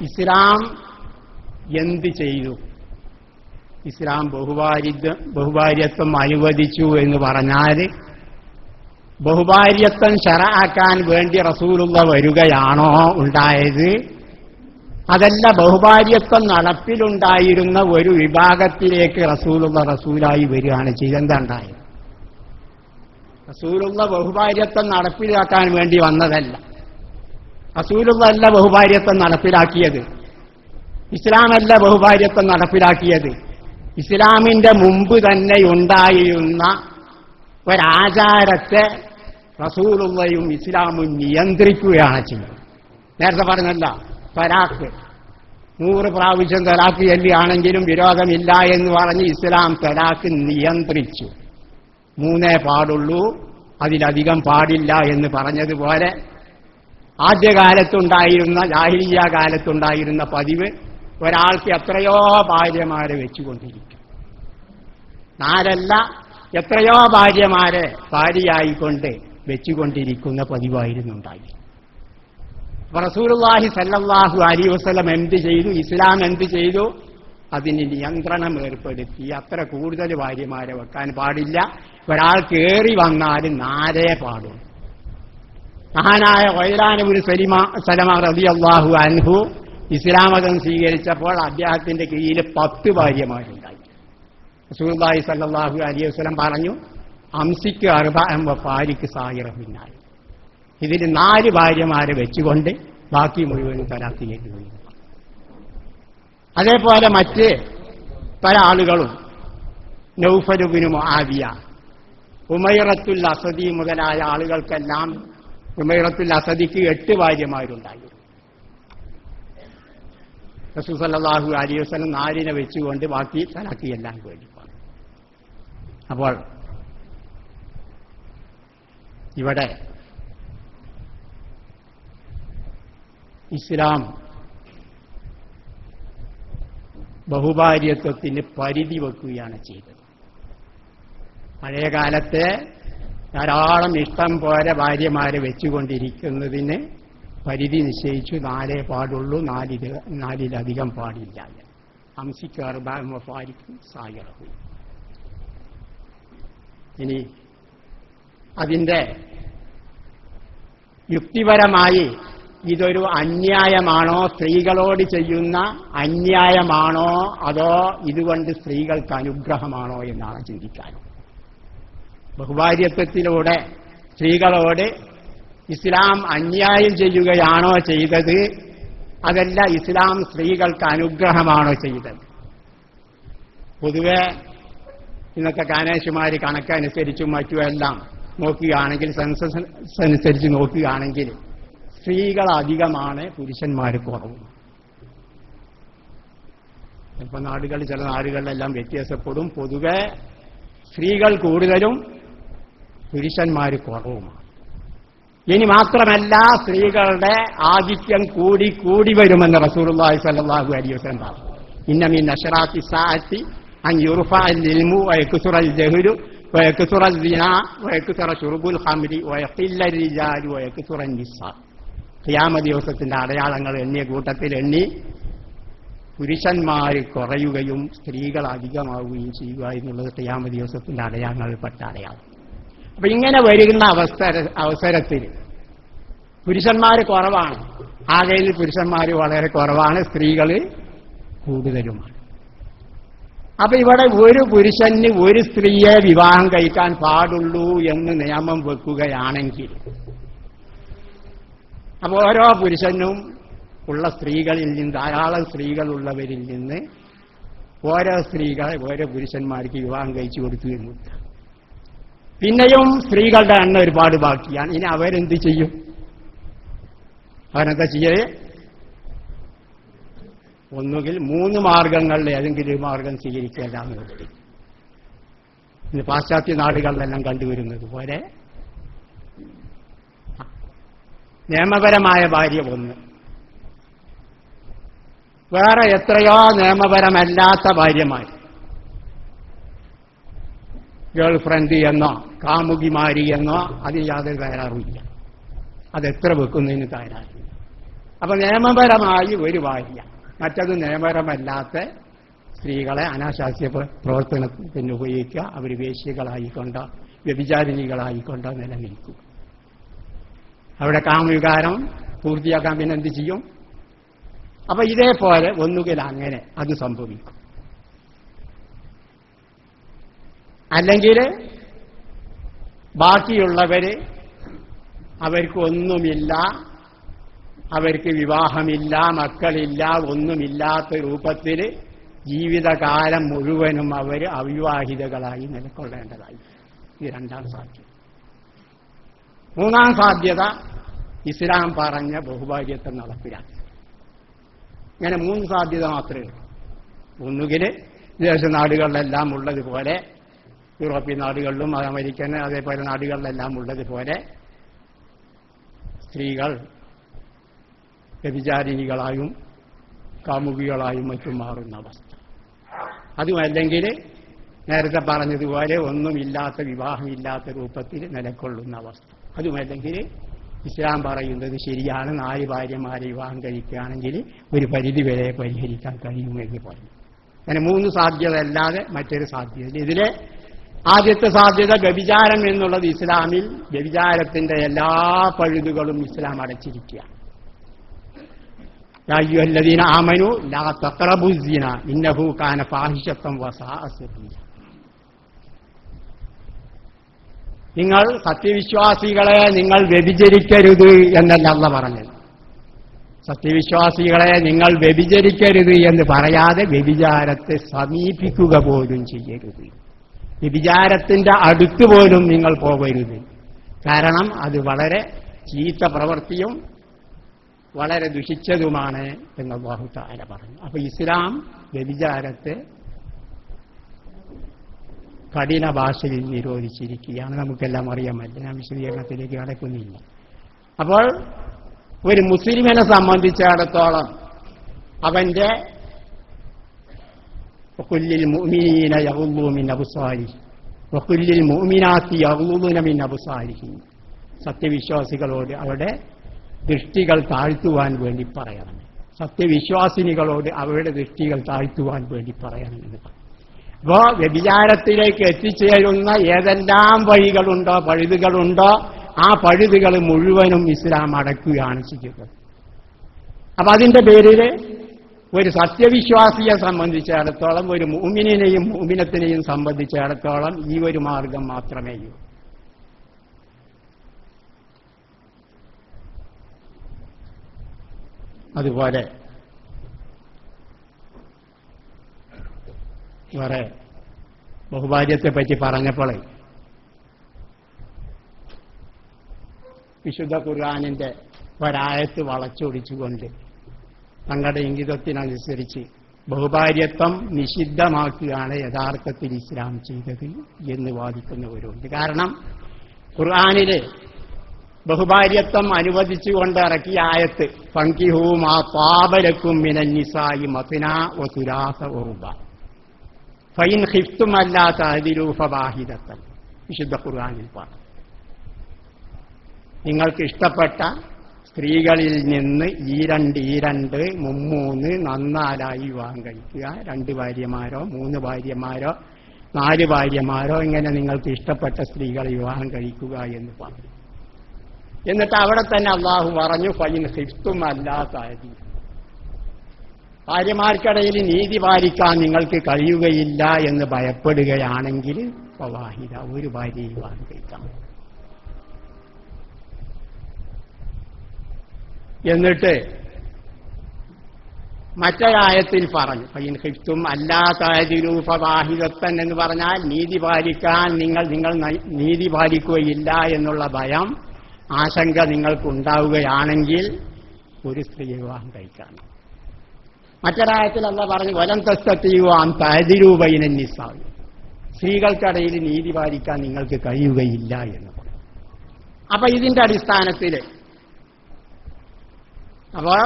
ഇസ്ലാം എന്ത് ചെയ്തു? ഇസ്ലാം ബഹുഭാര്യത്വം അനുവദിച്ചു എന്ന് പറഞ്ഞാൽ ബഹുഭാര്യത്വം ശറഅക്കാൻ വേണ്ടി റസൂലുള്ള വരികയാണോ ഉണ്ടായത്? അതല്ല, ബഹുഭാര്യത്വം നടപ്പിലുണ്ടായിരുന്ന ഒരു വിഭാഗത്തിലേക്ക് റസൂലായി വരികയാണ് ചെയ്തെന്താ ഉണ്ടായത്? റസൂലുള്ള ബഹുഭാര്യത്വം നടപ്പിലാക്കാൻ വേണ്ടി വന്നതല്ല. റസൂലുള്ള അല്ല ബഹുഭാര്യത്വം നടപ്പിലാക്കിയത്, ഇസ്ലാമല്ല ബഹുഭാര്യത്വം നടപ്പിലാക്കിയത്. ഇസ്ലാമിന്റെ മുമ്പ് തന്നെ ഉണ്ടായിരുന്ന ഒരാചാരത്തെ റസൂലുള്ളയും ഇസ്ലാമും നിയന്ത്രിക്കുകയാണ് ചെയ്യുന്നത്. നേരത്തെ പറഞ്ഞല്ല, തലാക്ക് 100 പ്രാവശ്യം തലാക്ക് ചൊല്ലുകയാണെങ്കിലും വിരോധമില്ല എന്ന് പറഞ്ഞ് ഇസ്ലാം തലാക്ക് നിയന്ത്രിച്ചു. 3 പാടുള്ളൂ, അതിലധികം പാടില്ല എന്ന് പറഞ്ഞതുപോലെ ആദ്യകാലത്തുണ്ടായിരുന്ന ജാഹിലിയ്യ കാലത്തുണ്ടായിരുന്ന പതിവ് ഒരാൾക്ക് എത്രയോ ഭാര്യമാരെ വെച്ചുകൊണ്ടിരിക്കും. 4 എത്രയോ ഭാര്യമാരെ ഭാര്യയായിക്കൊണ്ട് വെച്ചുകൊണ്ടിരിക്കുന്ന പതിവായിരുന്നു ഉണ്ടായി. റസൂലുള്ളാഹി സല്ലല്ലാഹു അലൈഹി വസല്ലം എന്ത് ചെയ്തു? ഇസ്ലാം എന്ത് ചെയ്തു? അതിന് നിയന്ത്രണം ഏർപ്പെടുത്തി അത്ര കൂടുതൽ ഭാര്യമാരെ വെക്കാൻ പാടില്ല. ഒരാൾ കയറി വന്നാൽ 4 പാടും. മഹാനായ ഖൈലാൻ സലമ റളിയല്ലാഹു അൻഹു ഇസ്ലാം മതം സ്വീകരിച്ചപ്പോൾ അദ്ദേഹത്തിന്റെ കീഴിൽ 10 ഭാര്യമാരുണ്ടായി. റസൂലുള്ളാഹി സ്വല്ലല്ലാഹു അലൈഹി വസല്ലം പറഞ്ഞു, അംസിക്ക് 40 ഫാരിക്ക് സായിറഹിനായി. ഇതിൽ 4 ഭാര്യമാരെ വെച്ചുകൊണ്ട് ബാക്കി മുഴുവനും തലാഖ് ചെയ്തു. അതേപോലെ മറ്റ് പല ആളുകളും നൗഫൽ ഇബ്നു മുആവിയ, ഉമൈറത്തുൽ അസദി മുതലായ ആളുകൾക്കെല്ലാം ഉമൈറത്തുൽ അസദിക്ക് 8 ഭാര്യമാരുണ്ടായി. റസൂൽ സല്ലല്ലാഹു അലൈഹി വസല്ലം 4 വെച്ചുകൊണ്ട് ബാക്കി തലാഖ് എല്ലാം വേണ്ടി. അപ്പോൾ ഇവിടെ ഇസ്ലാം ബഹുഭാര്യത്വത്തിന് പരിധി വെക്കുകയാണ് ചെയ്തത്. പഴയകാലത്തെ ധാരാളം ഇഷ്ടം പോലെ ഭാര്യമാരെ വെച്ചുകൊണ്ടിരിക്കുന്നതിന് പരിധി നിശ്ചയിച്ചു. 4 പാടുള്ളൂ, 4-ലധികം പാടില്ല. അംസിക്ക് 40 ഫാരിക്ക് സായിറഹു. ഇനി അതിന്റെ യുക്തിപരമായി ഇതൊരു അന്യായമാണോ, സ്ത്രീകളോട് ചെയ്യുന്ന അന്യായമാണോ, അതോ ഇതുകൊണ്ട് സ്ത്രീകൾക്ക് അനുഗ്രഹമാണോ എന്നാണ് ചിന്തിക്കാൻ. ബഹുഭാര്യത്വത്തിലൂടെ സ്ത്രീകളോട് ഇസ്ലാം അന്യായം ചെയ്യുകയാണോ ചെയ്തത്, അതല്ല ഇസ്ലാം സ്ത്രീകൾക്ക് അനുഗ്രഹമാണോ ചെയ്തത്? പൊതുവെ ഇന്നത്തെ കാനേശുമാർ കണക്കനുസരിച്ചും മറ്റുമെല്ലാം നോക്കുകയാണെങ്കിൽ, സെൻസസ് അനുസരിച്ച് നോക്കുകയാണെങ്കിൽ സ്ത്രീകൾ അധികമാണ്, പുരുഷന്മാർ കുറവും. ചില നാടുകളിലെല്ലാം വ്യത്യാസപ്പെടും. പൊതുവെ സ്ത്രീകൾ കൂടുതലും പുരുഷന്മാർ കുറവുമാണ്. ഇനി മാത്രമല്ല, സ്ത്രീകളുടെ ആധിക്യം കൂടി വരുമെന്ന് റസൂലുള്ളാഹി സ്വല്ലല്ലാഹു അലൈഹി വസല്ലം പറഞ്ഞു. ഇന്ന മിൻ അശ്റാത്തി സാഅത്തി അൻ യുർഫഅൽ ഇൽമു വയക്സുറൽ ജഹ്ലു വയക്സുറൽ സിനാ വയക്സുറ ശുർബുൽ ഖംരി വയഖില്ലർ റിജാലു വയക്സുറൻ നിസാ. ഖിയാമത്ത് ദിവസത്തിന്റെ അടയാളങ്ങൾ എണ്ണിയ കൂട്ടത്തിൽ പുരുഷന്മാർ കുറയുകയും സ്ത്രീകൾ അധികമാവുകയും ചെയ്യുക എന്നുള്ളത് ഖിയാമത്ത് ദിവസത്തിന്റെ അടയാളങ്ങളിൽപ്പെട്ട അടയാളം. അപ്പൊ ഇങ്ങനെ വരുന്ന അവസരത്തിൽ പുരുഷന്മാർ കുറവാണ്. ആകെയിൽ പുരുഷന്മാർ വളരെ കുറവാണ്, സ്ത്രീകൾ കൂടുതലുമാണ്. അപ്പൊ ഇവിടെ ഒരു പുരുഷന് ഒരു സ്ത്രീയെ വിവാഹം കഴിക്കാൻ പാടുള്ളൂ എന്ന് നിയമം വെക്കുകയാണെങ്കിൽ, അപ്പൊ ഓരോ പുരുഷനും ഉള്ള സ്ത്രീകളിൽ നിന്ന്, ധാരാളം സ്ത്രീകളുള്ളവരിൽ നിന്ന് ഓരോ സ്ത്രീകളെ ഓരോ പുരുഷന്മാർക്ക് വിവാഹം കഴിച്ചു കൊടുത്തു എന്ന്. പിന്നെയും സ്ത്രീകളുടെ എണ്ണം ഒരുപാട് ബാക്കിയാണ്. ഇനി അവരെന്ത് ചെയ്യും? അവരെന്താ ചെയ്യേ? ഒന്നുകിൽ 3 മാർഗങ്ങളിൽ ഏതെങ്കിലും മാർഗം സ്വീകരിക്കേണ്ടെന്ന് നിർത്തി. ഇന്ന് പാശ്ചാത്യ നാടുകളിലെല്ലാം കണ്ടുവരുന്നത് പോലെ നിയമപരമായ ഭാര്യ 1, വേറെ എത്രയോ നിയമപരമല്ലാത്ത ഭാര്യമാർ, ഗേൾ ഫ്രണ്ട് എന്നോ കാമുകിമാരി എന്നോ അതിൽ യാതൊരു തയ്യാറുമില്ല. അതെത്ര വെക്കുന്നതിന് തയ്യാറില്ല. അപ്പൊ നിയമപരമായി ഒരു ഭാര്യ, മറ്റത് നിയമപരമല്ലാത്ത സ്ത്രീകളെ അനാശാസ്യ പ്രവർത്തനത്തിന് ഉപയോഗിക്കുക. അവർ വേശ്യകളായിക്കൊണ്ടോ വ്യഭിചാരിണികളായിക്കൊണ്ടോ നിലനിൽക്കും. അവിടെ കാമവികാരം പൂർത്തിയാക്കാൻ പിന്നെ എന്ത് ചെയ്യും? അപ്പൊ ഇതേപോലെ ഒന്നുകിൽ അങ്ങനെ അത് സംഭവിക്കും, അല്ലെങ്കിൽ ബാക്കിയുള്ളവര് അവർക്കൊന്നുമില്ല, അവർക്ക് വിവാഹമില്ല, മക്കളില്ല, ഒന്നുമില്ലാത്ത രൂപത്തിൽ ജീവിതകാലം മുഴുവനും അവർ അവിവാഹിതകളായി നിലകൊള്ളേണ്ടതായി. ഇത് 2ാം സാധ്യത. 3ാം സാധ്യത ഇസ്ലാം പറഞ്ഞ ബഹുഭാര്യത്വം നടപ്പിലാക്കി. ഇങ്ങനെ 3 സാധ്യത മാത്രമേ ഉള്ളൂ. ഒന്നുകിൽ വിദേശ നാടുകളിലെല്ലാം ഉള്ളതുപോലെ, യൂറോപ്യൻ നാടുകളിലും അമേരിക്കൻ അതേപോലെ നാടുകളിലെല്ലാം ഉള്ളതുപോലെ സ്ത്രീകൾ വ്യഭിചാരിണികളായും കാമുകികളായും മറ്റും മാറുന്ന അവസ്ഥ. അതുമല്ലെങ്കിൽ നേരത്തെ പറഞ്ഞതുപോലെ ഒന്നുമില്ലാത്ത, വിവാഹമില്ലാത്ത രൂപത്തിൽ നിലകൊള്ളുന്ന അവസ്ഥ. അതുമല്ലെങ്കിൽ ഇസ്ലാം പറയുന്നത് ശരിയാണ്, 4 ഭാര്യമാരെ വിവാഹം കഴിക്കുകയാണെങ്കിൽ ഒരു പരിധി വരെ പരിഹരിക്കാൻ കഴിയുമെന്ന് പറഞ്ഞു. അങ്ങനെ 3 സാധ്യത അല്ലാതെ മറ്റൊരു സാധ്യത. ഇതിലെ ആദ്യത്തെ സാധ്യത വ്യഭിചാരം എന്നുള്ളത് ഇസ്ലാമിൽ വ്യഭിചാരത്തിന്റെ എല്ലാ പഴുതുകളും ഇസ്ലാം അടച്ചിരിക്കുക. യാ അയ്യുഹല്ലദീന ആമനൂ ലാ തഖറബുസ്സിന ഇന്നഹു കാന ഫാഹിശത്തൻ വസാഅ സബീല. നിങ്ങൾ സത്യവിശ്വാസികളെ നിങ്ങൾ വ്യഭിചരിക്കരുത് എന്നല്ല അല്ലാഹു പറഞ്ഞത്. സത്യവിശ്വാസികളെ നിങ്ങൾ വ്യഭിചരിക്കരുത് എന്ന് പറയാതെ വ്യഭിചാരത്തെ സമീപിക്കുക പോലും ചെയ്യരുത്. വ്യഭിചാരത്തിന്റെ അടുത്ത് പോലും നിങ്ങൾ പോകരുത്. കാരണം അത് വളരെ ചീത്ത പ്രവൃത്തിയും വളരെ ദുഷിച്ചതുമാണ് എന്ന് അല്ലാഹു തആല പറഞ്ഞു. അപ്പൊ ഇസ്ലാം വ്യഭിചാരത്തെ കഠിന ഭാഷയിൽ നിരോധിച്ചിരിക്കുകയാണ്. നമുക്കെല്ലാം അറിയാമല്ലോ, ഞാൻ വിശദീകരണത്തിലേക്ക് കടക്കുന്നില്ല. അപ്പോൾ ഒരു മുസ്ലിമിനെ സംബന്ധിച്ചിടത്തോളം അവന്റെ വഖുല്ലിൽ മുഅ്മിനീന യഗ്ളൂ മിൻ അബ്സാരിഹിം വഖുല്ലിൽ മുഅ്മിനാത്തി യഗ്ളൂന മിൻ അബ്സാരിഹിം, സത്യവിശ്വാസികളോട് അവരുടെ ദൃഷ്ടികൾ താഴ്ത്തുവാൻ വേണ്ടി പറയണം. സത്യവിശ്വാസിനികളോട് അവരുടെ ദൃഷ്ടികൾ താഴ്ത്തുവാൻ വേണ്ടി പറയണമെന്ന് പറഞ്ഞു. അപ്പോ വ്യഭിചാരത്തിലേക്ക് എത്തിച്ചേരുന്ന ഏതെല്ലാം വഴികളുണ്ടോ, പഴുതുകളുണ്ടോ, ആ പഴുതുകൾ മുഴുവനും ഇസ്ലാം അടക്കുകയാണ് ചെയ്യുന്നത്. അപ്പൊ അതിന്റെ പേരിൽ ഒരു സത്യവിശ്വാസിയെ സംബന്ധിച്ചിടത്തോളം, ഒരു മുഅ്മിനിനെയും മുഅ്മിനത്തിനെയും സംബന്ധിച്ചിടത്തോളം ഈ ഒരു മാർഗം മാത്രമേ ഉള്ളൂ. അതുപോലെ വേറെ ബഹുഭാര്യത്തെ പറ്റി പറഞ്ഞപ്പോൾ വിശുദ്ധ ഖുർആനിന്റെ ഒരായത്ത് വളച്ചൊടിച്ചുകൊണ്ട് തങ്ങളുടെ ഇംഗിതത്തിനനുസരിച്ച് ബഹുഭാര്യത്വം നിഷിദ്ധമാക്കുകയാണ് യഥാർത്ഥത്തിൽ ഇസ്ലാം ചെയ്തത് എന്ന് വാദിക്കുന്നവരുണ്ട്. കാരണം ഖുർആനിലെ ബഹുഭാര്യത്വം അനുവദിച്ചുകൊണ്ട് ഇറക്കിയ ആയത്ത് ഫൻകിഹൂ മാ ത്വാബ ലക്കും മിനൻ നിസാഇ മത്നാ വസുലാസ വറുബ ഫഇൻ ഖിഫ്തും അല്ലാ തഅദിലൂ ഫവാഹിദത്തൻ, വിശുദ്ധ ഖുർആനിൽ പറഞ്ഞു. നിങ്ങൾക്ക് ഇഷ്ടപ്പെട്ട സ്ത്രീകളിൽ നിന്ന് ഈ രണ്ട് മുമ്മൂന്ന് നന്നാലായി വിവാഹം കഴിക്കുക. 2 ഭാര്യമാരോ 3 ഭാര്യമാരോ 4 ഭാര്യമാരോ ഇങ്ങനെ നിങ്ങൾക്ക് ഇഷ്ടപ്പെട്ട സ്ത്രീകളെ വിവാഹം കഴിക്കുക എന്ന് പറഞ്ഞു. എന്നിട്ട് അവിടെ തന്നെ അള്ളാഹു പറഞ്ഞു ഫൈൻ ഖിഫ്തും അല്ലാത്ത ഭാര്യമാർക്കിടയിൽ നീതി പാലിക്കാൻ നിങ്ങൾക്ക് കഴിയുകയില്ല എന്ന് ഭയപ്പെടുകയാണെങ്കിൽ ഫവാഹിദ, ഒരു ഭാര്യയെ വിവാഹം കഴിക്കാം. എന്നിട്ട് മറ്റൊരായത്തിൽ പറഞ്ഞു ഫൈൻ ഖിഫ്തും അല്ലാത്തതിലൂ ഫവാഹിദത്തൻ എന്ന് പറഞ്ഞാൽ നീതി പാലിക്കാൻ നിങ്ങൾ നീതി പാലിക്കുകയില്ല എന്നുള്ള ഭയം, ആശങ്ക നിങ്ങൾക്കുണ്ടാവുകയാണെങ്കിൽ ഒരു സ്ത്രീയെ വിവാഹം കഴിക്കാം. മറ്റൊരായത്തിൽ അല്ലാഹു പറഞ്ഞു വലൻ തസ്തതിഉ അൻ തഅദിലൂ ബൈനൻ നിസാ, സ്ത്രീകൾക്കിടയിൽ നീതി പാലിക്കാൻ നിങ്ങൾക്ക് കഴിയുകയില്ല എന്ന് പറഞ്ഞു. അപ്പൊ ഇതിന്റെ അടിസ്ഥാനത്തിൽ അപ്പൊ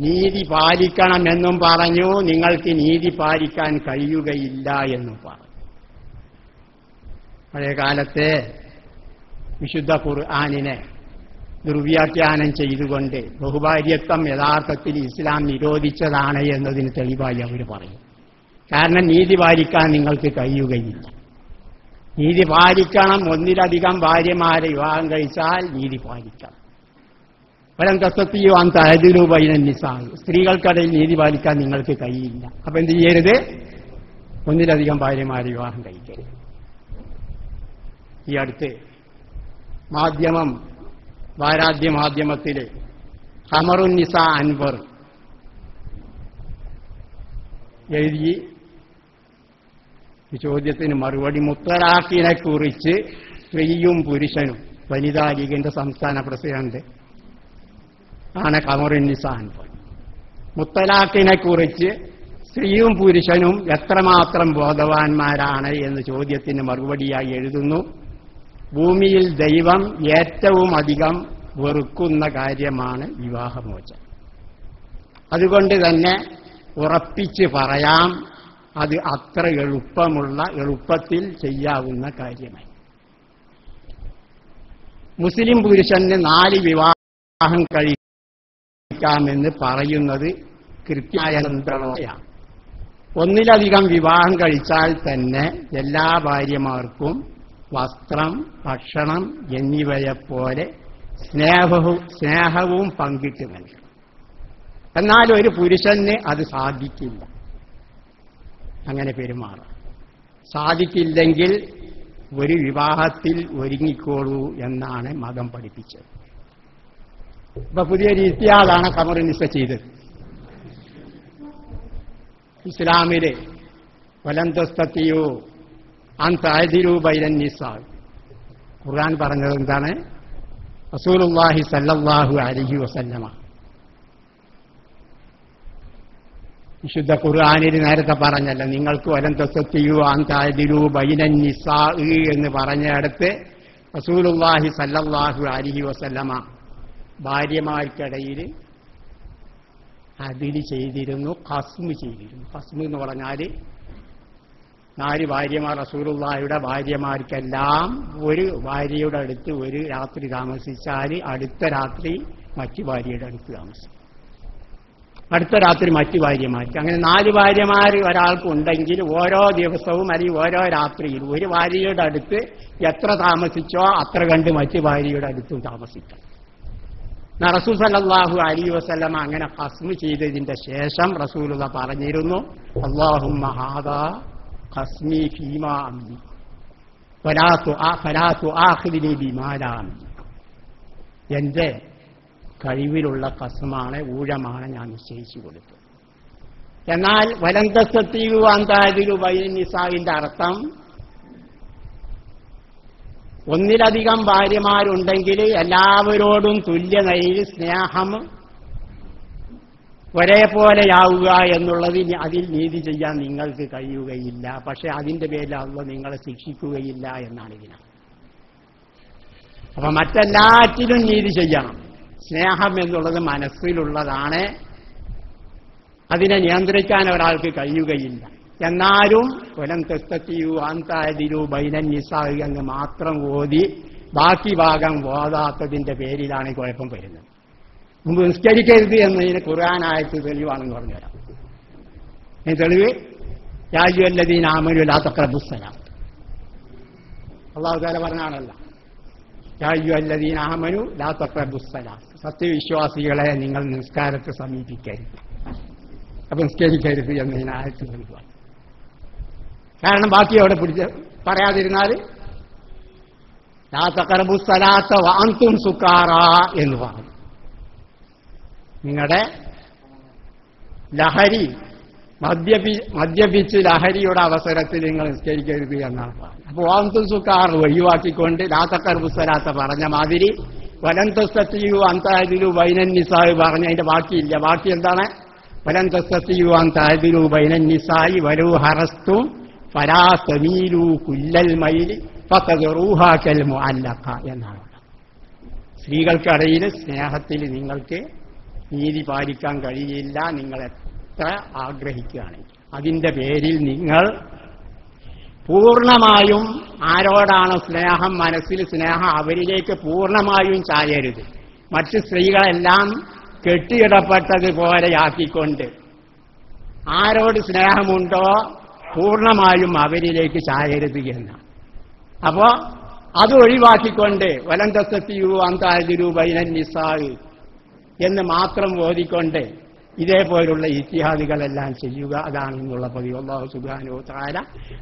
നീതി പാലിക്കണമെന്നും പറഞ്ഞു, നിങ്ങൾക്ക് നീതി പാലിക്കാൻ കഴിയുകയില്ല എന്നും പറഞ്ഞു. പഴയ കാലത്തെ വിശുദ്ധ ഖുർആനിനെ ദുർവ്യാഖ്യാനം ചെയ്തുകൊണ്ട് ബഹുഭാര്യത്വം യഥാർത്ഥത്തിൽ ഇസ്ലാം നിരോധിച്ചതാണ് എന്നതിന് തെളിവായി അവർ പറയും. കാരണം നീതി പാലിക്കാൻ നിങ്ങൾക്ക് കഴിയുകയില്ല. നീതി പാലിക്കണം, ഒന്നിലധികം ഭാര്യമാരെ വിവാഹം കഴിച്ചാൽ നീതി പാലിക്കണം. വലൻ തസ്തതിഉ അൻ തഅദിലൂ ബൈനൻ നിസാ, സ്ത്രീകൾക്കിടയിൽ നീതി പാലിക്കാൻ നിങ്ങൾക്ക് കഴിയില്ല. അപ്പൊ എന്ത് ചെയ്യരുത്? ഒന്നിലധികം ഭാര്യമാരെ വിവാഹം കഴിക്കരുത്. ഈ അടുത്ത് വാരാദ്യ മാധ്യമത്തില് ഖമറുന്നിസ അൻവർ എഴുതി ചോദ്യത്തിന് മറുപടി മുത്തലാഖിനെ കുറിച്ച് സ്ത്രീയും പുരുഷനും, വനിതാ ലീഗിന്റെ സംസ്ഥാന പ്രസിഡന്റ് ആണ് ഖമറുന്നിസ അൻവർ. മുത്തലാഖിനെ കുറിച്ച് സ്ത്രീയും പുരുഷനും എത്രമാത്രം ബോധവാന്മാരാണ് എന്ന് ചോദ്യത്തിന് മറുപടിയായി എഴുതുന്നു, ഭൂമിയിൽ ദൈവം ഏറ്റവും അധികം വെറുക്കുന്ന കാര്യമാണ് വിവാഹമോചനം. അതുകൊണ്ട് തന്നെ ഉറപ്പിച്ച് പറയാം, അത് അത്ര എളുപ്പത്തിൽ ചെയ്യാവുന്ന കാര്യമായി. മുസ്ലിം പുരുഷന് 4 വിവാഹം കഴിക്കാമെന്ന് പറയുന്നത് കൃത്യമായ നിയന്ത്രണമാണ്. ഒന്നിലധികം വിവാഹം കഴിച്ചാൽ തന്നെ എല്ലാ ഭാര്യമാർക്കും വസ്ത്രം, ഭക്ഷണം എന്നിവയെപ്പോലെ സ്നേഹവും പങ്കിട്ട് നൽകണം. എന്നാൽ ഒരു പുരുഷന് അത് സാധിക്കില്ല, അങ്ങനെ പെരുമാറാം. സാധിക്കില്ലെങ്കിൽ ഒരു വിവാഹത്തിൽ ഒരുങ്ങിക്കോളൂ എന്നാണ് മതം പഠിപ്പിച്ചത്. ഇപ്പൊ പുതിയൊരു ഇത്തിഹാദാണ് ഖമറുന്നിസ ചെയ്തത്. ഇസ്ലാമില് വലൻ തസ്തതിഉ അൻ തഅദിലു ബൈനൻ നിസാ, ഖുർആൻ പറഞ്ഞത് എന്താണ്? റസൂലുള്ളാഹി സ്വല്ലല്ലാഹു അലൈഹി വസല്ലമ വിശുദ്ധ ഖുർആനിൽ നേരത്തെ പറഞ്ഞല്ലോ, നിങ്ങൾക്ക് വലൻ തസ്തതിഉ അൻ തഅദിലു ബൈനൻ നിസാ എന്ന് പറഞ്ഞിടത്ത് റസൂലുള്ളാഹി സ്വല്ലല്ലാഹു അലൈഹി വസല്ലമ ഭാര്യമാർക്കിടയിൽ അതില് ചെയ്തിരുന്നു, ഖസ്മ് ചെയ്തിരുന്നു. ഖസ്മ് എന്ന് പറഞ്ഞാൽ 4 ഭാര്യമാർ റസൂലുള്ളാഹിയുടെ ഭാര്യമാർക്കെല്ലാം ഒരു ഭാര്യയുടെ അടുത്ത് ഒരു രാത്രി താമസിച്ചാൽ അടുത്ത രാത്രി മറ്റു ഭാര്യയുടെ അടുത്ത് താമസിക്കും, അടുത്ത രാത്രി മറ്റു ഭാര്യമാർക്ക്. അങ്ങനെ 4 ഭാര്യമാർ ഒരാൾക്കുണ്ടെങ്കിൽ ഓരോ ദിവസവും അല്ലെങ്കിൽ ഓരോ രാത്രിയിൽ ഒരു ഭാര്യയുടെ അടുത്ത് എത്ര താമസിച്ചോ അത്ര കണ്ട് മറ്റു ഭാര്യയുടെ അടുത്തും താമസിക്കാം. റസൂൽ സല്ലല്ലാഹു അലൈഹി വസല്ലം അങ്ങനെ ഖസ്മ് ചെയ്തതിന്റെ ശേഷം റസൂലുള്ളാ പറഞ്ഞിരുന്നു, അല്ലാഹുമ്മ ഹാദാ ഖസ്മി ഫീമാ അംലി ഫലാ തുആഖിദ്നി ബിമാ ലാ അംലി. എന്റെ കഴിവിലുള്ള ഖസ്മാണ്, ഊഴമാണ് ഞാൻ നിശ്ചയിച്ചു കൊടുത്തത്. എന്നാൽ വലൻ തസ്തതിഉ അൻ തഅദിലു ബൈനൻ നിസാഇന്റെ അർത്ഥം ഒന്നിലധികം ഭാര്യമാരുണ്ടെങ്കിൽ എല്ലാവരോടും തുല്യനയിൽ സ്നേഹം ഒരേപോലെയാവുക എന്നുള്ളത് അതിൽ നീതി ചെയ്യാൻ നിങ്ങൾക്ക് കഴിയുകയില്ല. പക്ഷെ അതിന്റെ പേരിൽ അല്ലാഹു നിങ്ങളെ ശിക്ഷിക്കുകയില്ല എന്നാണ് ഇതിനർത്ഥം. അപ്പൊ മറ്റെല്ലാറ്റിലും നീതി ചെയ്യണം. സ്നേഹം എന്നുള്ളത് മനസ്സിലുള്ളതാണ്, അതിനെ നിയന്ത്രിക്കാൻ ഒരാൾക്ക് കഴിയുകയില്ല. എന്നാലും വലൻ തസ്തതിഉ അൻ തഅദിലു ബൈനൻ നിസാ എന്ന് മാത്രം ഓതി ബാക്കി ഭാഗം ഓതാത്തതിന്റെ പേരിലാണ് കുഴപ്പം വരുന്നത്. മുമ്പ് നിസ്കരിക്കരുത് എന്നതിന് ഖുർആൻ ആയത്ത് തെളിവാണെന്ന് പറഞ്ഞുതരാം. ഈ തെളിവ് യാ അയ്യുഹല്ലദീന ആമനൂ ലാ തഖ്റബുസ്സലാത്ത്, അല്ലാഹു തആല പറഞ്ഞാണല്ലോ, യാ അയ്യുഹല്ലദീന ആമനൂ ലാ തഖ്റബുസ്സലാത്ത്, സത്യവിശ്വാസികളെ നിങ്ങൾ നിസ്കാരത്തെ സമീപിക്കരുത്. അപ്പൊ നിസ്കരിക്കരുത് എന്നതിന് ആയത്ത് തെളിവാണ്. കാരണം ബാക്കി അവിടെ പിടിച്ച് പറയാതിരുന്നാൽ ലാ തഖ്റബുസ്സലാത്ത വഅൻതും സുക്കാറാ എന്ന് പറഞ്ഞു. നിങ്ങളുടെ ലഹരി മദ്യപിച്ച് ലഹരിയുടെ അവസരത്തിൽ നിങ്ങൾ നിസ്കരിക്കരുത് എന്നാണ് പറഞ്ഞത്. അപ്പോൾ വഅൻതും സുക്കാർ ഒഴിവാക്കിക്കൊണ്ട് ലാ തഖ്റബുസ്സലാത്ത പറഞ്ഞ മാതിരി വലൻ തസ്തതിഉ അൻ തഅദിലു ബൈനൻ നിസാ പറഞ്ഞ അതിന്റെ ബാക്കിയില്ല. ബാക്കി എന്താണ്? വലൻ തസ്തതിഉ അൻ തഅദിലു ബൈനൻ നിസാ വലൗ ഹറസ്തും ഫലാ തമീലു കുല്ലൽ മൈലി ഫതദറൂഹാ കൽ മുഅല്ലഖ എന്നാണ്. സ്ത്രീകൾക്കിടയിൽ സ്നേഹത്തിൽ നിങ്ങൾക്ക് നീതി പാലിക്കാൻ കഴിയില്ല, നിങ്ങൾ എത്ര ആഗ്രഹിക്കുകയാണെങ്കിൽ. അതിന്റെ പേരിൽ നിങ്ങൾ പൂർണ്ണമായും ആരോടാണ് സ്നേഹം, മനസ്സിൽ സ്നേഹം, അവരിലേക്ക് പൂർണ്ണമായും ചായരുത്. മറ്റ് സ്ത്രീകളെല്ലാം കെട്ടിയിടപ്പെട്ടതുപോലെയാക്കിക്കൊണ്ട് ആരോട് സ്നേഹമുണ്ടോ പൂർണ്ണമായും അവരിലേക്ക് ചായരുത് എന്നാണ്. അപ്പോ അത് ഒഴിവാക്കിക്കൊണ്ട് വലൻ തസ്തതിഉ അൻ തഅദിലു ബൈനൻ നിസാ എന്ന് മാത്രം ഓതിക്കൊണ്ട് ഇതേപോലുള്ള ഇത്തിഹാദുകളെല്ലാം ചെയ്യുക, അതാണ് ഇന്നുള്ള പതിവ്. അല്ലാഹു സുബ്ഹാനഹു വ തആല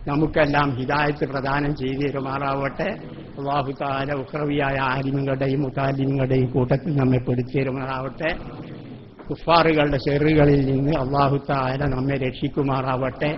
നമുക്കെല്ലാം ഹിദായത്ത് പ്രദാനം ചെയ്തു തരുമാറാവട്ടെ. അല്ലാഹു തആല ഉഖ്റവിയായ ആലിമുകളുടെയും മുതഅല്ലിമുകളുടെയും കൂട്ടത്തിൽ നമ്മെ പെടുത്തി തരുമാറാവട്ടെ. കുഫാറുകളുടെ ഷെറുകളിൽ നിന്ന് അല്ലാഹു തആല നമ്മെ രക്ഷിക്കുമാറാവട്ടെ.